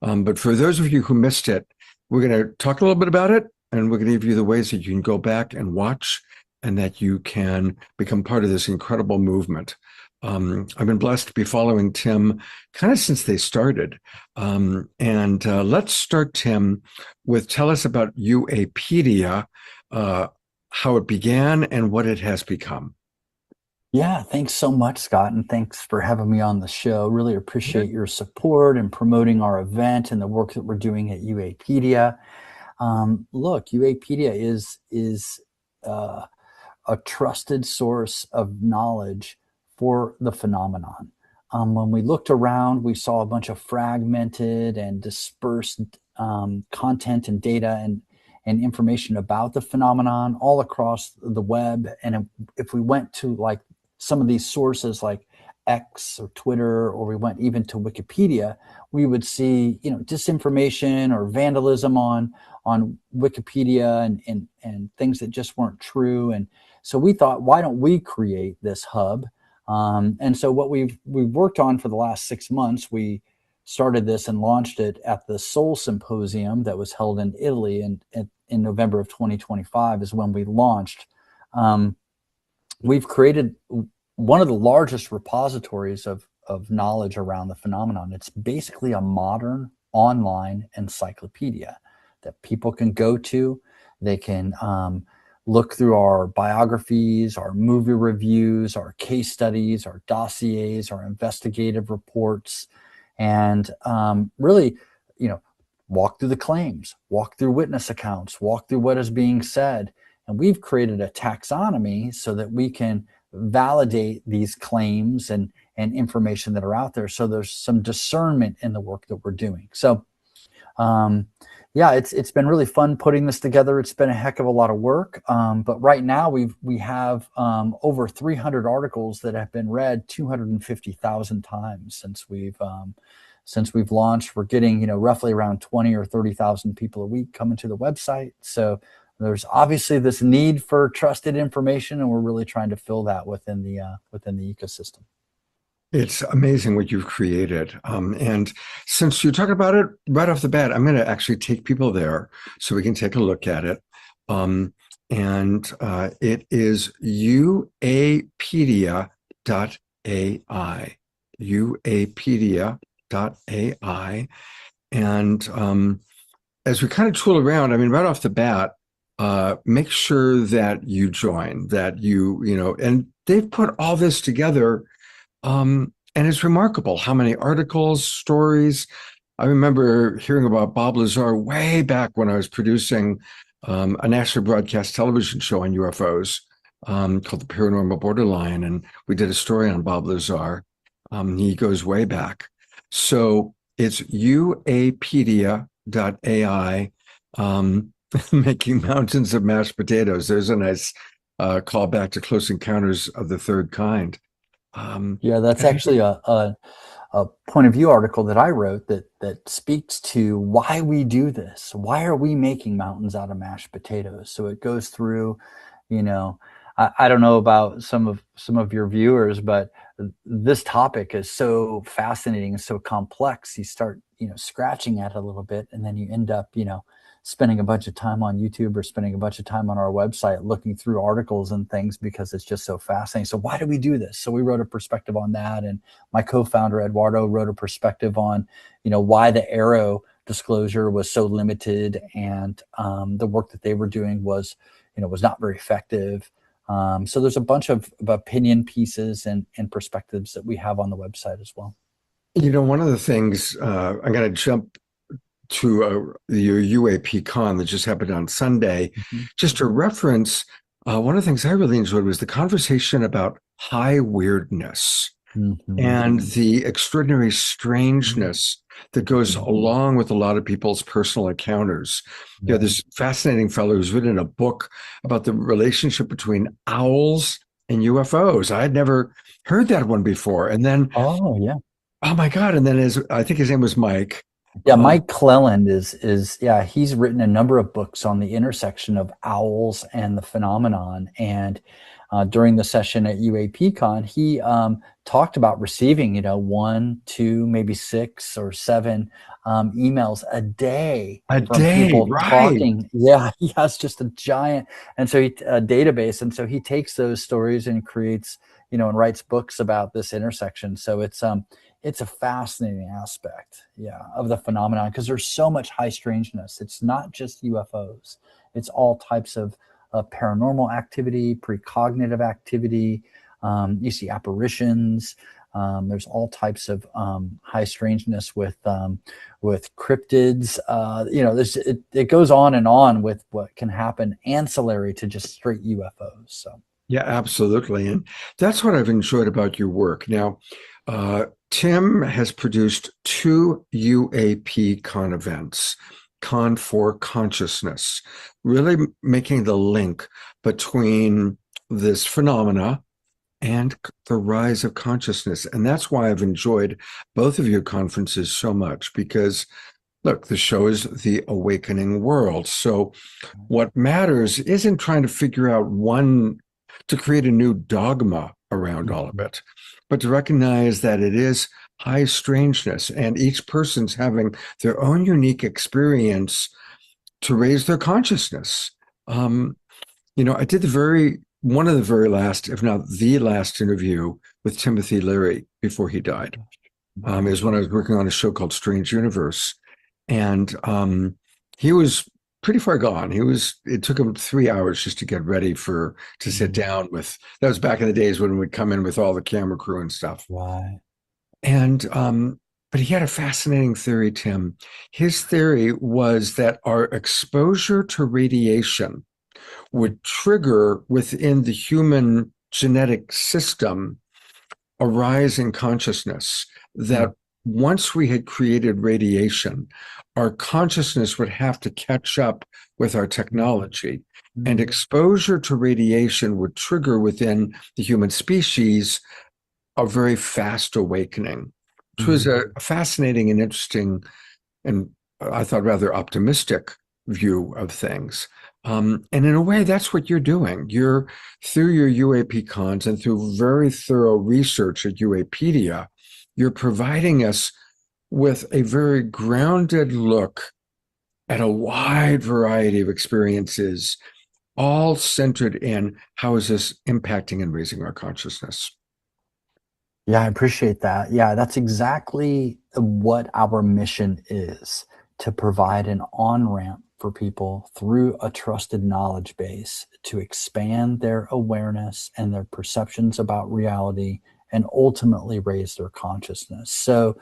But for those of you who missed it, we're going to talk a little bit about it, and we're going to give you the ways that you can go back and watch and that you can become part of this incredible movement. I've been blessed to be following Tim kind of since they started. Let's start, Tim, with tell us about UApedia, how it began and what it has become. Yeah, thanks so much, Scott, and thanks for having me on the show. Really appreciate your support and promoting our event and the work that we're doing at UApedia. Look, UApedia is a trusted source of knowledge for the phenomenon. When we looked around, we saw a bunch of fragmented and dispersed content and data and information about the phenomenon all across the web. And if we went to like some of these sources like X or Twitter, or we went even to Wikipedia, we would see, disinformation or vandalism on Wikipedia and things that just weren't true. And so we thought, why don't we create this hub? And so what we've worked on for the last 6 months, we started this and launched it at the Soul Symposium that was held in Italy in November of 2025 is when we launched. We've created one of the largest repositories of knowledge around the phenomenon. It's basically a modern online encyclopedia that people can go to. They can look through our biographies, our movie reviews, our case studies, our dossiers, our investigative reports, and really, walk through the claims, walk through witness accounts, walk through what is being said. And we've created a taxonomy so that we can validate these claims and information that are out there. So there's some discernment in the work that we're doing. So it's been really fun putting this together. It's been a heck of a lot of work. But right now we have over 300 articles that have been read 250,000 times since we've launched. We're getting, roughly around 20 or 30,000 people a week coming to the website. So there's obviously this need for trusted information, and we're really trying to fill that within the ecosystem. It's amazing what you've created. And since you're talking about it right off the bat, I'm going to actually take people there so we can take a look at it. And it is uapedia.ai, uapedia.ai. And as we kind of tool around, right off the bat, make sure that you join, that and they've put all this together. And it's remarkable how many articles, stories. I remember hearing about Bob Lazar way back when I was producing a national broadcast television show on UFOs called The Paranormal Borderline. And we did a story on Bob Lazar. He goes way back. So it's uapedia.ai, making mountains of mashed potatoes. There's a nice callback to Close Encounters of the Third Kind. That's actually a point of view article that I wrote that speaks to why we do this. Why are we making mountains out of mashed potatoes? So it goes through, I don't know about some of your viewers, but this topic is so fascinating and so complex. You start, scratching at it a little bit, and then you end up, spending a bunch of time on YouTube or spending a bunch of time on our website looking through articles and things because it's just so fascinating. So why do we do this? So we wrote a perspective on that. And my co-founder, Eduardo, wrote a perspective on, why the Arrow disclosure was so limited and the work that they were doing was not very effective. So there's a bunch of opinion pieces and perspectives that we have on the website as well. One of the things, I'm going to jump to your UAP con that just happened on Sunday, just to reference, one of the things I really enjoyed was the conversation about high weirdness and the extraordinary strangeness that goes along with a lot of people's personal encounters. This fascinating fellow who's written a book about the relationship between owls and UFOs. I had never heard that one before. And then, oh my God. And then I think his name was Mike. Yeah, Mike Cleland is he's written a number of books on the intersection of owls and the phenomenon. And during the session at UAPCon, he talked about receiving, 1, 2, maybe 6 or 7 emails a day from people talking. Yeah, he has just a giant, and so a database. And so he takes those stories and creates, and writes books about this intersection. So it's a fascinating aspect, of the phenomenon, because there's so much high strangeness. It's not just UFOs. It's all types of paranormal activity, precognitive activity. You see apparitions. There's all types of high strangeness with cryptids. It goes on and on with what can happen ancillary to just straight UFOs. So. Yeah, absolutely. And that's what I've enjoyed about your work. Now, Tim has produced 2 UAP Con events, Con for Consciousness, really making the link between this phenomena and the rise of consciousness. And that's why I've enjoyed both of your conferences so much, because look, the show is the awakening world. So what matters isn't trying to figure out to create a new dogma around all of it, but to recognize that it is high strangeness and each person's having their own unique experience to raise their consciousness. I did one of the very last, if not the last interview with Timothy Leary before he died. It was when I was working on a show called Strange Universe. And he was pretty far gone. It took him 3 hours just to get ready to sit down with, that was back in the days when we'd come in with all the camera crew and stuff. Right. And, but he had a fascinating theory, Tim. His theory was that our exposure to radiation would trigger within the human genetic system a rise in consciousness, that once we had created radiation, our consciousness would have to catch up with our technology. And exposure to radiation would trigger within the human species a very fast awakening, which was a fascinating and interesting, and I thought rather optimistic view of things. And in a way, that's what you're doing. You're, through your UAP cons and through very thorough research at UApedia, you're providing us with a very grounded look at a wide variety of experiences, all centered in how is this impacting and raising our consciousness. Yeah, I appreciate that. Yeah, that's exactly what our mission is, to provide an on-ramp for people through a trusted knowledge base to expand their awareness and their perceptions about reality and ultimately raise their consciousness. So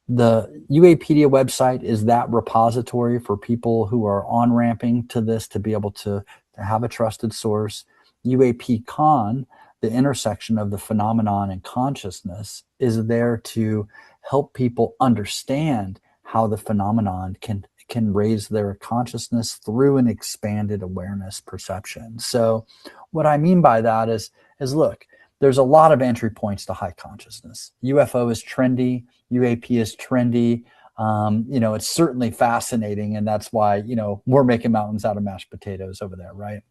the UApedia website is that repository for people who are on-ramping to this to be able to have a trusted source. UAPCon, the intersection of the phenomenon and consciousness, is there to help people understand how the phenomenon can raise their consciousness through an expanded awareness perception. So what I mean by that is look, there's a lot of entry points to high consciousness. UFO is trendy, UAP is trendy. It's certainly fascinating, and that's why, we're making mountains out of mashed potatoes over there, right?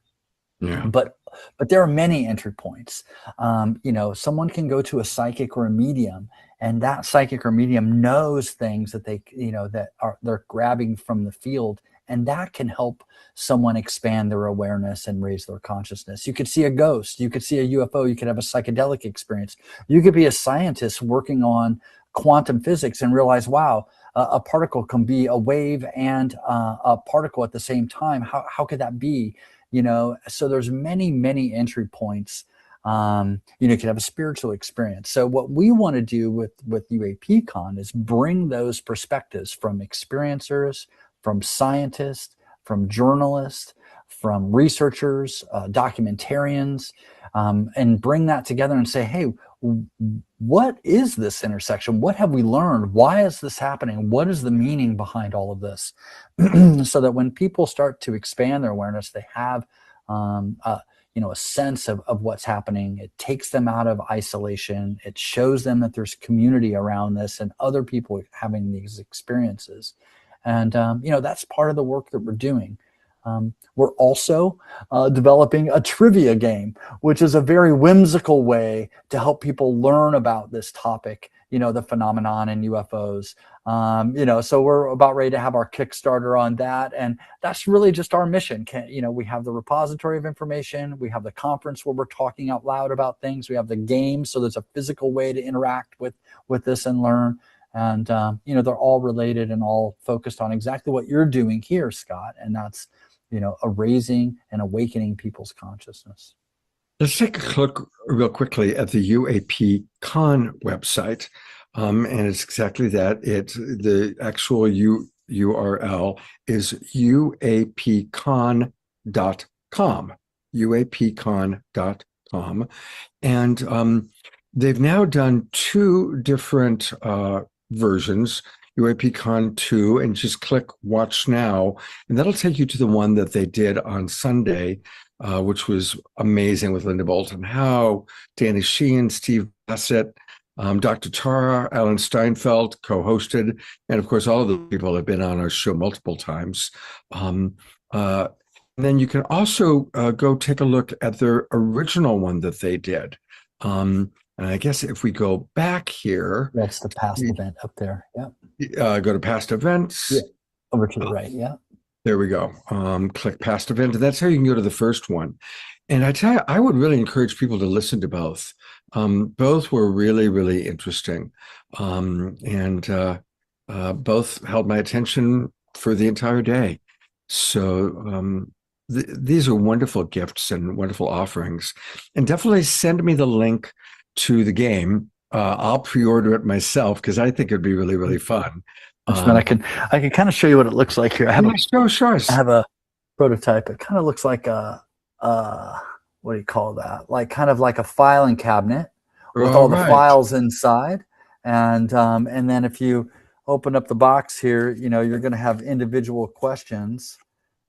Yeah. But there are many entry points. Someone can go to a psychic or a medium, and that psychic or medium knows things that they're grabbing from the field, and that can help someone expand their awareness and raise their consciousness. You could see a ghost, you could see a UFO, you could have a psychedelic experience. You could be a scientist working on quantum physics and realize, wow, a particle can be a wave and a particle at the same time. How could that be? So there's many entry points. You could have a spiritual experience. So what we want to do with UAPCon is bring those perspectives from experiencers, from scientists, from journalists, from researchers, documentarians, and bring that together and say, hey, what is this intersection? What have we learned? Why is this happening? What is the meaning behind all of this? So that when people start to expand their awareness, they have a sense of what's happening. It takes them out of isolation. It shows them that there's community around this and other people having these experiences. And, that's part of the work that we're doing. We're also developing a trivia game, which is a very whimsical way to help people learn about this topic, the phenomenon and UFOs. So we're about ready to have our Kickstarter on that. And that's really just our mission. We have the repository of information. We have the conference where we're talking out loud about things. We have the game. So there's a physical way to interact with this and learn. And, they're all related and all focused on exactly what you're doing here, Scott. And that's, raising and awakening people's consciousness. Let's take a look real quickly at the UAP Con website. And it's exactly that. The actual URL is uapcon.com, uapcon.com. And they've now done two different versions, UAPCon 2, and just click Watch Now, and that'll take you to the one that they did on Sunday, which was amazing with Linda Bolton Howe, Danny Sheehan, Steve Bassett, Dr. Tara, Alan Steinfeld co-hosted, and of course, all of the people have been on our show multiple times. And then you can also go take a look at their original one that they did. And I guess if we go back here, That's the past event up there. Yeah. Go to past events. Yeah. Over to the right. Yeah. There we go. Click past event, and that's how you can go to the first one. And I tell you, I would really encourage people to listen to both. Both were really, really interesting, and both held my attention for the entire day. So these are wonderful gifts and wonderful offerings. And definitely send me the link to the game. I'll pre-order it myself because I think it'd be really, really fun. I can kind of show you what it looks like here. I have I have a prototype. It kind of looks like a what do you call that? Like kind of like a filing cabinet with all the files inside. And then if you open up the box here, you're going to have individual questions,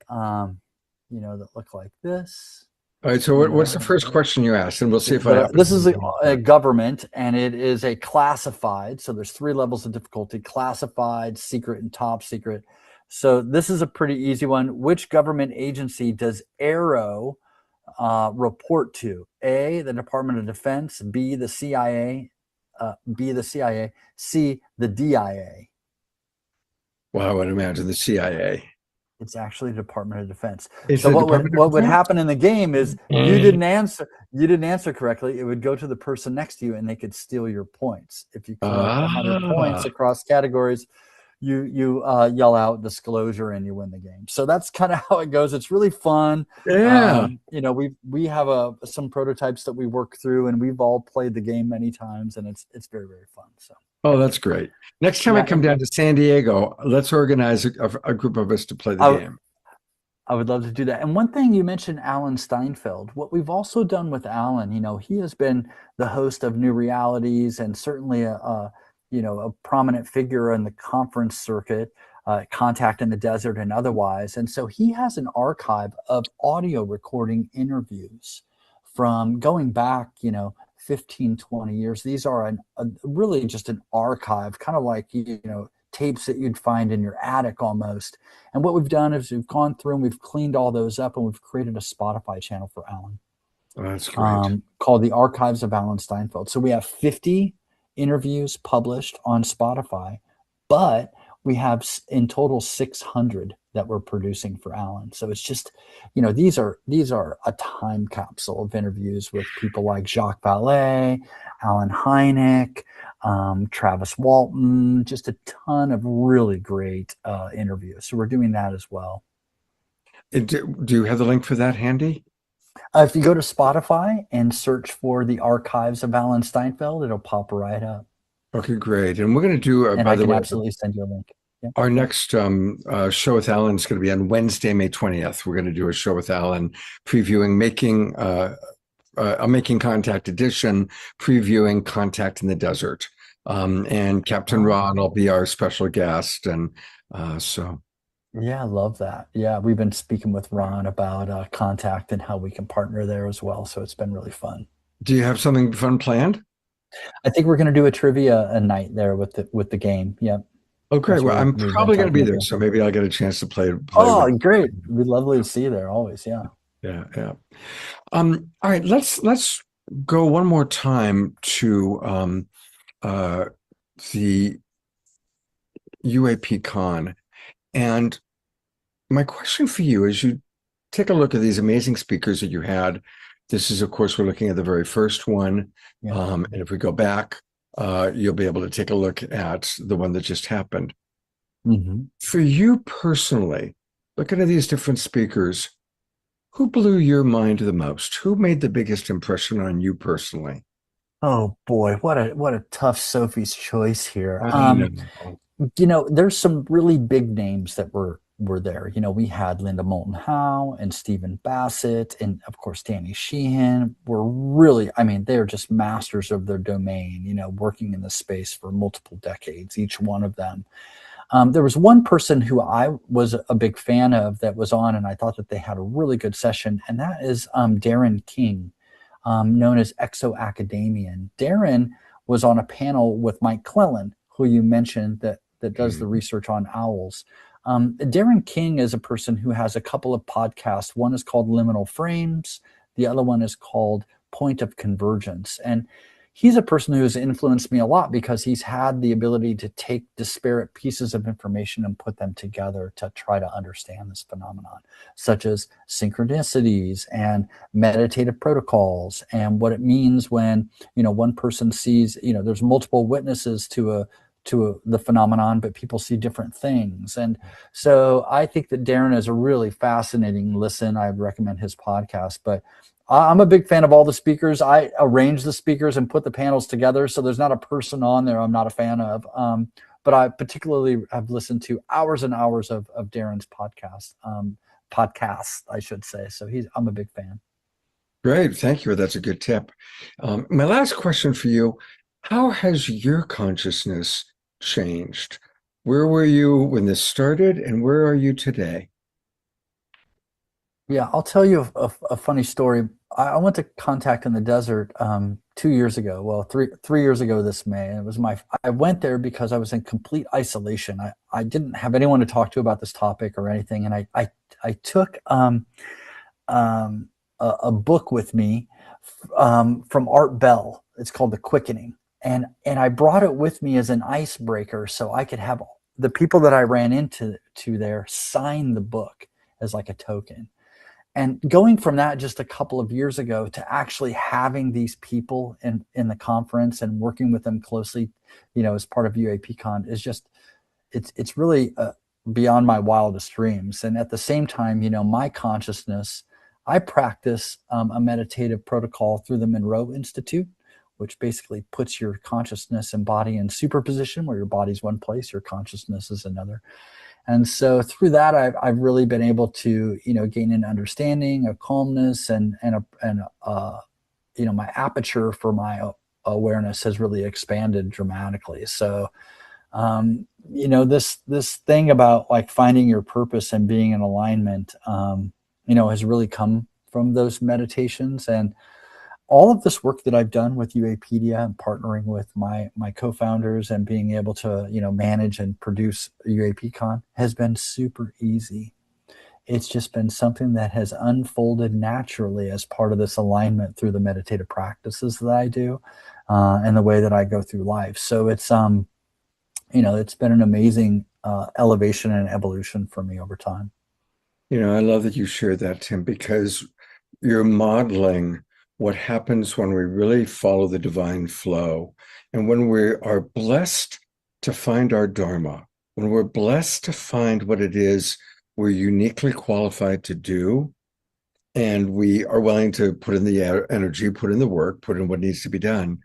that look like this. All right. So what's the first question you asked? And we'll see if I have. This is a government, and it is a classified. So there's 3 levels of difficulty: classified, secret, and top secret. So this is a pretty easy one. Which government agency does Arrow report to? A, the Department of Defense. B, the CIA. C, the DIA. Well, I would imagine the CIA. It's actually the Department of Defense. It's so the what Department of would Defense? happen in the game is you didn't answer correctly. It would go to the person next to you, and they could steal your points. If you collect 100 points across categories, you yell out disclosure and you win the game. So that's kind of how it goes. It's really fun. Yeah. We have some prototypes that we work through, and we've all played the game many times, and it's very, very fun. So. Oh, that's great. Next time I come down to San Diego, let's organize a group of us to play the game. I would love to do that. And one thing you mentioned, Alan Steinfeld. What we've also done with Alan, he has been the host of New Realities and certainly a prominent figure in the conference circuit, Contact in the Desert and otherwise. And so he has an archive of audio recording interviews from going back, 15, 20 years. These are really just an archive, kind of like, tapes that you'd find in your attic almost. And what we've done is we've gone through and we've cleaned all those up, and we've created a Spotify channel for Alan. Oh, that's great. Called The Archives of Alan Steinfeld. So we have 50 interviews published on Spotify, but we have in total 600 that we're producing for Alan. So it's just, these are a time capsule of interviews with people like Jacques Vallée, Alan Hynek, Travis Walton, just a ton of really great interviews. So we're doing that as well. Do you have the link for that handy? If you go to Spotify and search for The Archives of Alan Steinfeld, it'll pop right up. Okay, great. And we're going to do, and by I the can way, absolutely send you a link. Yeah. Our next show with Alan is going to be on Wednesday, May 20th. We're going to do a show with Alan previewing a Making Contact edition, previewing Contact in the Desert. And Captain Ron will be our special guest. And so. Yeah, I love that. Yeah, we've been speaking with Ron about Contact and how we can partner there as well. So it's been really fun. Do you have something fun planned? I think we're going to do a trivia night there with the game. Yep. Oh, great. Well, I'm probably going to be there, so maybe I'll get a chance to play. Oh, great. We'd lovely to see you there always. Yeah. Yeah. All right. Let's go one more time to the UAP Con. And my question for you is, you take a look at these amazing speakers that you had. This is, of course, we're looking at the very first one. Yeah. And if we go back, you'll be able to take a look at the one that just happened. Mm-hmm. For you personally, looking at these different speakers, who blew your mind the most? Who made the biggest impression on you personally? Oh boy, what a tough Sophie's choice here. There's some really big names that were there. We had Linda Moulton Howe and Stephen Bassett, and of course Danny Sheehan were really, they're just masters of their domain, working in this space for multiple decades, each one of them. There was one person who I was a big fan of that was on, and I thought that they had a really good session, and that is Darren King, known as Exo Academian. Darren was on a panel with Mike Clellan, who you mentioned that does the research on owls. Darren King is a person who has a couple of podcasts. One is called Liminal Frames. The other one is called Point of Convergence. And he's a person who has influenced me a lot because he's had the ability to take disparate pieces of information and put them together to try to understand this phenomenon, such as synchronicities and meditative protocols, and what it means when, one person sees, there's multiple witnesses to the phenomenon, but people see different things. And so I think that Darren is a really fascinating listen. I recommend his podcast, but I'm a big fan of all the speakers. I arrange the speakers and put the panels together. So there's not a person on there I'm not a fan of. But I particularly have listened to hours and hours of Darren's podcasts, I should say. So I'm a big fan. Great. Thank you. That's a good tip. My last question for you, how has your consciousness changed? Where were you when this started, and where are you today? Yeah, I'll tell you a funny story. I went to Contact in the Desert 2 years ago. Well, three years ago this May. And it was I went there because I was in complete isolation. I didn't have anyone to talk to about this topic or anything. And I took a book with me from Art Bell. It's called The Quickening. And I brought it with me as an icebreaker so I could have the people that I ran into there sign the book as like a token. And going from that just a couple of years ago to actually having these people in the conference and working with them closely, as part of UAPCon is just, it's really beyond my wildest dreams. And at the same time, my consciousness, I practice a meditative protocol through the Monroe Institute, which basically puts your consciousness and body in superposition, where your body's one place, your consciousness is another. And so through that, I've really been able to, gain an understanding, a calmness, and my aperture for my awareness has really expanded dramatically. So, this thing about like finding your purpose and being in alignment, has really come from those meditations. And all of this work that I've done with UApedia and partnering with my co-founders and being able to, manage and produce UAPCon has been super easy. It's just been something that has unfolded naturally as part of this alignment through the meditative practices that I do, and the way that I go through life. So it's, it's been an amazing elevation and evolution for me over time. I love that you shared that, Tim, because you're modeling what happens when we really follow the divine flow, and when we are blessed to find our dharma, when we're blessed to find what it is we're uniquely qualified to do, and we are willing to put in the energy, put in the work, put in what needs to be done,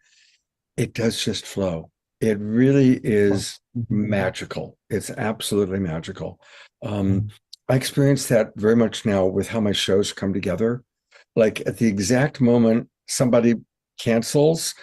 it does just flow. It really is magical. It's absolutely magical. I experience that very much now with how my shows come together. Like at the exact moment somebody cancels,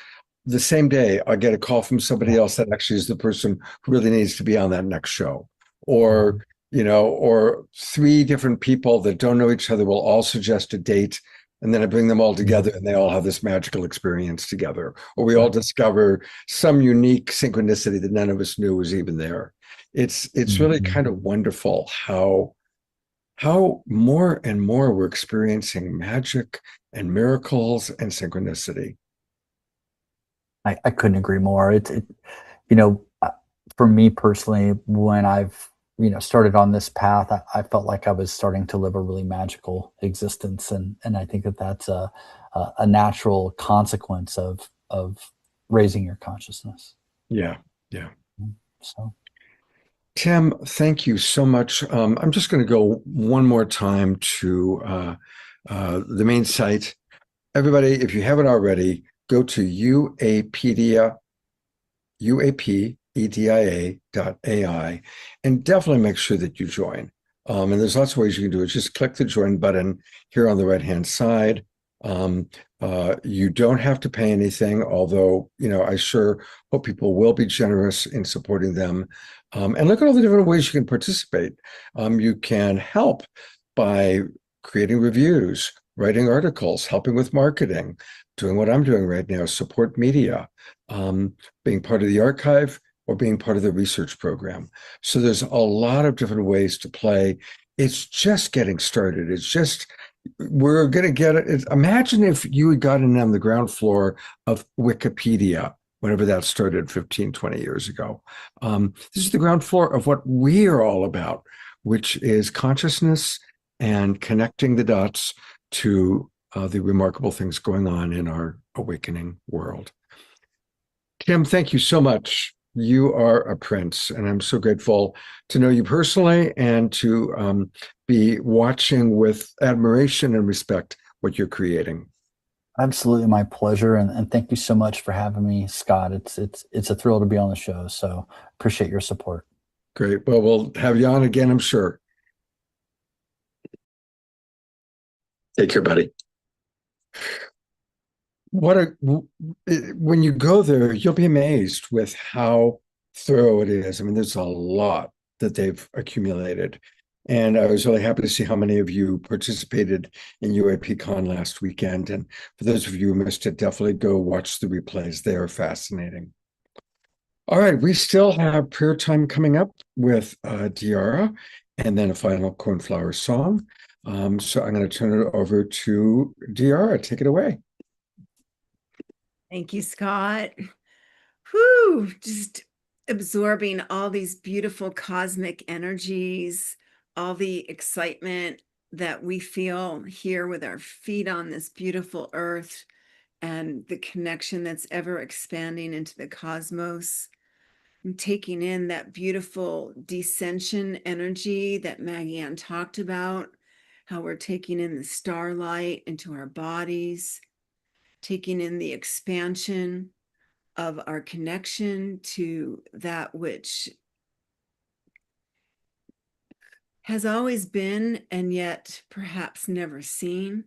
the same day I get a call from somebody else that actually is the person who really needs to be on that next show. Or, or three different people that don't know each other will all suggest a date, and then I bring them all together and they all have this magical experience together. Or we all discover some unique synchronicity that none of us knew was even there. It's really kind of wonderful how more and more we're experiencing magic and miracles and synchronicity. I couldn't agree more. For me personally, when I've, started on this path, I felt like I was starting to live a really magical existence. And I think that that's a natural consequence of raising your consciousness. Yeah. So. Tim, thank you so much. I'm just going to go one more time to the main site. Everybody, if you haven't already, go to uapedia.ai, and definitely make sure that you join. And there's lots of ways you can do it. Just click the join button here on the right-hand side. You don't have to pay anything, although, I sure hope people will be generous in supporting them. And look at all the different ways you can participate. You can help by creating reviews, writing articles, helping with marketing, doing what I'm doing right now, support media, being part of the archive, or being part of the research program. So there's a lot of different ways to play. It's just getting started. We're going to get it. Imagine if you had gotten on the ground floor of Wikipedia, whenever that started 15, 20 years ago. This is the ground floor of what we are all about, which is consciousness and connecting the dots to the remarkable things going on in our awakening world. Kim, thank you so much. You are a prince, and I'm so grateful to know you personally and to be watching with admiration and respect what you're creating. Absolutely my pleasure. And thank you so much for having me, Scott. It's a thrill to be on the show. So appreciate your support. Great. Well, we'll have you on again, I'm sure. Take care, buddy. When you go there, you'll be amazed with how thorough it is. I mean, there's a lot that they've accumulated. And I was really happy to see how many of you participated in UAPCon last weekend. And for those of you who missed it, definitely go watch the replays. They are fascinating. All right, we still have prayer time coming up with Diara, and then a final cornflower song. So I'm going to turn it over to Diara. Take it away. Thank you, Scott. Whew, just absorbing all these beautiful cosmic energies, all the excitement that we feel here with our feet on this beautiful earth, and the connection that's ever expanding into the cosmos. I'm taking in that beautiful descension energy that Maggie Ann talked about, how we're taking in the starlight into our bodies, taking in the expansion of our connection to that which has always been and yet perhaps never seen,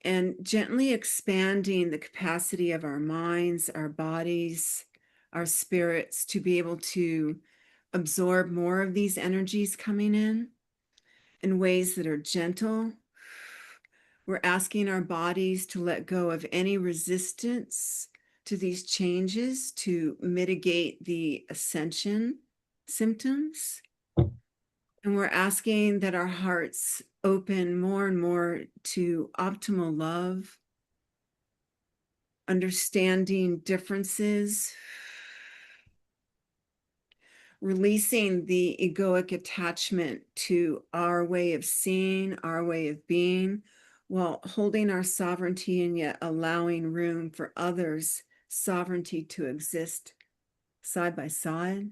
and gently expanding the capacity of our minds, our bodies, our spirits to be able to absorb more of these energies coming in ways that are gentle. We're asking our bodies to let go of any resistance to these changes to mitigate the ascension symptoms. And we're asking that our hearts open more and more to optimal love, understanding differences, releasing the egoic attachment to our way of seeing, our way of being, while holding our sovereignty and yet allowing room for others' sovereignty to exist side by side.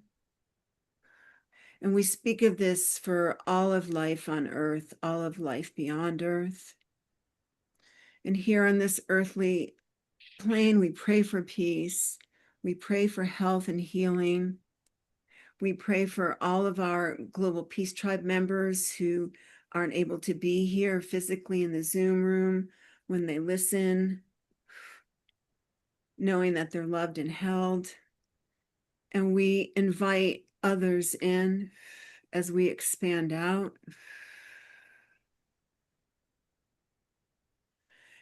And we speak of this for all of life on earth, all of life beyond earth. And here on this earthly plane, we pray for peace. We pray for health and healing. We pray for all of our Global Peace Tribe members who aren't able to be here physically in the Zoom room when they listen, knowing that they're loved and held. And we invite others in as we expand out.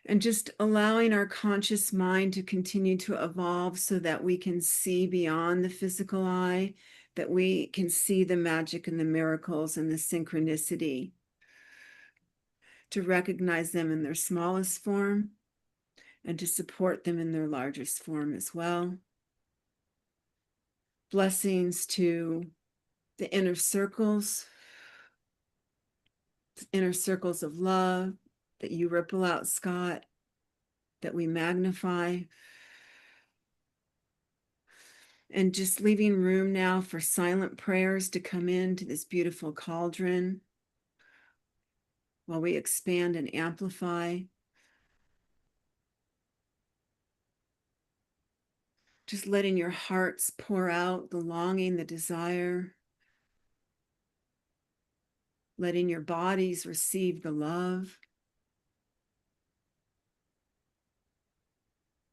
And just allowing our conscious mind to continue to evolve so that we can see beyond the physical eye, that we can see the magic and the miracles and the synchronicity, to recognize them in their smallest form and to support them in their largest form as well. Blessings to the inner circles of love that you ripple out, Scott, that we magnify. And just leaving room now for silent prayers to come into this beautiful cauldron while we expand and amplify. Just letting your hearts pour out the longing, the desire. Letting your bodies receive the love.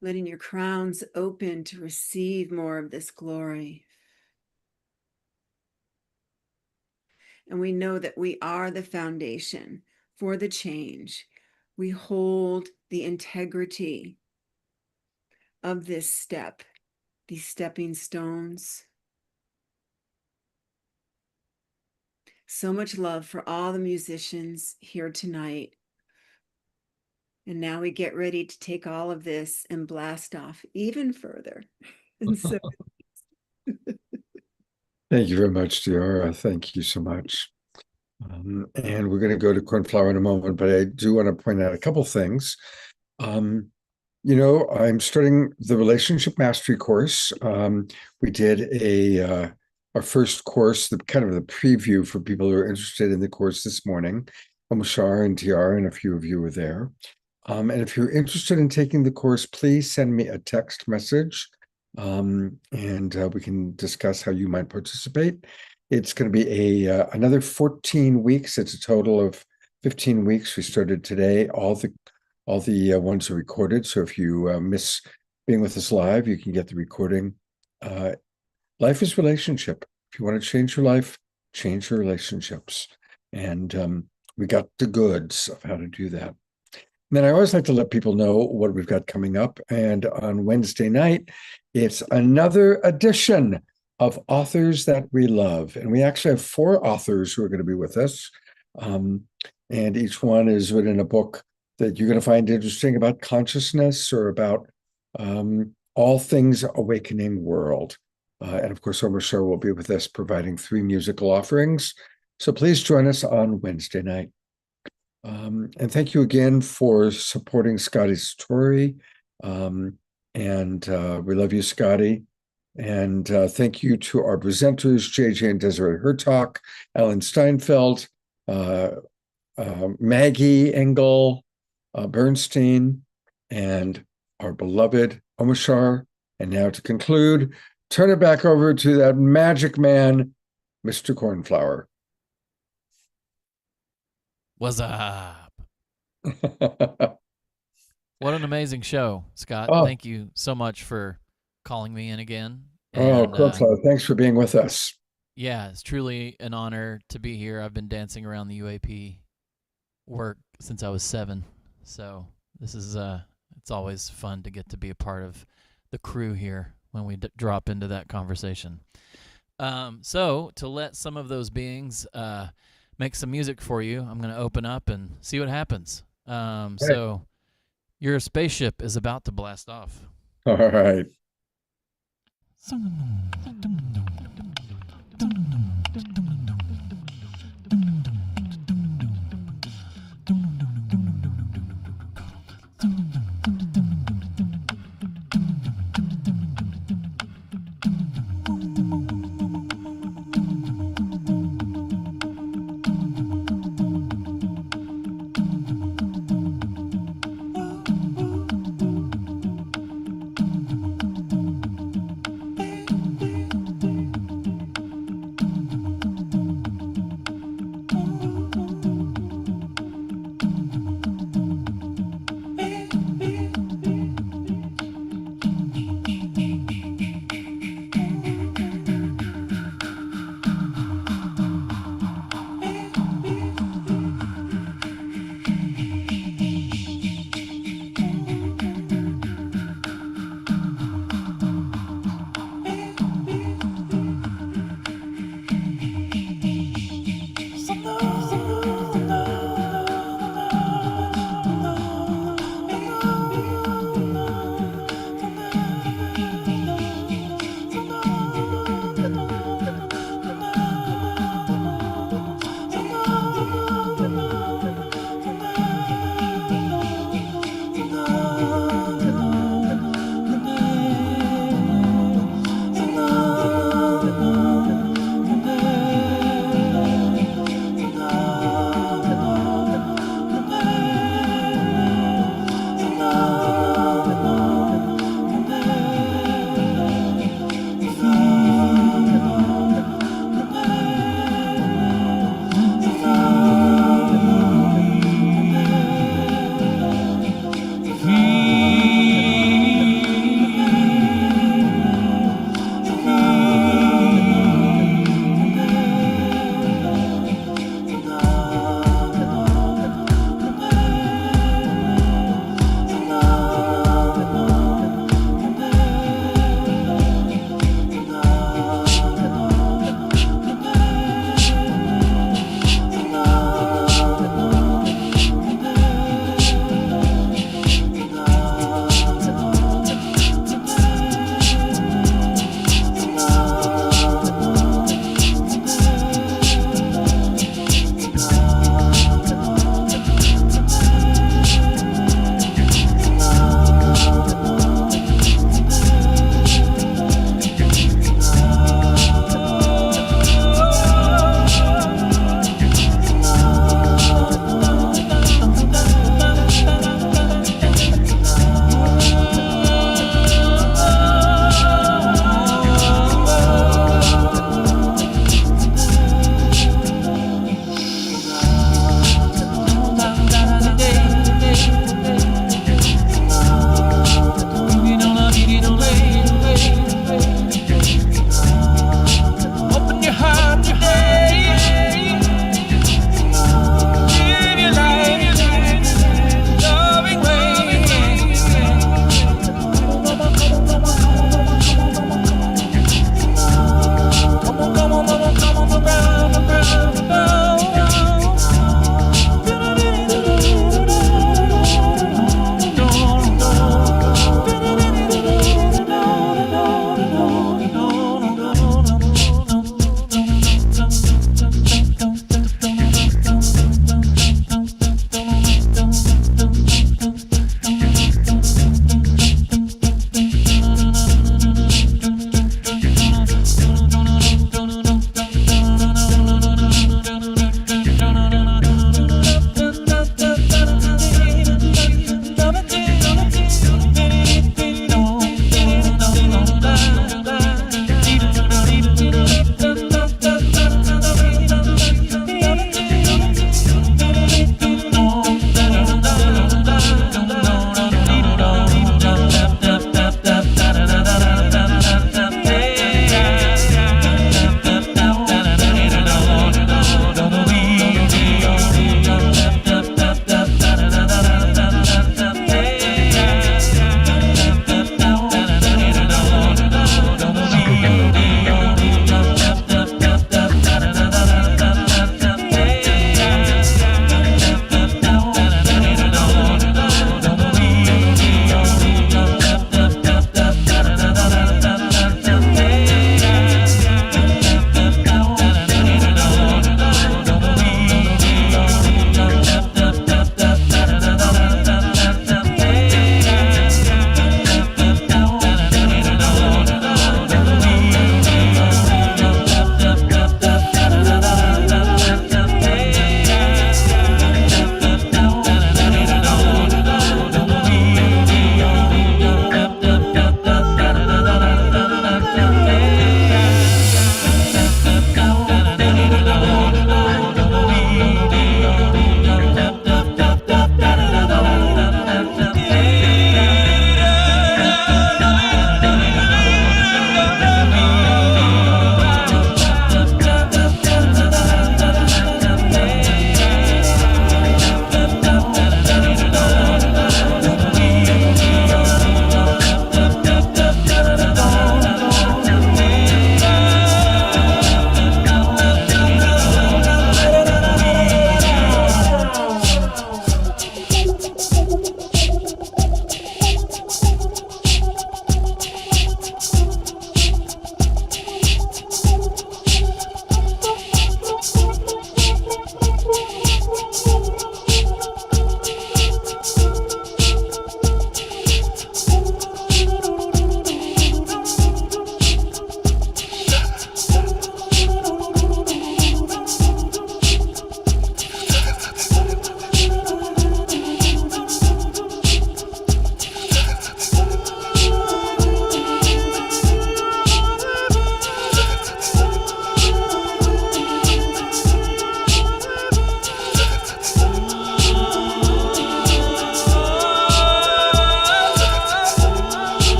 Letting your crowns open to receive more of this glory. And we know that we are the foundation for the change. We hold the integrity of this step, these stepping stones. So much love for all the musicians here tonight. And now we get ready to take all of this and blast off even further. And so Thank you very much, Diara. Thank you so much. And we're going to go to Cornflower in a moment, but I do want to point out a couple things. I'm starting the Relationship Mastery course. We did our first course, the kind of the preview for people who are interested in the course this morning. Mashar and Tiara and a few of you were there. And if you're interested in taking the course, please send me a text message, and we can discuss how you might participate. It's going to be another 14 weeks. It's a total of 15 weeks. We started today. All the ones are recorded. So if you miss being with us live, you can get the recording. Life is relationship. If you want to change your life, change your relationships. And we got the goods of how to do that. And then I always like to let people know what we've got coming up. And on Wednesday night, it's another edition of Authors That We Love. And we actually have 4 authors who are going to be with us. And each one is written a book that you're going to find interesting about consciousness or about all things awakening world. And of course, Omar Shah will be with us providing 3 musical offerings. So please join us on Wednesday night. And thank you again for supporting Scotty's story. And we love you, Scotty. And thank you to our presenters, JJ and Desiree Hertog, Alan Steinfeld, Maggie Engel, Bernstein, and our beloved Omashar. And now to conclude, turn it back over to that magic man, Mr. Cornflower. What's up? What an amazing show, Scott. Oh. Thank you so much for calling me in again. Cornflower, thanks for being with us. Yeah, it's truly an honor to be here. I've been dancing around the UAP work since I was 7. So this is it's always fun to get to be a part of the crew here when we drop into that conversation. So to let some of those beings make some music for you, I'm going to open up and see what happens. So your spaceship is about to blast off. All right.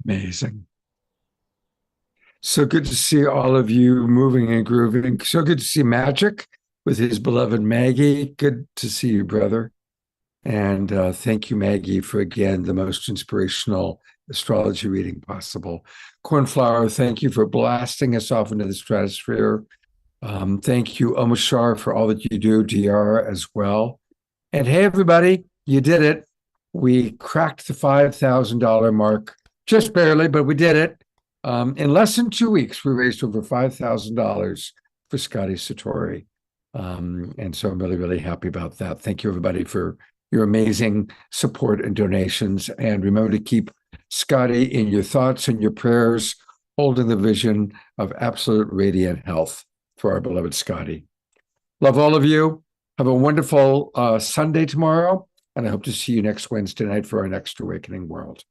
Amazing. So good to see all of you moving and grooving. So good to see Magic with his beloved Maggie. Good to see you, brother. And thank you, Maggie, for again the most inspirational astrology reading possible. Cornflower, thank you for blasting us off into the stratosphere. Thank you, Omashar, for all that you do, DR as well. And hey, everybody, you did it. We cracked the $5,000 mark, just barely, but we did it. In less than 2 weeks, we raised over $5,000 for Scotty Satori. And so I'm really, really happy about that. Thank you, everybody, for your amazing support and donations. And remember to keep Scotty in your thoughts and your prayers, holding the vision of absolute radiant health for our beloved Scotty. Love all of you. Have a wonderful Sunday tomorrow. And I hope to see you next Wednesday night for our next Awakening World.